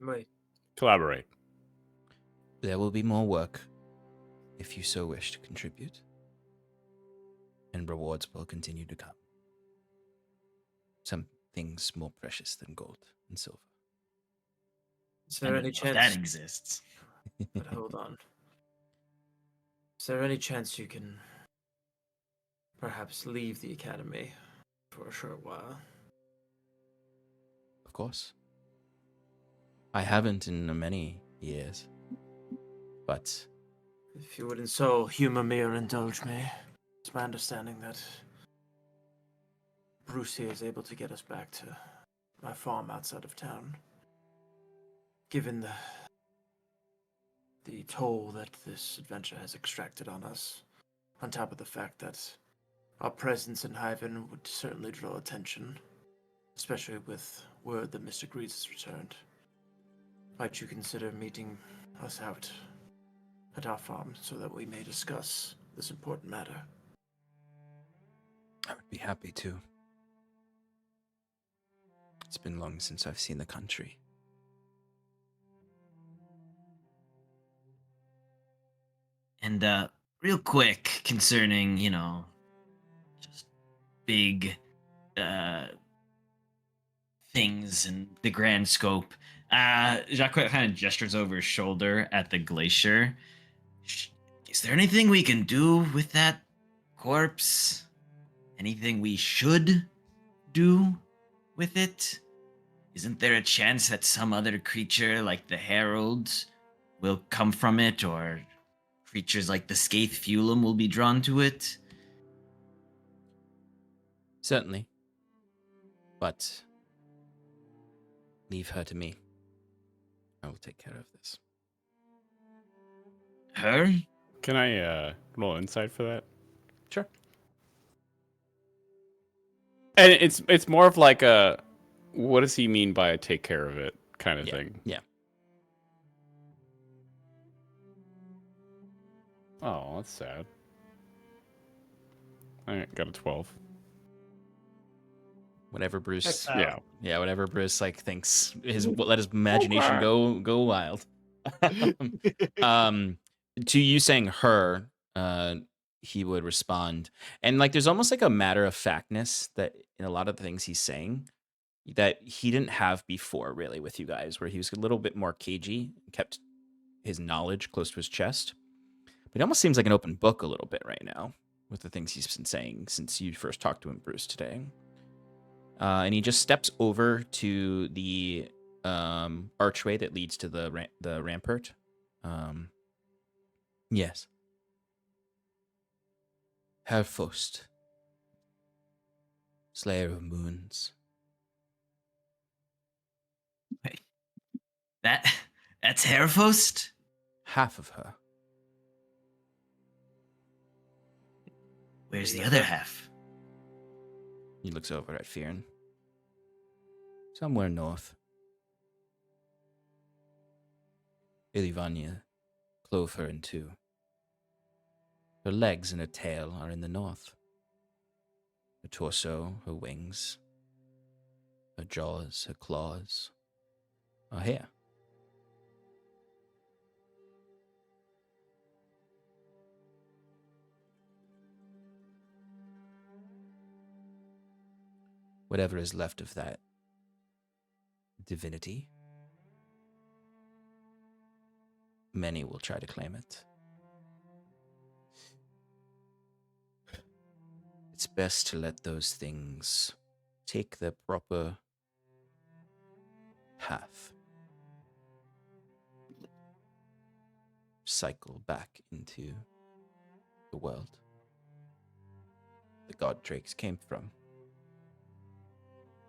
wait. collaborate. There will be more work if you so wish to contribute, and rewards will continue to come. Some things more precious than gold and silver. Is there any If chance that exists? But hold on. Is there any chance you can perhaps leave the academy for a short while? Of course. I haven't in many years, but If you wouldn't so humor me or indulge me, it's my understanding that Bruce here is able to get us back to my farm outside of town. Given the toll that this adventure has extracted on us, on top of the fact that our presence in Hyven would certainly draw attention, especially with word that Mr. Greaves has returned. Might you consider meeting us out at our farm so that we may discuss this important matter? I would be happy to. It's been long since I've seen the country. And real quick concerning, just big things in the grand scope. Jacques kind of gestures over his shoulder at the glacier. Is there anything we can do with that corpse? Anything we should do with it? Isn't there a chance that some other creature like the Herald will come from it, or creatures like the Scathe Fulum will be drawn to it? Certainly. But leave her to me. I will take care of this. Her? Can I roll insight for that? Sure. And it's more of like a, what does he mean by a take care of it kind of thing? Yeah. Oh, that's sad. I got a 12. Whatever Bruce. Checks out. Yeah. Yeah, whatever Bruce thinks let his imagination go wild. To you saying her, he would respond, and there's almost like a matter of factness that in a lot of the things he's saying that he didn't have before, really, with you guys, where he was a little bit more cagey, kept his knowledge close to his chest. But it almost seems like an open book a little bit right now with the things he's been saying since you first talked to him, Bruce, today. And he just steps over to the archway that leads to the rampart. Yes. Herr Faust, Slayer of Moons. Wait. That's Herfost? Half of her. Where's the other half? He looks over at Fyrn. Somewhere north. Ilivania clove her in two. Her legs and her tail are in the north. Her torso, her wings, her jaws, her claws are here. whatever is left of that divinity. Many will try to claim it. It's best to let those things take their proper path. Cycle back into the world the god drakes came from.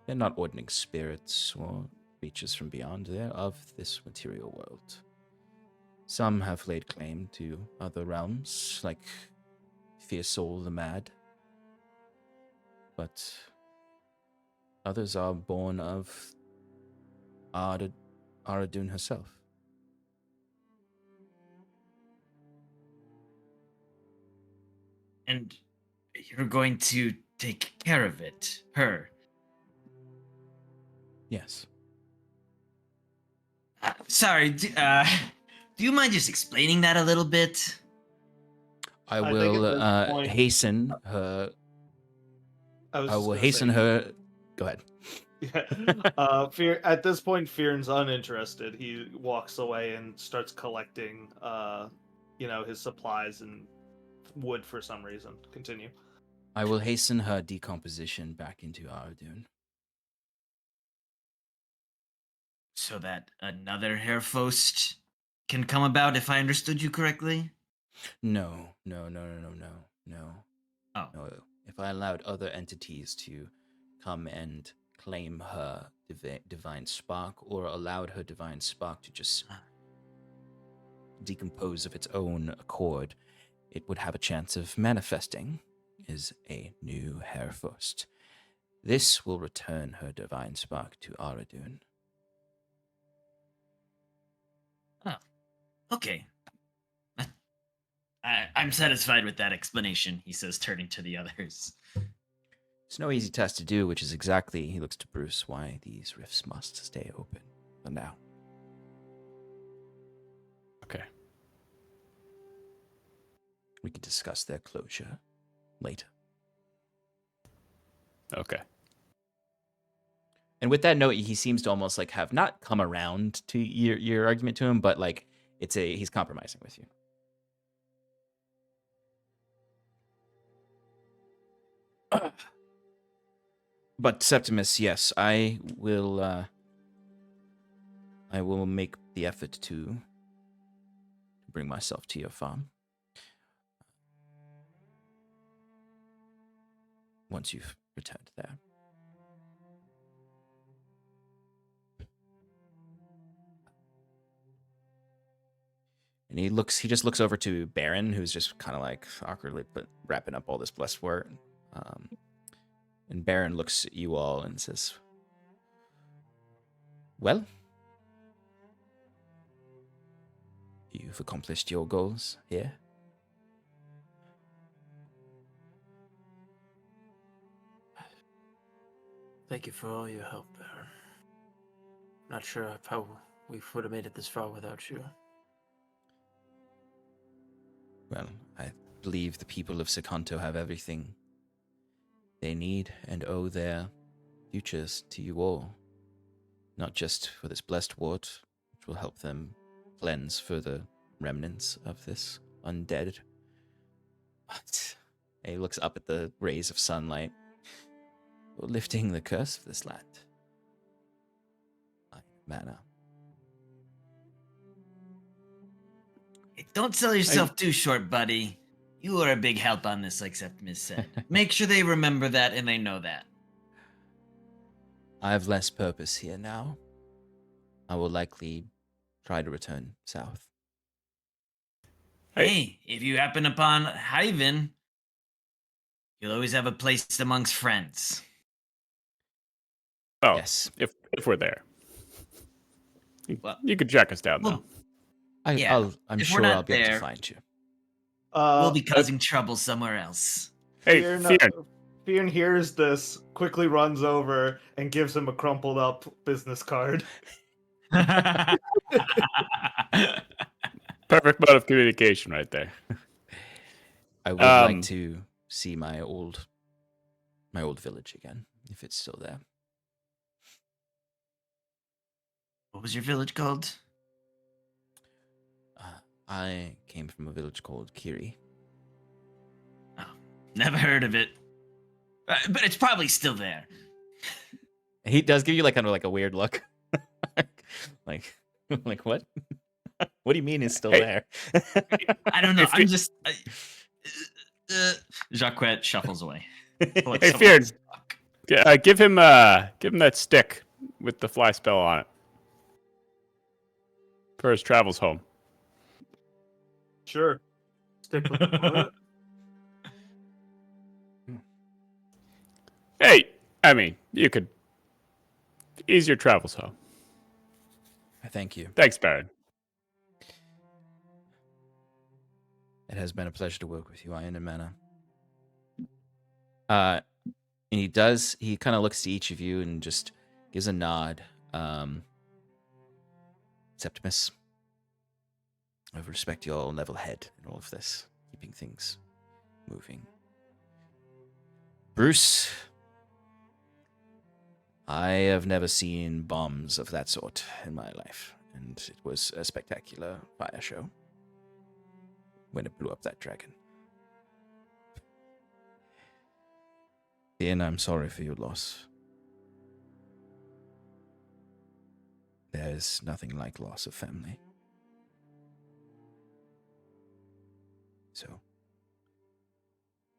They're not ordinary spirits or creatures from beyond. They're of this material world. Some have laid claim to other realms, like Fiersoul the Mad. But others are born of Aradun herself. And you're going to take care of it, her. Yes. Sorry, do you mind just explaining that a little bit? I think will at this point- hasten her. I was I just will gonna hasten say- her. Go ahead. Yeah. At this point, Fyrn's uninterested. He walks away and starts collecting, his supplies and wood for some reason. Continue. I will hasten her decomposition back into Aradun. So that another Hairfost can come about, if I understood you correctly? No. Oh. No. If I allowed other entities to come and claim her divine spark, or allowed her divine spark to just decompose of its own accord, it would have a chance of manifesting as a new Hairfost. This will return her divine spark to Aradun. Oh. Okay. I'm satisfied with that explanation, he says, turning to the others. It's no easy task to do, which is exactly, he looks to Bruce, why these rifts must stay open for now. Okay. We can discuss their closure later. Okay. And with that note, he seems to almost like have not come around to your argument to him, but like he's compromising with you. But Septimus, yes, I will make the effort to bring myself to your farm once you've returned there. And he just looks over to Baron, who's just kind of like awkwardly wrapping up all this blessed word. And Baron looks at you all and says, well, you've accomplished your goals here. Thank you for all your help, Baron. Not sure how we would have made it this far without you. Well, I believe the people of Sekanto have everything they need and owe their futures to you all. Not just for this blessed ward, which will help them cleanse further remnants of this undead. But he looks up at the rays of sunlight. For lifting the curse of this land. Mana. Hey, don't sell yourself too short, buddy. You are a big help on this, like Septimus said. Make sure they remember that and they know that. I have less purpose here now. I will likely try to return south. Hey, if you happen upon Hyven, you'll always have a place amongst friends. Oh, Yes. if we're there. Well- You could track us down, Well, though. Yeah, I'm if we're sure not I'll be able to there- find you. We'll be causing trouble somewhere else. Hey, Fyrn, Fyrn, hears this, quickly runs over and gives him a crumpled up business card. perfect mode of communication right there. I would like to see my old village again. if it's still there. What was your village called? I came from a village called Kiri. Oh, never heard of it. But it's probably still there. He does give you like kind of like a weird look. like like what? What do you mean it's still Hey. there? I don't know. If I'm it- just. Jacquet shuffles away. Like Hey, someone Fyrn. Give him that stick with the fly spell on it for his travels home. Sure. Stick with the bullet. Hey, I mean, you could ease your travels home. Thank you. Thanks, Baron. It has been a pleasure to work with you, Iron and Mana. And he kind of looks to each of you and just gives a nod. Septimus, I respect your level head in all of this, keeping things moving. Bruce, I have never seen bombs of that sort in my life, and it was a spectacular fire show when it blew up that dragon. Ian, I'm sorry for your loss. There's nothing like loss of family. So,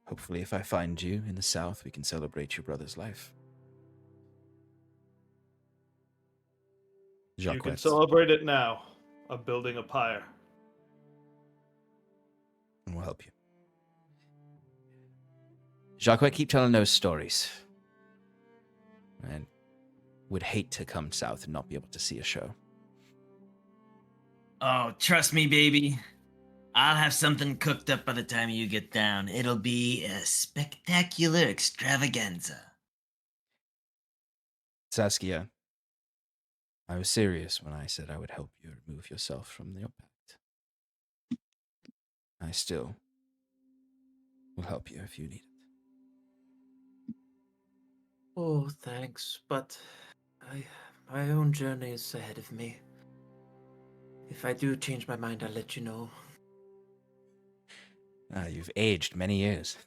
hopefully if I find you in the south, we can celebrate your brother's life. You can Jacquet, celebrate it now. I'm building a pyre. and we'll help you. Jacquet, keep telling those stories. And would hate to come south and not be able to see a show. Oh, trust me, baby. I'll have something cooked up by the time you get down. It'll be a spectacular extravaganza. Saskia, I was serious when I said I would help you remove yourself from your pact. I still will help you if you need it. Oh, thanks, but my own journey is ahead of me. If I do change my mind, I'll let you know. You've aged many years.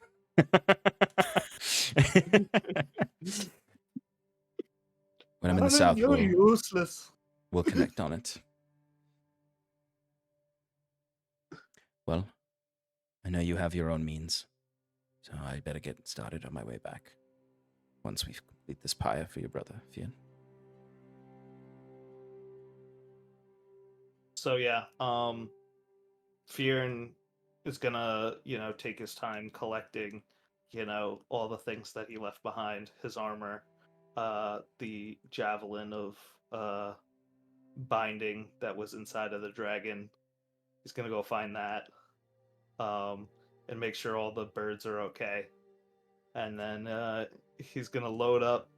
When I'm in the south, You're useless. we'll connect on it. Well, I know you have your own means, so I better get started on my way back. Once we complete this pyre for your brother, Fyrn. So yeah, Fyrn is gonna, take his time collecting, all the things that he left behind, his armor, the javelin of binding that was inside of the dragon. He's gonna go find that, and make sure all the birds are okay. And then he's gonna load up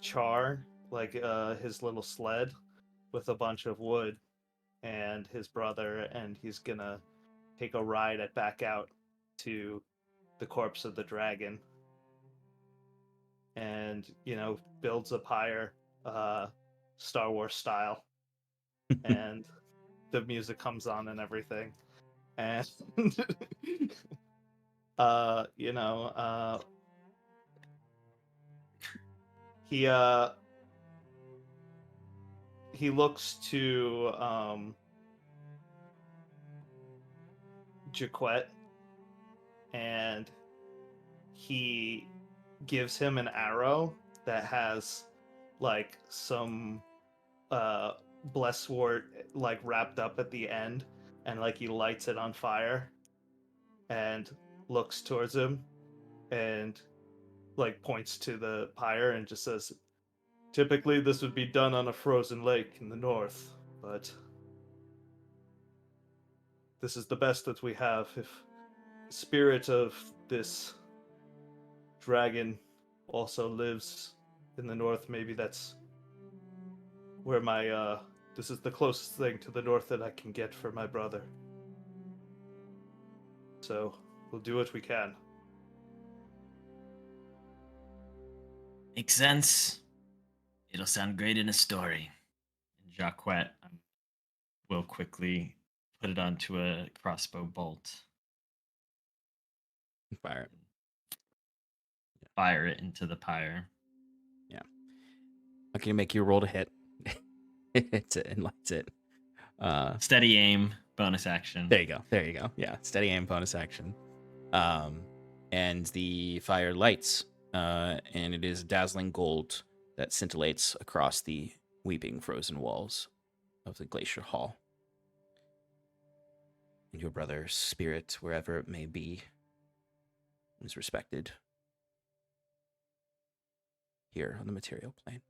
Char, like his little sled, with a bunch of wood and his brother, and he's gonna take a ride back out to the corpse of the dragon, and builds a pyre, Star Wars style, and the music comes on and everything, and he looks to Jacquet, and he gives him an arrow that has like some blesswort like wrapped up at the end, and like he lights it on fire and looks towards him and like points to the pyre and just says, typically this would be done on a frozen lake in the north, but this is the best that we have. If the spirit of this dragon also lives in the north, maybe that's where my this is the closest thing to the north that I can get for my brother. So we'll do what we can. Makes sense. It'll sound great in a story. And Jacquet will quickly put it onto a crossbow bolt. Fire it. Fire it into the pyre. I'm gonna make you roll to hit. Hits it and lights it. Steady aim, bonus action. There you go. There you go. Yeah, steady aim, bonus action. And the fire lights, and it is dazzling gold that scintillates across the weeping frozen walls of the glacier hall. And your brother's spirit, wherever it may be, is respected here on the material plane.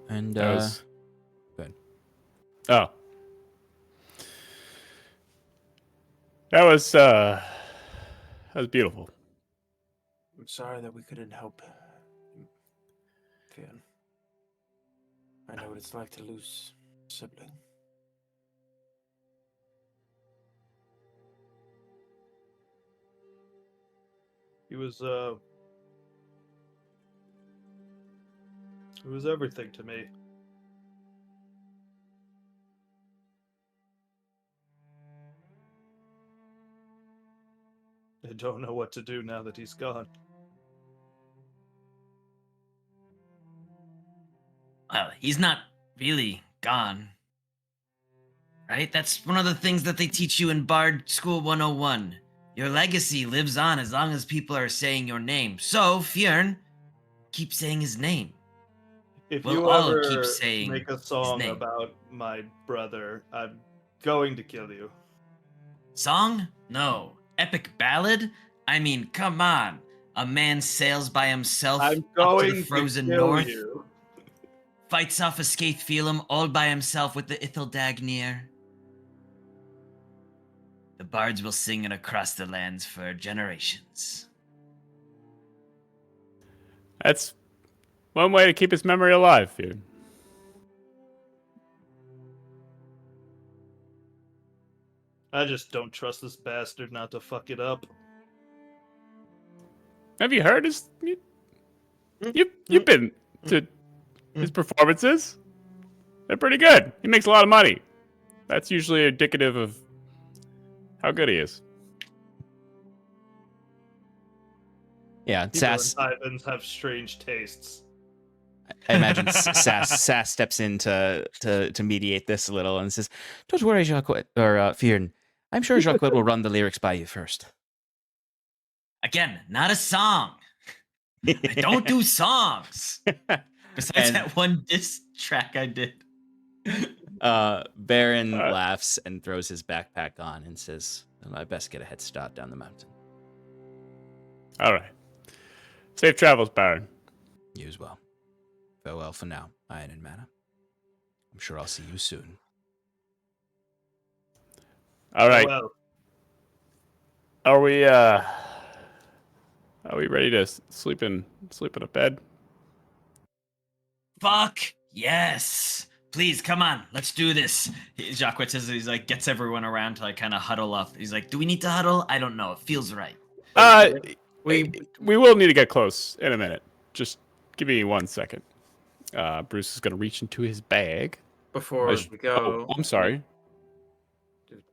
And That was good. Oh. That was beautiful. I'm sorry that we couldn't help. Fyrn. I know what it's like to lose a sibling. He was everything to me. I don't know what to do now that he's gone. Well, he's not really gone. Right? That's one of the things that they teach you in Bard School 101. Your legacy lives on as long as people are saying your name. So, Fyrn, keep saying his name. If We'll you all ever keep saying make a his song name. about my brother, I'm going to kill you. Song? No. Epic ballad? I mean, come on. A man sails by himself I'm up to going the to frozen kill north, you. fights off a Skaithfelum all by himself with the Ithildagnir. The bards will sing it across the lands for generations. That's one way to keep his memory alive, dude. I just don't trust this bastard not to fuck it up. Have you heard his? You've been to his performances. They're pretty good. He makes a lot of money. That's usually indicative of how good he is. Yeah, People Sass. in Ivans have strange tastes. I imagine Sass steps in to mediate this a little and says, "Don't worry, Jacques or Fyrn. I'm sure Jacques will run the lyrics by you first." Again, not a song. I don't do songs. Besides And- that one diss track I did. Baron All right. laughs and throws his backpack on and says, "I best get a head start down the mountain." All right. Safe travels, Baron. You as well. Farewell for now, Iron and Mana. I'm sure I'll see you soon. All right. Well, Are we ready to sleep in a bed? Fuck yes. Please, come on, let's do this. Jacques says he's like gets everyone around to like kind of huddle up. He's like, do we need to huddle? I don't know. It feels right. We will need to get close in a minute. Just give me 1 second. Bruce is gonna reach into his bag. Before we go, I'm sorry.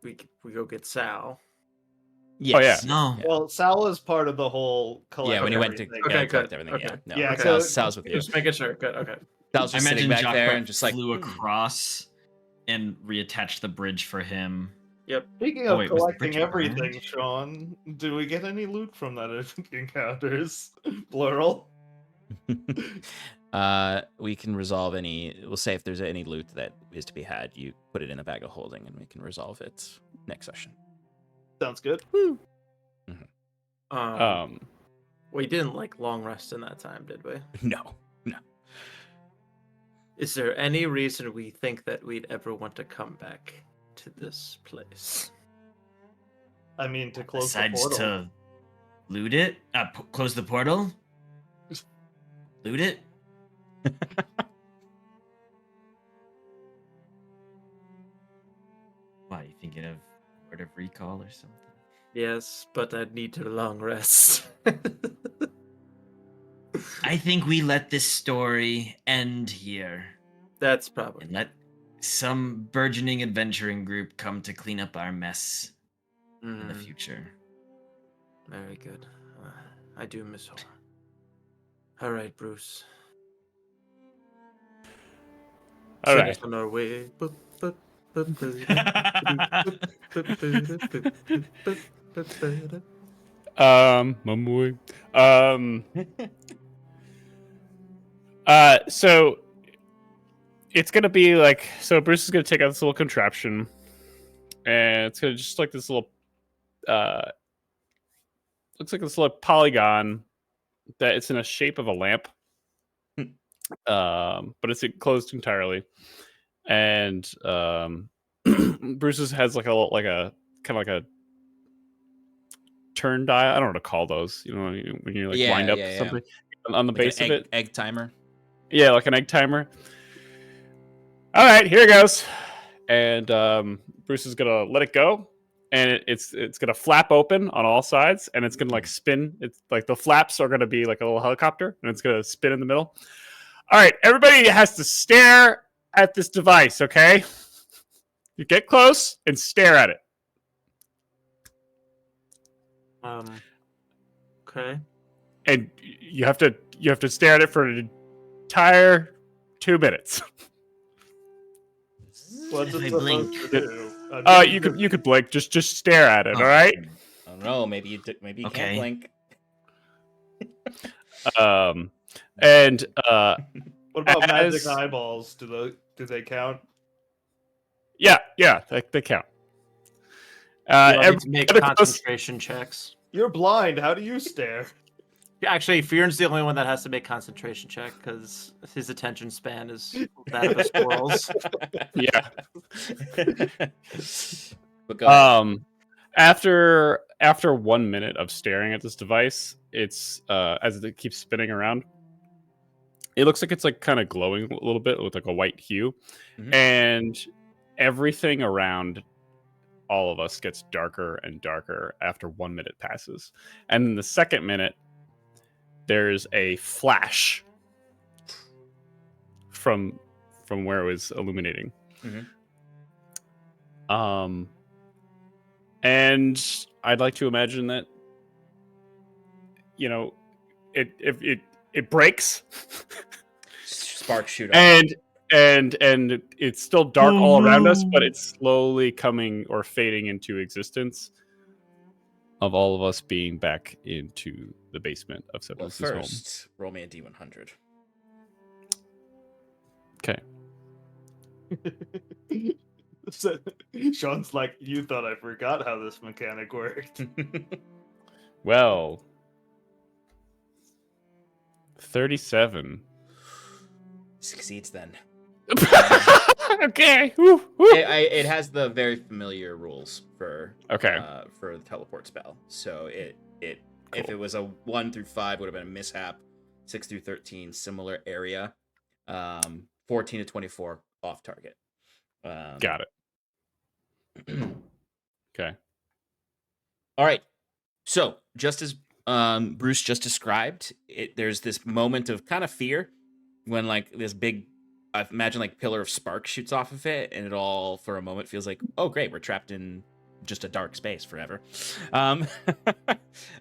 we go get Sal. Yes. No. well, Sal is part of the whole collective. Yeah, when he went to thing. Okay, collect good. everything. Okay. Yeah, no. Yeah, Sal's, so- Sal's with you. Just making sure. Good. Okay. Sal's I just sitting imagine back Jacques there and just like, flew across and reattached the bridge for him. Yep. Speaking Oh, of wait, was the collecting bridge everything, burned? Sean, did we get any loot from that encounters? Plural. we can resolve any. We'll say if there's any loot that is to be had, you put it in a bag of holding, and we can resolve it next session. Sounds good. We didn't like long rest in that time, did we? No. Is there any reason we think that we'd ever want to come back to this place? I mean, to close the Besides portal. to loot it, close the portal, loot it. Why, you thinking of Word of Recall or something? Yes, but I'd need a long rest. I think we let this story end here That's probably. and let some burgeoning adventuring group come to clean up our mess in the future. Very good. I do miss her. All right, Bruce. All Send right. us on our way. My boy. So it's gonna be like, so Bruce is gonna take out this little contraption, and it's gonna just like this little, looks like this little polygon that it's in a shape of a lamp, but it's enclosed entirely, and Bruce's has like a little, like a kind of like a turn dial. I don't know what to call those. You know, when you like wind up something on the Like base an of it. egg timer. Yeah, like an egg timer. All right, here it goes. And Bruce is gonna let it go, and it's gonna flap open on all sides, and it's gonna like spin. It's like the flaps are gonna be like a little helicopter, and it's gonna spin in the middle. All right, everybody has to stare at this device. Okay, you get close and stare at it. Okay. And you have to stare at it for an entire 2 minutes. What's If it I supposed blink. to do? You could blink. Just stare at it. Oh. All right. I don't know. Maybe you can't Okay. blink. And What about magic as- eyeballs? Do they count? yeah, they count. You want me Every to make other close- concentration checks. You're blind. How do you stare? Actually, Fyrn's the only one that has to make concentration check because his attention span is that of a squirrel's. yeah. But go ahead. After 1 minute of staring at this device, it's as it keeps spinning around, it looks like it's like kind of glowing a little bit with like a white hue, and everything around all of us gets darker and darker after 1 minute passes, and in the second minute, there's a flash from where it was illuminating. And I'd like to imagine that, you know, it breaks, Sparks shoot up. and it's still dark all around us, but it's slowly coming or fading into existence of all of us being back into the basement of Well, Septimus' home. first, roll me a D100. Okay. So, Sean's like, you thought I forgot how this mechanic worked. Well, 37. Succeeds then. Okay. Woo, woo. It has the very familiar rules for the teleport spell. So if it was a 1 through 5 would have been a mishap, 6 through 13 similar area, 14 to 24 off target. Got it. Okay. All right. So just as Bruce just described, there's this moment of kind of fear when like this big, I imagine like pillar of spark shoots off of it, and it all for a moment feels like, oh great, we're trapped in just a dark space forever.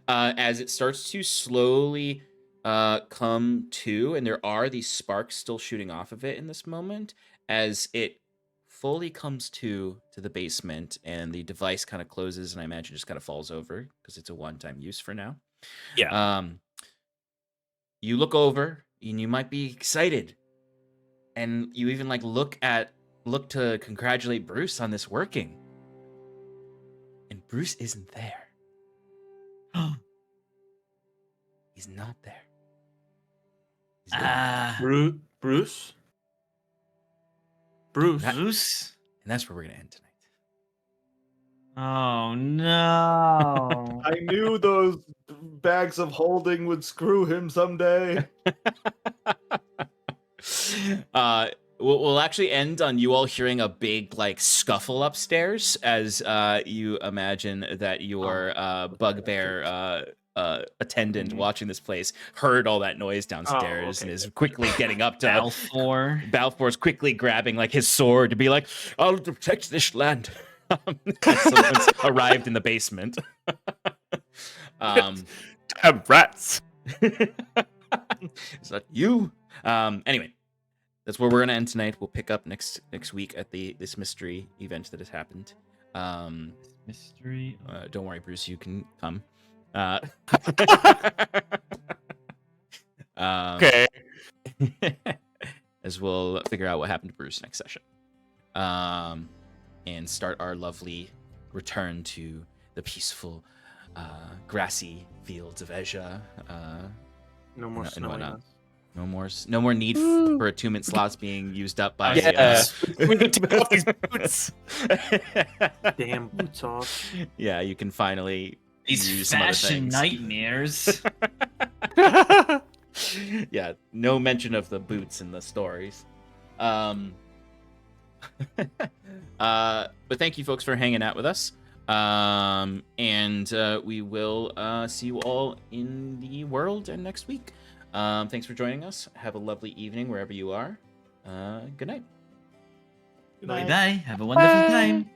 As it starts to slowly come to, and there are these sparks still shooting off of it in this moment, as it fully comes to the basement, and the device kind of closes, and I imagine just kind of falls over because it's a one-time use for now. Yeah. You look over, and you might be excited, and you even like look to congratulate Bruce on this working, and Bruce isn't there. He's not there. He's gone. Bruce? Bruce? Bruce? And that's where we're gonna end tonight. Oh no. I knew those bags of holding would screw him someday. we'll actually end on you all hearing a big like scuffle upstairs as you imagine that your bugbear attendant watching this place heard all that noise downstairs and is quickly getting up to Balfour's quickly grabbing like his sword to be like, I'll protect this land. Someone's arrived in the basement. Damn rats. Is that you? Anyway, that's where we're gonna end tonight. We'll pick up next week at this mystery event that has happened. Mystery. Don't worry, Bruce. You can come. Okay. As we'll figure out what happened to Bruce next session, and start our lovely return to the peaceful, grassy fields of Asia. No more snowing. No more need for attunement slots being used up by. We need to take off these boots. Damn boots off. Yeah, you can finally use These some other fashion things. nightmares. Yeah, no mention of the boots in the stories. But thank you folks for hanging out with us. And we will see you all in the world and next week. Thanks for joining us. Have a lovely evening wherever you are. Good night. Good night. Bye. Have a wonderful time.